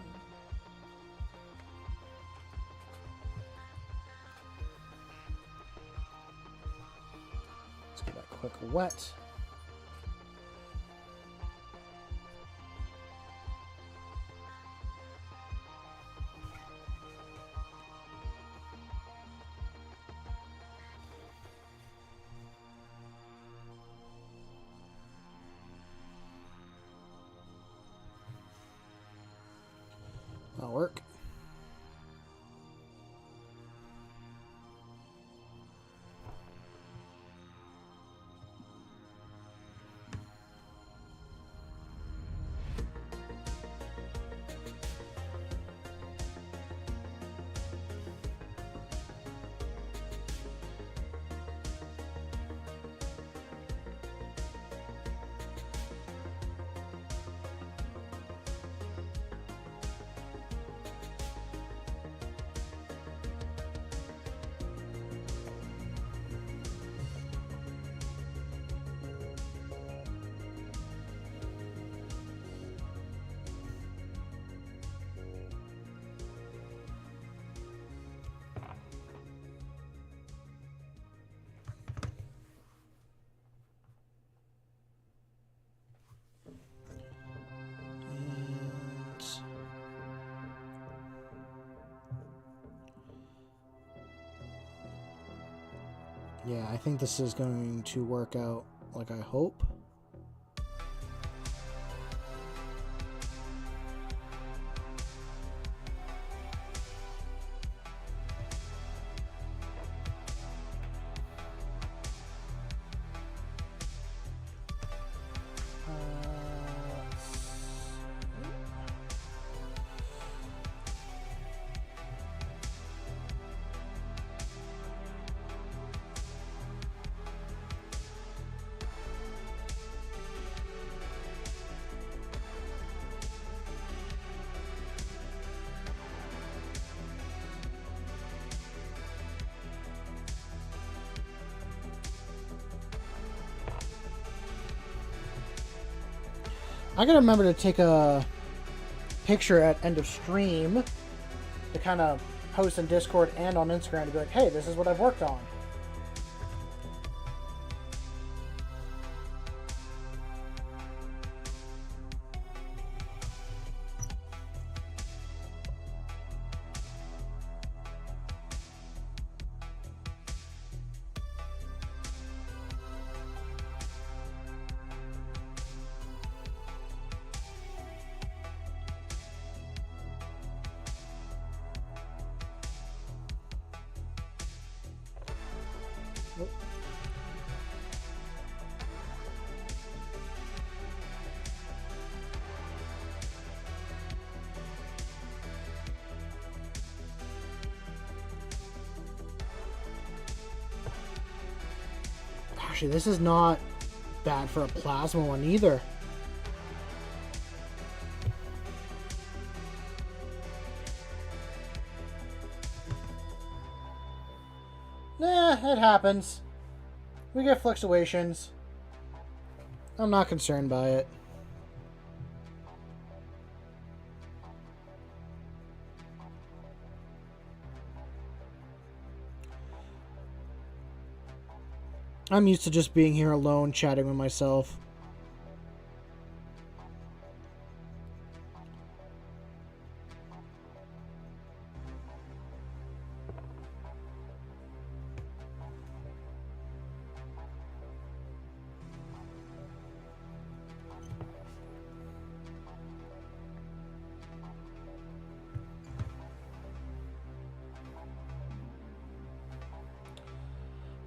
Let's give that a quick wet. That'll work. Yeah, I think this is going to work out like I hope. I gotta remember to take a picture at end of stream to kind of post in Discord and on Instagram to be like, hey, this is what I've worked on. Actually, this is not bad for a plasma one either. Nah, it happens. We get fluctuations. I'm not concerned by it. I'm used to just being here alone, chatting with myself.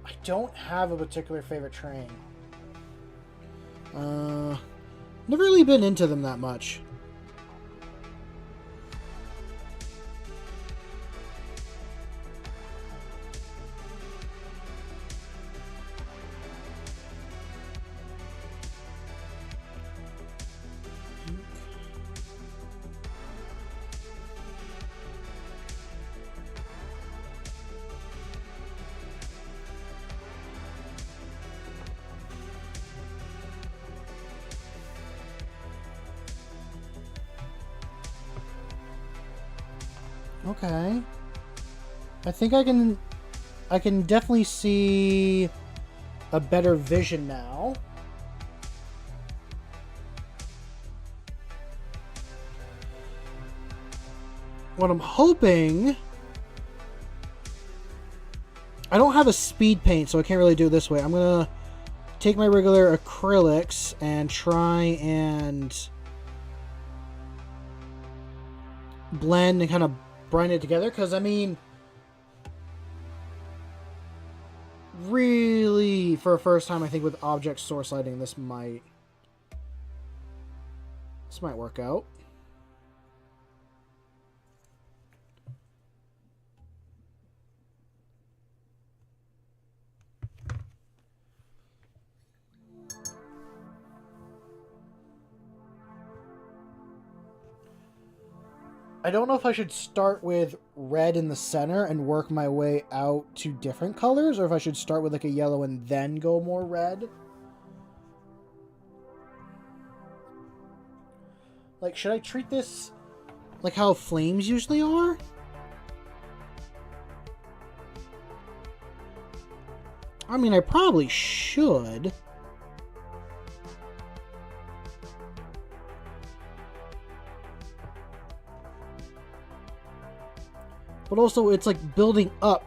I don't have a particular favorite train. Never really been into them that much. Okay. I think I can definitely see a better vision now. What I'm hoping... I don't have a speed paint, so I can't really do it this way. I'm going to take my regular acrylics and try and blend and kind of brine it together. Because, I mean, really, for a first time, I think with object source lighting, this might work out. I don't know if I should start with red in the center and work my way out to different colors, or if I should start with like a yellow and then go more red. Like, should I treat this like how flames usually are? I mean, I probably should. But also, it's like building up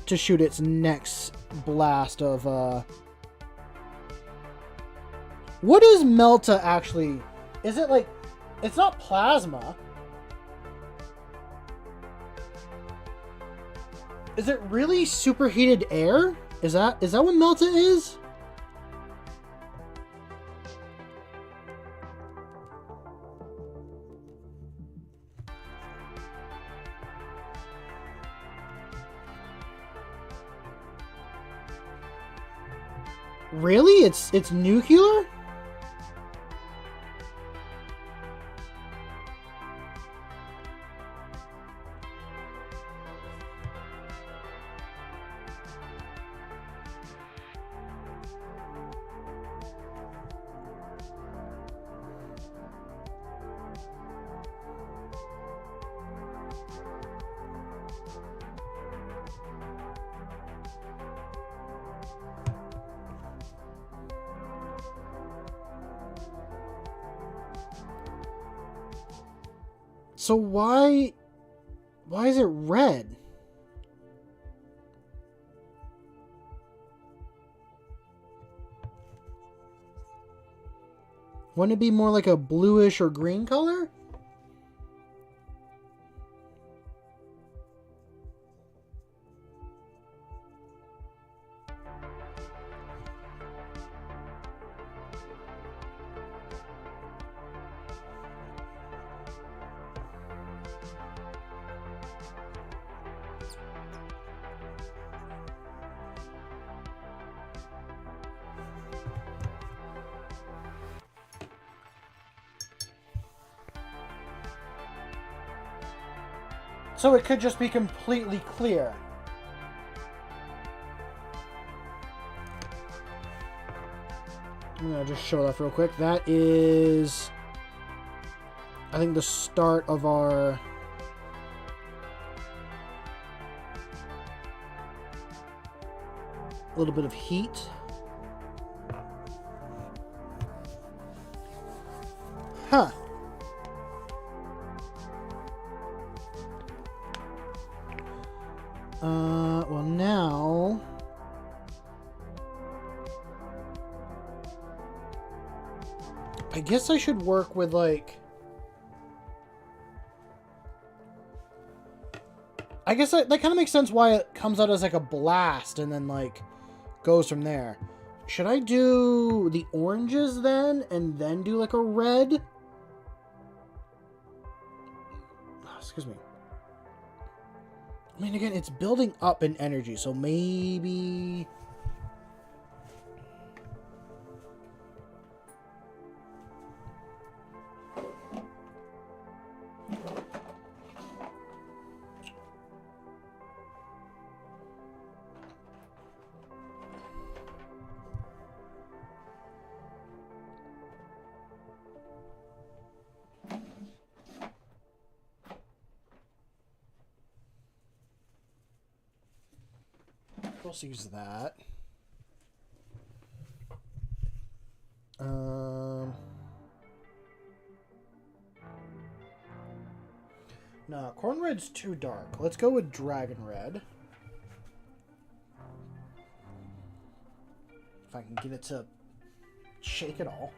to shoot its next blast of, What is Melta actually? Is it like... It's not plasma. Is it really superheated air? Is that what Melta is? Really? It's nuclear? So why is it red? Wouldn't it be more like a bluish or green color? So it could just be completely clear. I'm gonna just show that real quick. That is, I think, the start of our little bit of heat. Huh. Well now... I guess I should work with, like... I guess that kind of makes sense why it comes out as, like, a blast and then, like, goes from there. Should I do the oranges then, and then do, like, a red? Oh, excuse me. I mean, again, it's building up in energy, so maybe... We'll use that. No, corn red's too dark. Let's go with dragon red. If I can get it to shake it all.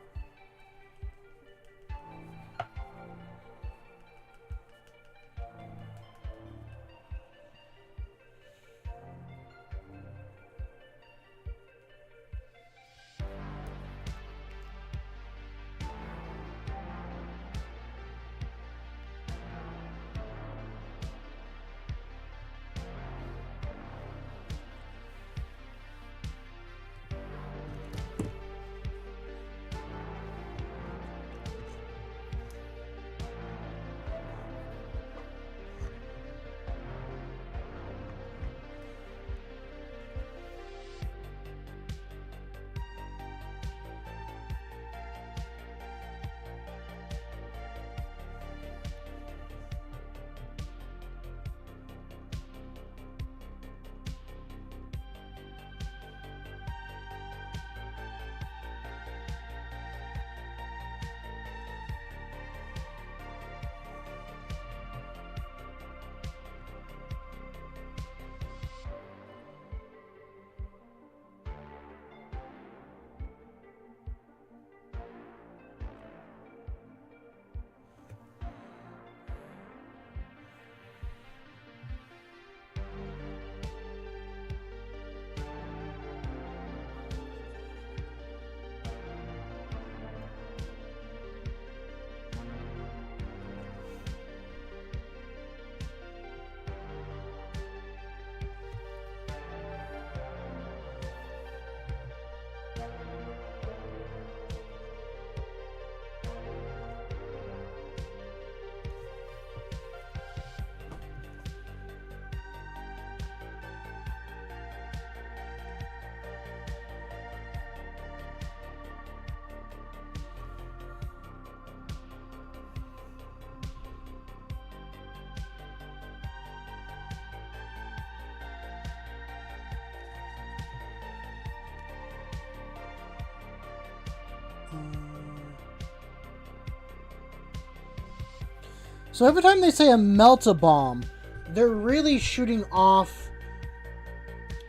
So every time they say a melt-a-bomb, they're really shooting off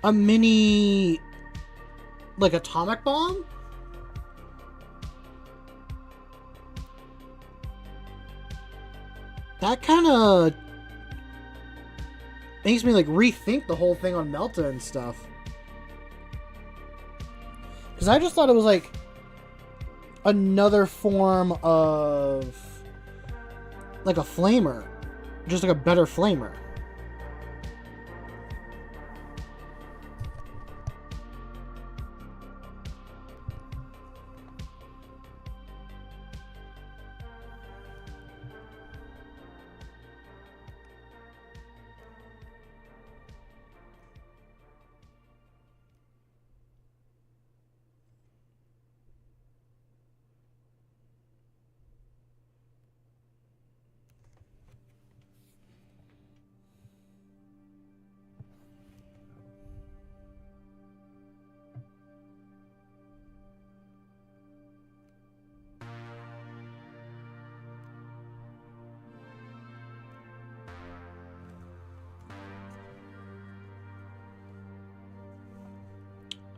a mini, like, atomic bomb? That kind of makes me, like, rethink the whole thing on Melta and stuff. Because I just thought it was, like, another form of, like, a flamer. Just like a better flamer.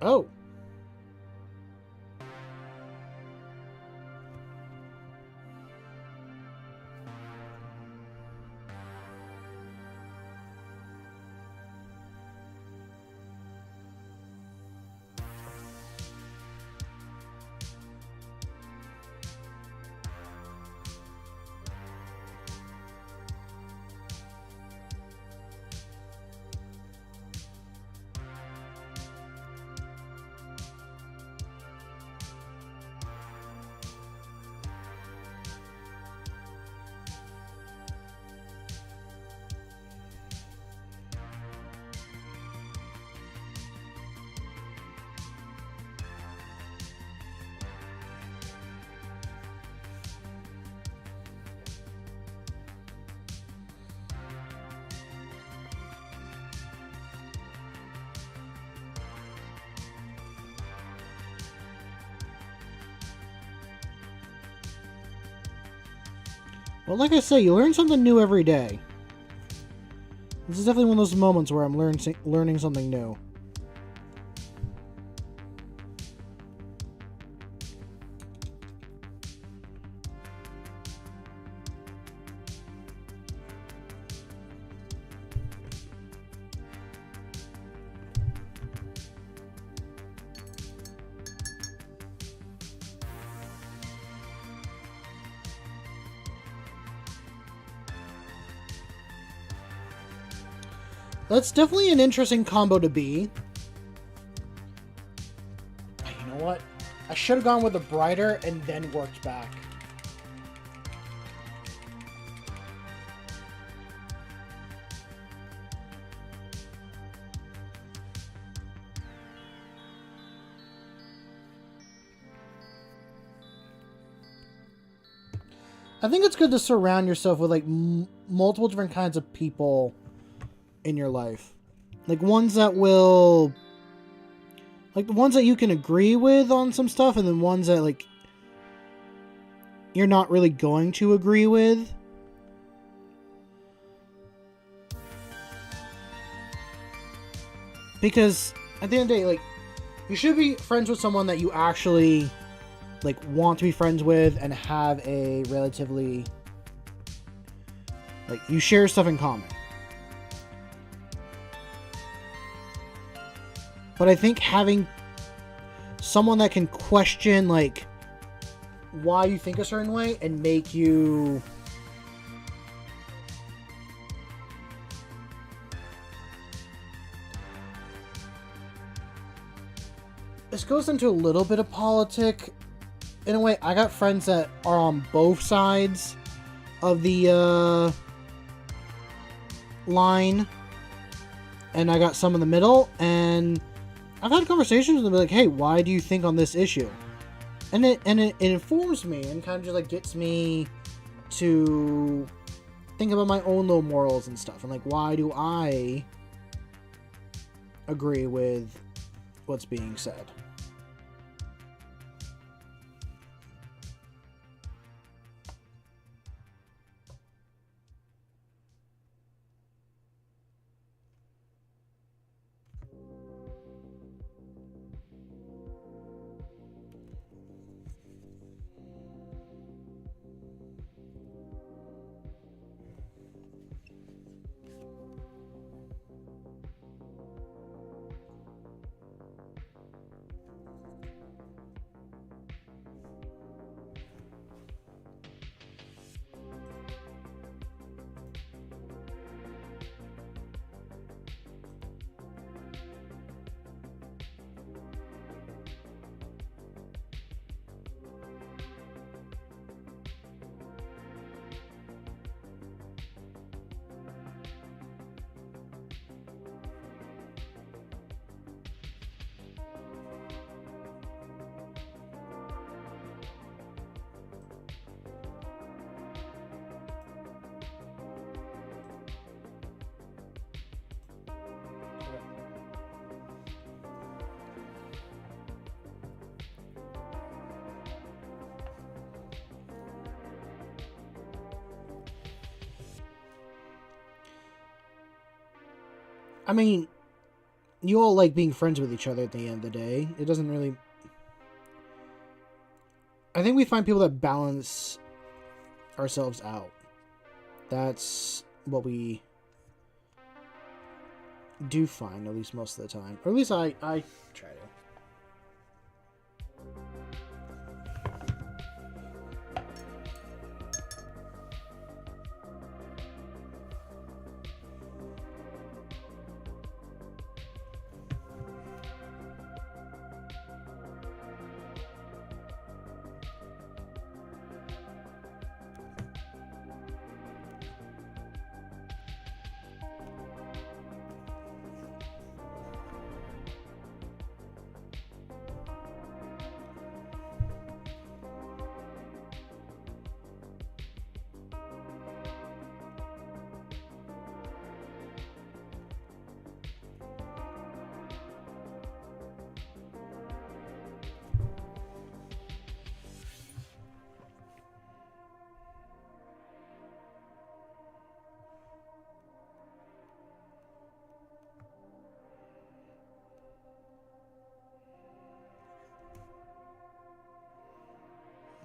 Oh. Well, like I say, you learn something new every day. This is definitely one of those moments where I'm learning something new. That's definitely an interesting combo to be. You know what? I should have gone with a brighter and then worked back. I think it's good to surround yourself with like multiple different kinds of people in your life. Like ones that will, like the ones that you can agree with on some stuff, and then ones that like you're not really going to agree with. Because at the end of the day, like, you should be friends with someone that you actually like want to be friends with and have a relatively, like, you share stuff in common. But I think having someone that can question, like, why you think a certain way and make you this goes into a little bit of politic in a way. I got friends that are on both sides of the line, and I got some in the middle, and I've had conversations with them like, hey, why do you think on this issue? And it informs me and kind of just like gets me to think about my own little morals and stuff, and like, why do I agree with what's being said? I mean, you all like being friends with each other at the end of the day. It doesn't really... I think we find people that balance ourselves out. That's what we do find, at least most of the time. Or at least I try to.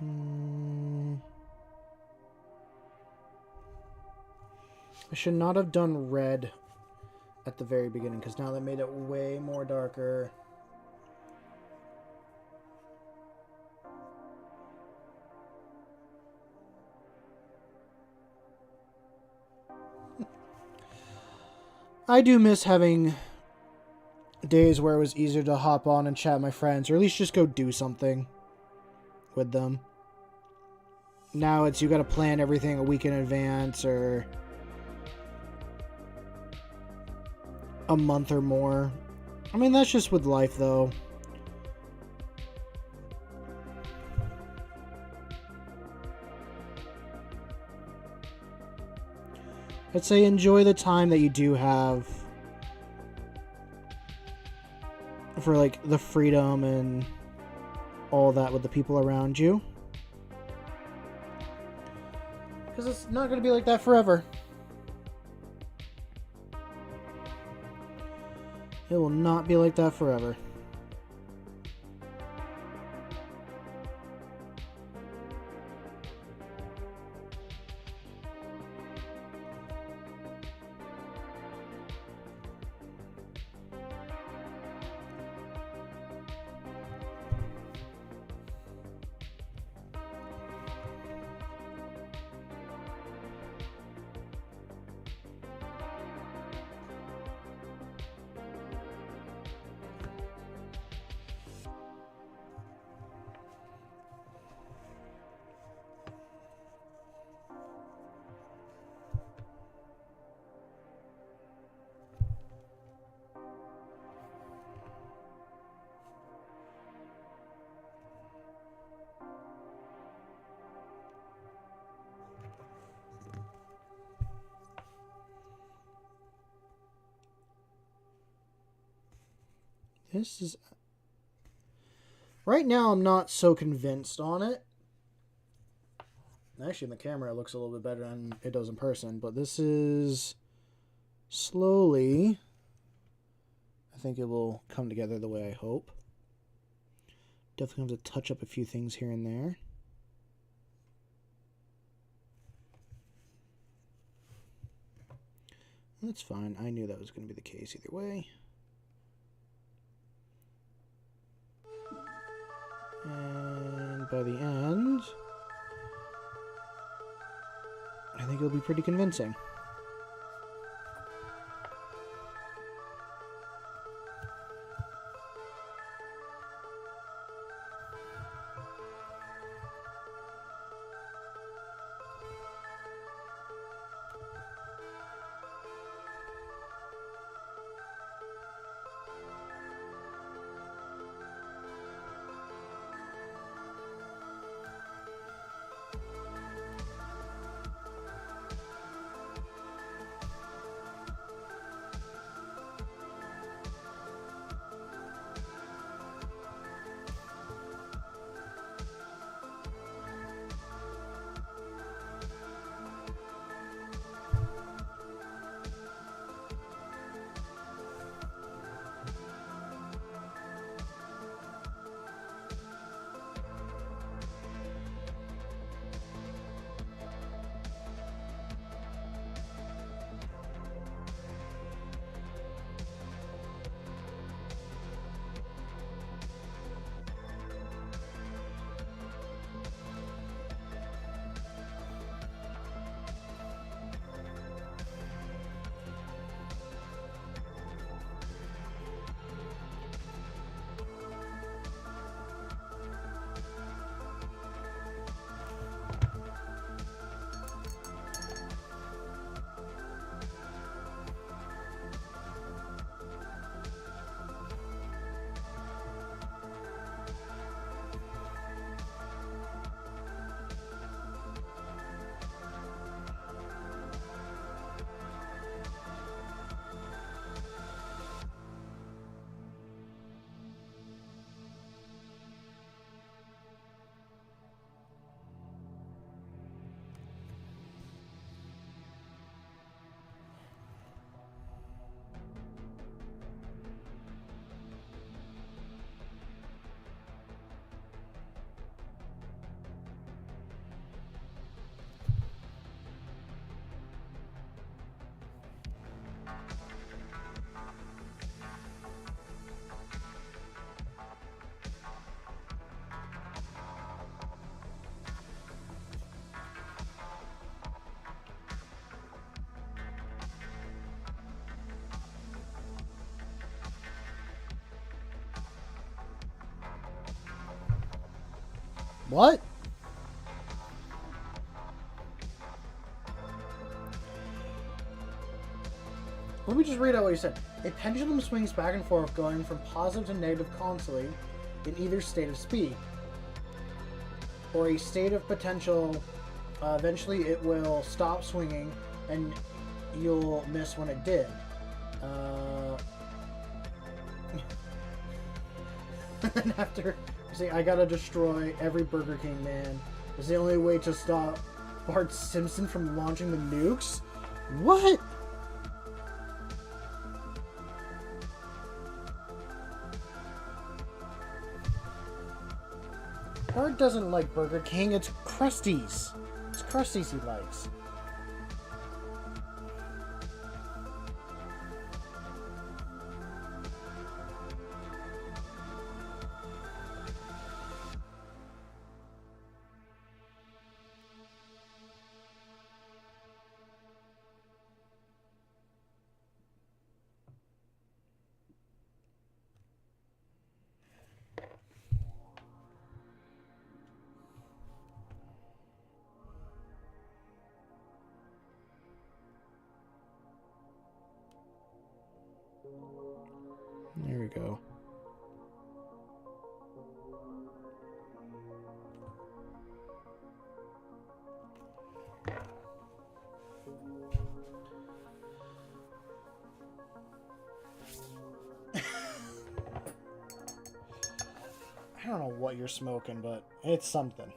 I should not have done red at the very beginning, because now that made it way more darker. I do miss having days where it was easier to hop on and chat with my friends, or at least just go do something with them. Now it's you gotta plan everything a week in advance, or a month or more. I mean, that's just with life, though. I'd say enjoy the time that you do have for, like, the freedom and all that with the people around you. Because it's not going to be like that forever. It will not be like that forever. This is... Right now, I'm not so convinced on it. Actually, in the camera, it looks a little bit better than it does in person. But this is... Slowly... I think it will come together the way I hope. Definitely have to touch up a few things here and there. That's fine. I knew that was going to be the case either way. And by the end, I think it'll be pretty convincing. What? Let me just read out what he said. A pendulum swings back and forth, going from positive to negative constantly in either state of speed, or a state of potential. Eventually, it will stop swinging, and you'll miss when it did. And after, see, I gotta destroy every Burger King man. It's the only way to stop Bart Simpson from launching the nukes. What? Bart doesn't like Burger King, it's Krusty's. It's Krusty's he likes. There we go. I don't know what you're smoking, but it's something.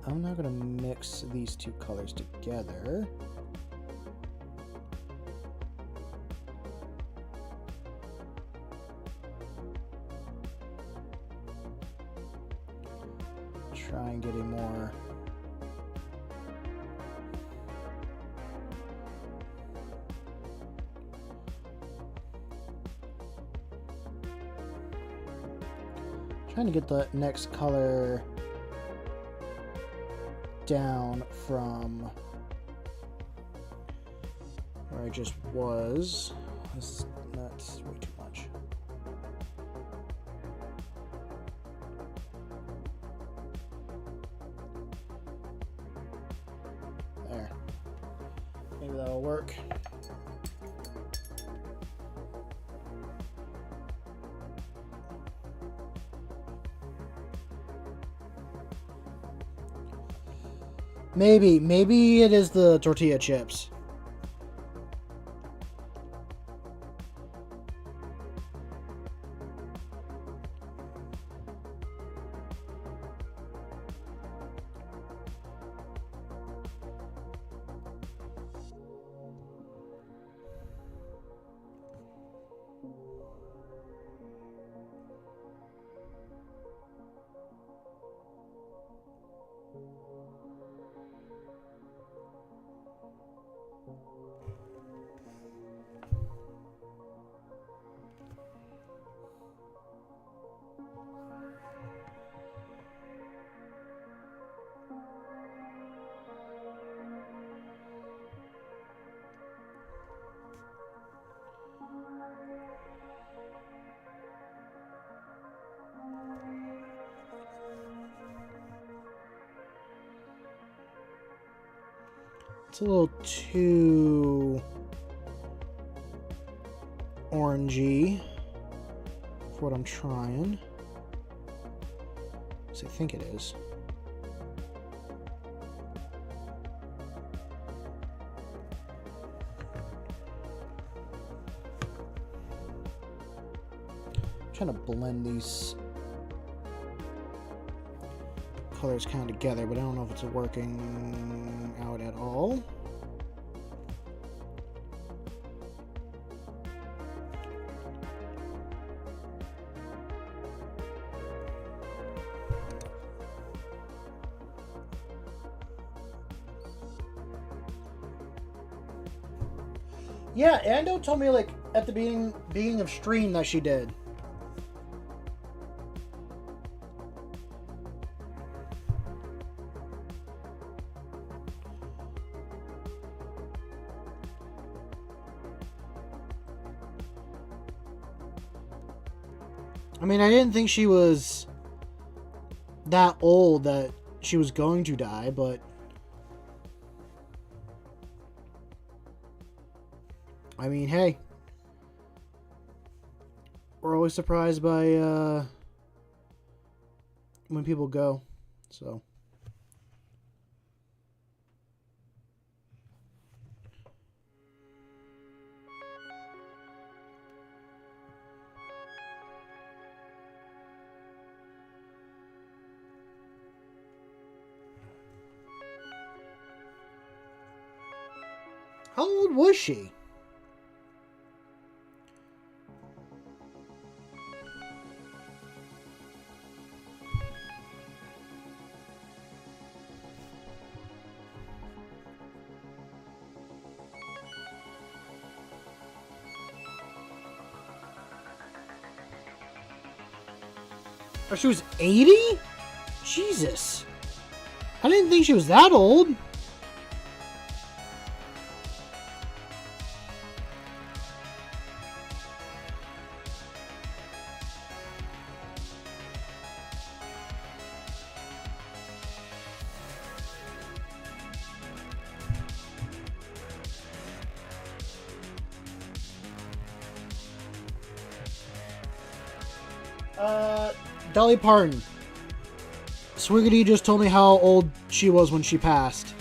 I'm not going to mix these two colors together. Try and get a more trying to get the next color down from where I just was. That's way too much. There. Maybe that'll work. Maybe it is the tortilla chips. It's a little too orangey for what I'm trying. So I think it is. I'm trying to blend these colors kind of together, but I don't know if it's working out at all. Yeah, Ando told me like at the beginning of stream that she did. I mean, I didn't think she was that old that she was going to die, but I mean, hey, we're always surprised by when people go, so. How old was she? Oh, she was 80? Jesus. I didn't think she was that old. Dolly Parton. Swiggity just told me how old she was when she passed.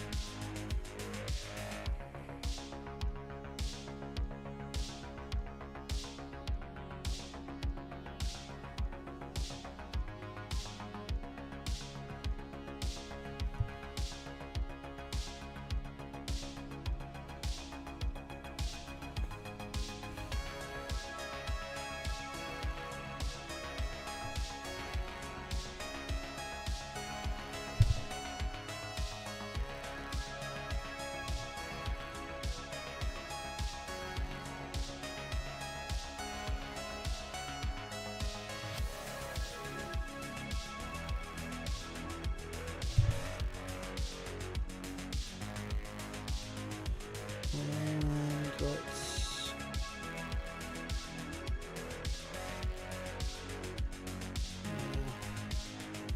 And let's...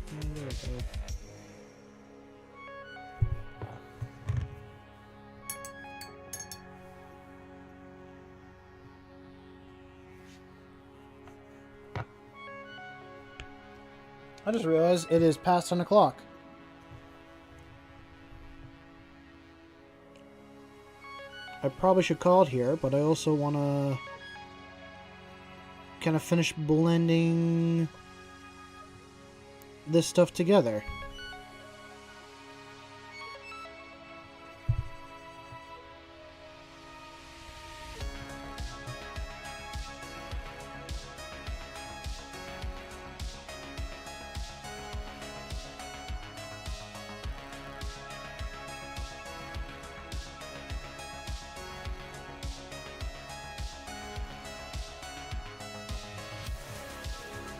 There we go. I just realized it is past 10 o'clock. I probably should call it here, but I also want to kind of finish blending this stuff together.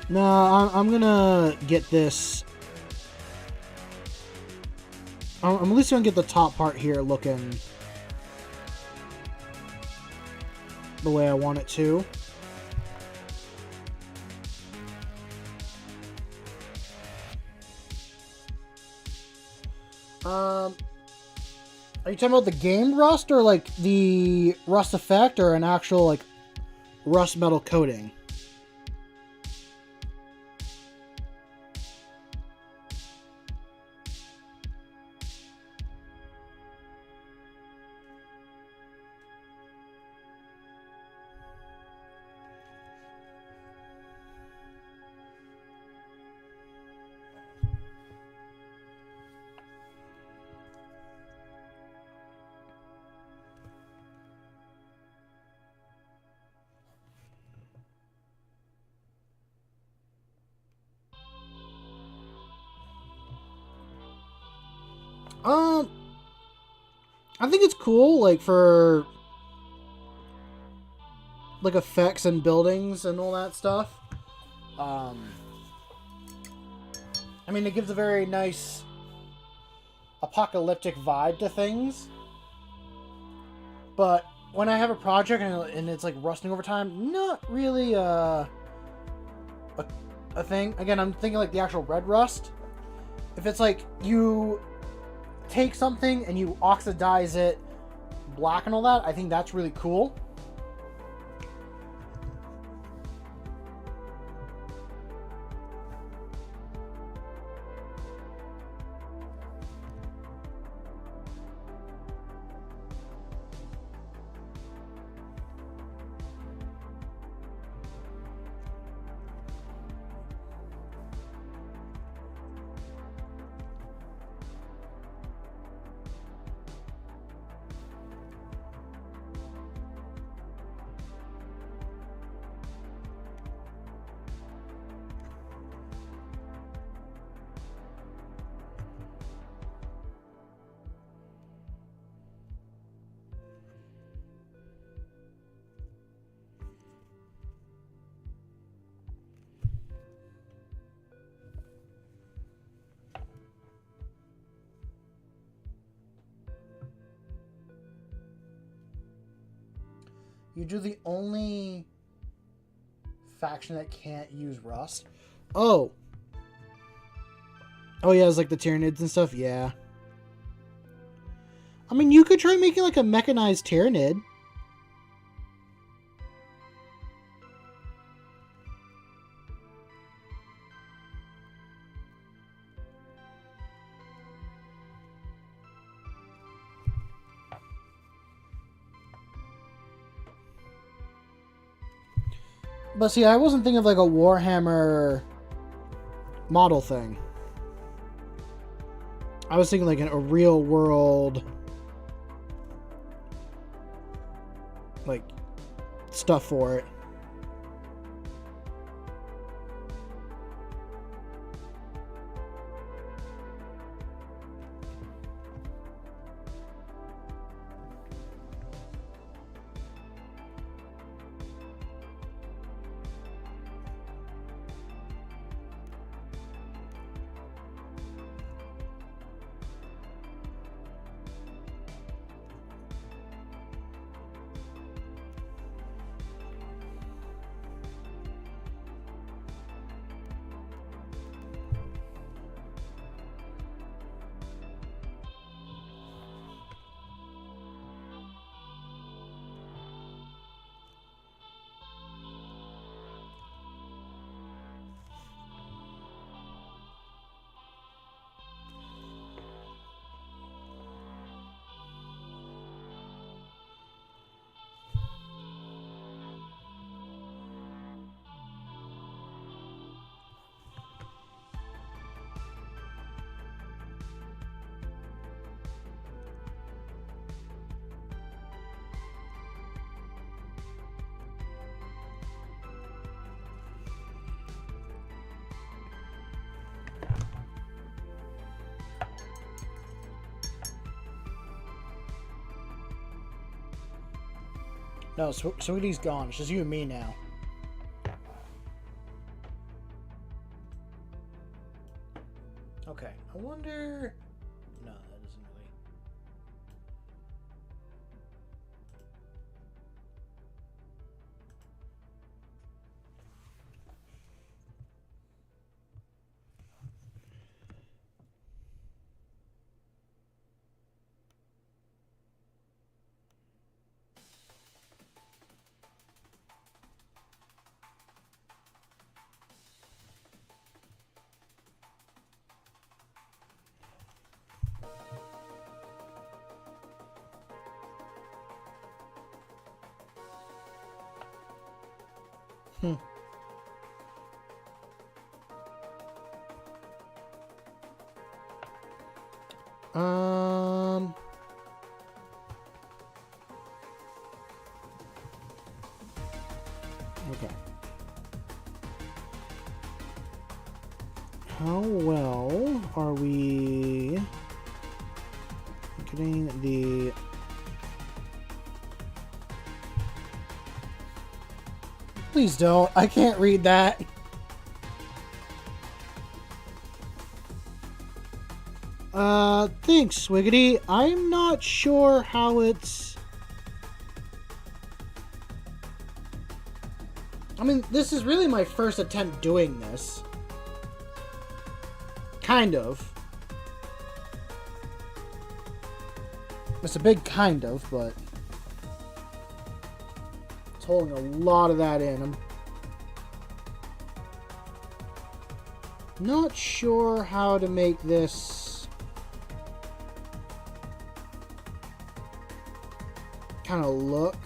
No, I'm gonna get this. I'm at least gonna get the top part here looking the way I want it to. Are you talking about the game rust or like the rust effect or an actual like rust metal coating? I think it's cool, like, for, like, effects and buildings and all that stuff. I mean, it gives a very nice apocalyptic vibe to things. But when I have a project and it's, like, rusting over time, not really, a thing. Again, I'm thinking like the actual red rust. If it's like you take something and you oxidize it black and all that, I think that's really cool. You do the only faction that can't use rust. Oh. Oh yeah, it's like the Tyranids and stuff. Yeah. I mean, you could try making like a mechanized Tyranid. But see, I wasn't thinking of like a Warhammer model thing. I was thinking like a real world, like, stuff for it. No, Sweetie's gone. It's just you and me now. Okay, I wonder... No, that doesn't really... Okay. How well are we getting the... Please don't. I can't read that. Thanks, Swiggity. I'm not sure how it's... I mean, this is really my first attempt doing this. Kind of. It's a big kind of, but it's holding a lot of that in. I'm not sure how to make this kind of look.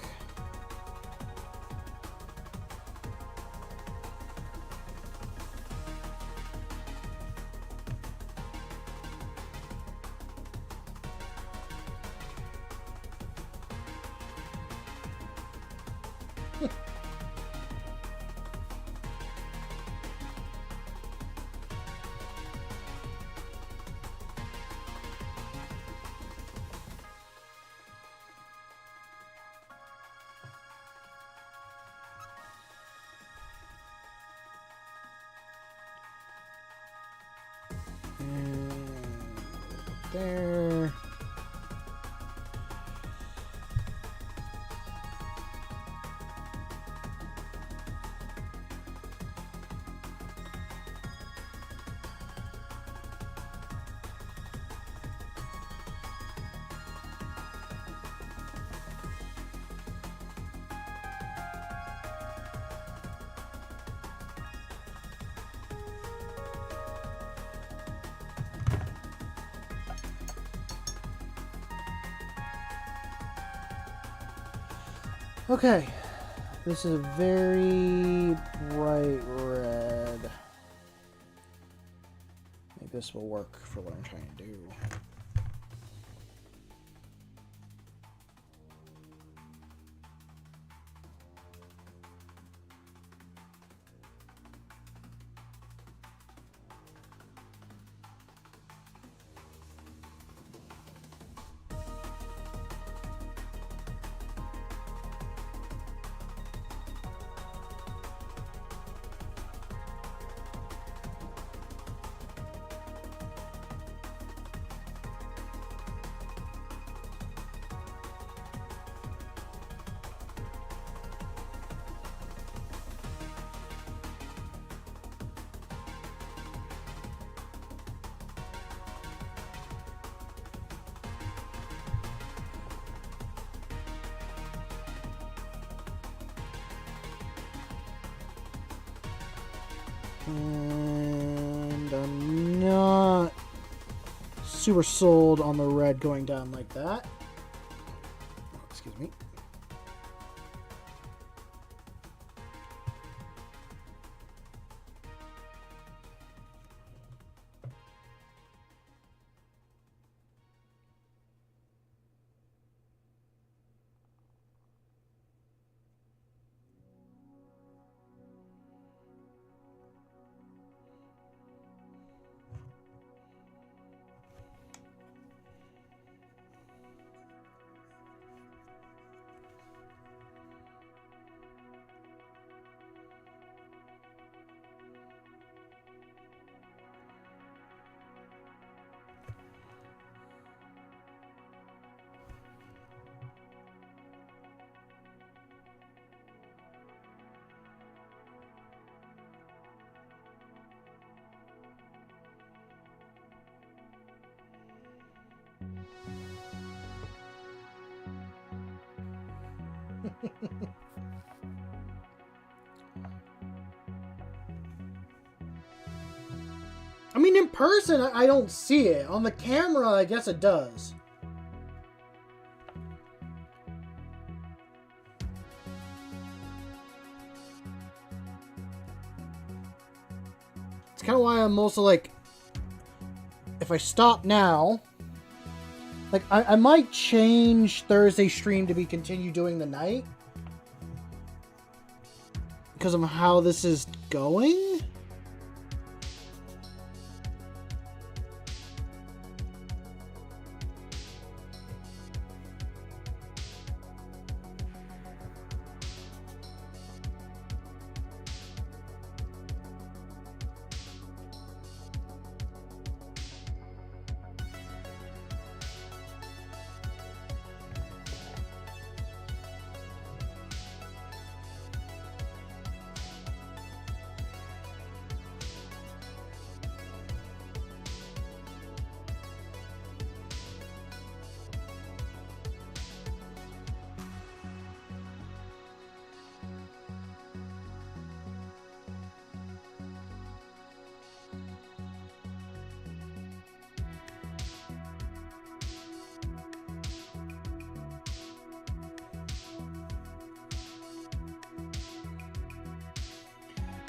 There. Okay, this is a very bright red. Maybe this will work for what I'm trying to do. And I'm not super sold on the red going down like that. Oh, excuse me. I mean, in person, I don't see it. On the camera, I guess it does. It's kind of why I'm also like, if I stop now, like, I might change Thursday stream to be continue doing the night because of how this is going.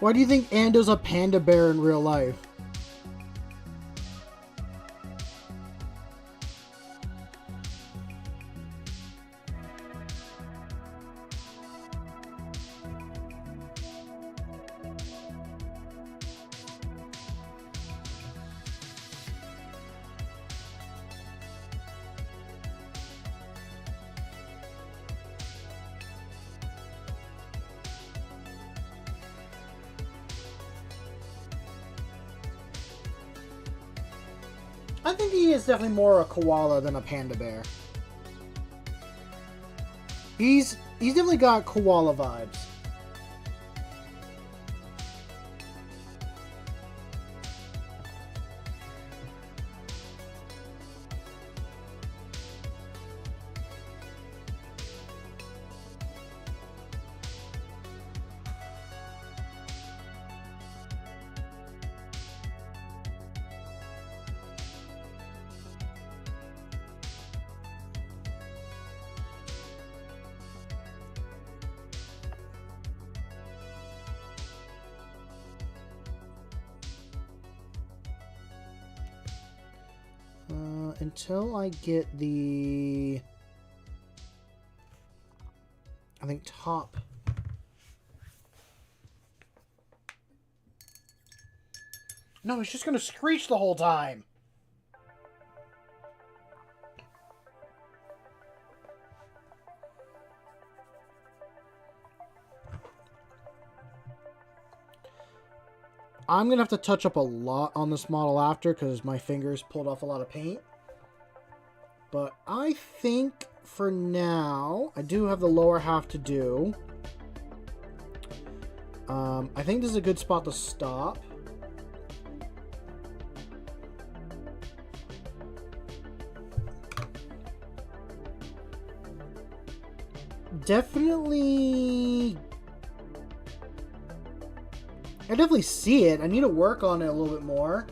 Why do you think Ando's a panda bear in real life? I think he is definitely more a koala than a panda bear. He's definitely got koala vibes. Until I get the, I think, top. No, he's just gonna screech the whole time. I'm gonna have to touch up a lot on this model after because my fingers pulled off a lot of paint. But I think for now, I do have the lower half to do. I think this is a good spot to stop. Definitely... I definitely see it. I need to work on it a little bit more.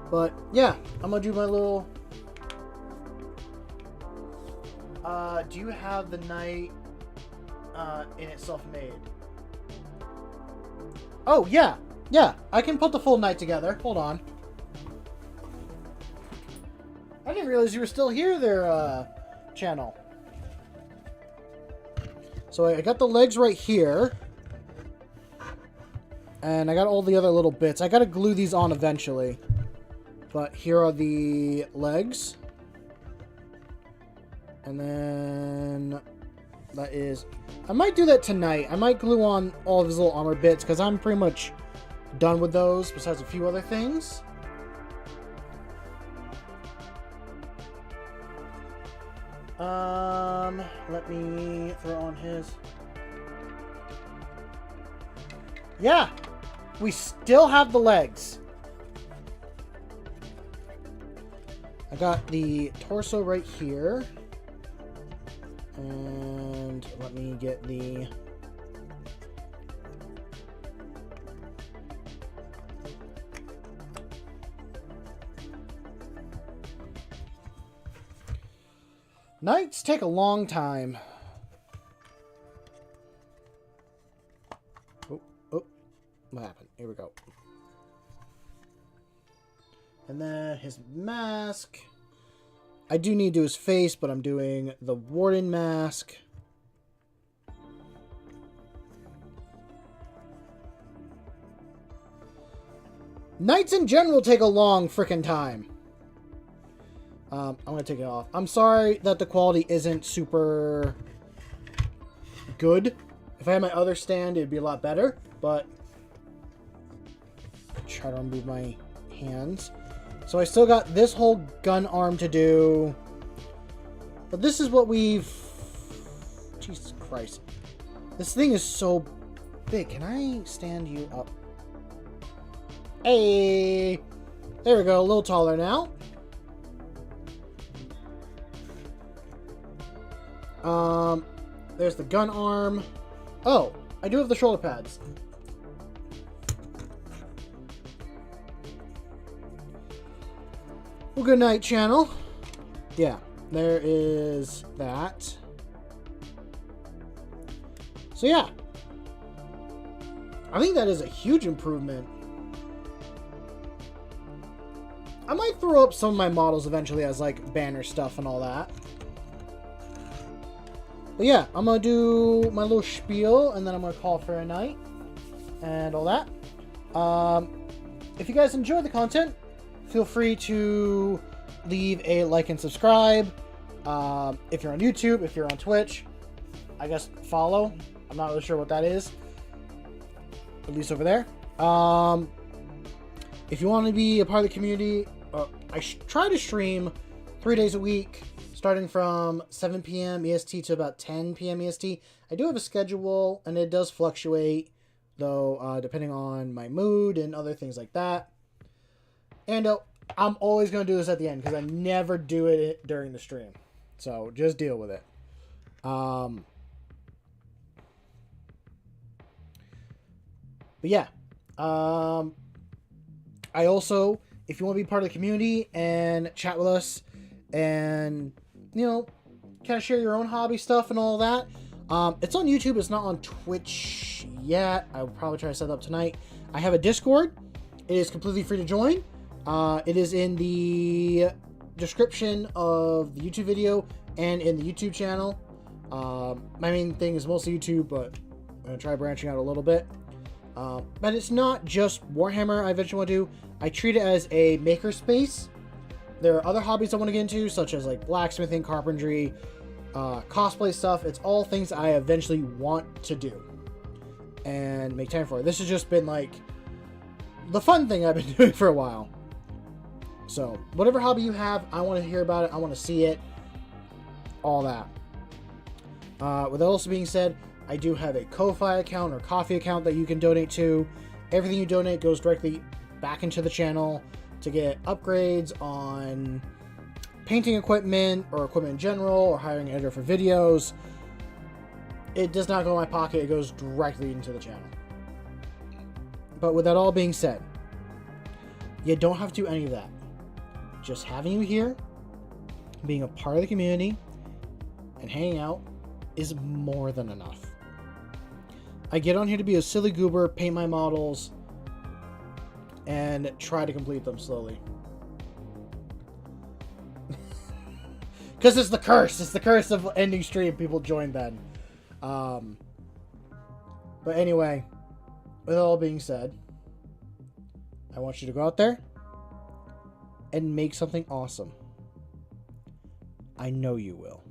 But, yeah. I'm gonna do my little... do you have the knight in itself made? Oh, yeah. Yeah, I can put the full knight together. Hold on. I didn't realize you were still here there, channel. So I got the legs right here. And I got all the other little bits. I gotta glue these on eventually. But here are the legs. And then that is... I might do that tonight. I might glue on all of his little armor bits because I'm pretty much done with those besides a few other things. Let me throw on his... Yeah! We still have the legs. I got the torso right here. And let me get the... Nights take a long time. Oh, what happened? Here we go. And then his mask. I do need to do his face, but I'm doing the warden mask. Nights in general take a long frickin' time. I'm gonna take it off. I'm sorry that the quality isn't super good. If I had my other stand, it'd be a lot better, but try to remove my hands. So I still got this whole gun arm to do. But this is what we've... Jesus Christ. This thing is so big. Can I stand you up? Hey! There we go. A little taller now. There's the gun arm. Oh, I do have the shoulder pads. Well, good night, channel. Yeah, there is that. So yeah. I think that is a huge improvement. I might throw up some of my models eventually as like banner stuff and all that. But yeah, I'm going to do my little spiel and then I'm going to call for a night and all that. If you guys enjoy the content, feel free to leave a like and subscribe. If you're on YouTube, if you're on Twitch, I guess follow. I'm not really sure what that is. At least over there. If you want to be a part of the community, I try to stream 3 days a week, starting from 7 p.m. EST to about 10 p.m. EST. I do have a schedule, and it does fluctuate, though, depending on my mood and other things like that. And I'm always going to do this at the end, because I never do it during the stream. So, just deal with it. But yeah. I also, if you want to be part of the community and chat with us and, you know, kind of share your own hobby stuff and all that, it's on YouTube. It's not on Twitch yet. I'll probably try to set it up tonight. I have a Discord. It is completely free to join. It is in the description of the YouTube video and in the YouTube channel. My main thing is mostly YouTube, but I'm going to try branching out a little bit. But it's not just Warhammer I eventually want to do. I treat it as a makerspace. There are other hobbies I want to get into, such as like blacksmithing, carpentry, cosplay stuff. It's all things I eventually want to do and make time for. This has just been like the fun thing I've been doing for a while. So whatever hobby you have, I want to hear about it. I want to see it. All that. With that also being said, I do have a Ko-Fi account or Coffee account that you can donate to. Everything you donate goes directly back into the channel to get upgrades on painting equipment or equipment in general or hiring an editor for videos. It does not go in my pocket. It goes directly into the channel. But with that all being said, you don't have to do any of that. Just having you here, being a part of the community, and hanging out is more than enough. I get on here to be a silly goober, paint my models, and try to complete them slowly. Because it's the curse. It's the curse of ending stream. People join then. But anyway, with all being said, I want you to go out there and make something awesome. I know you will.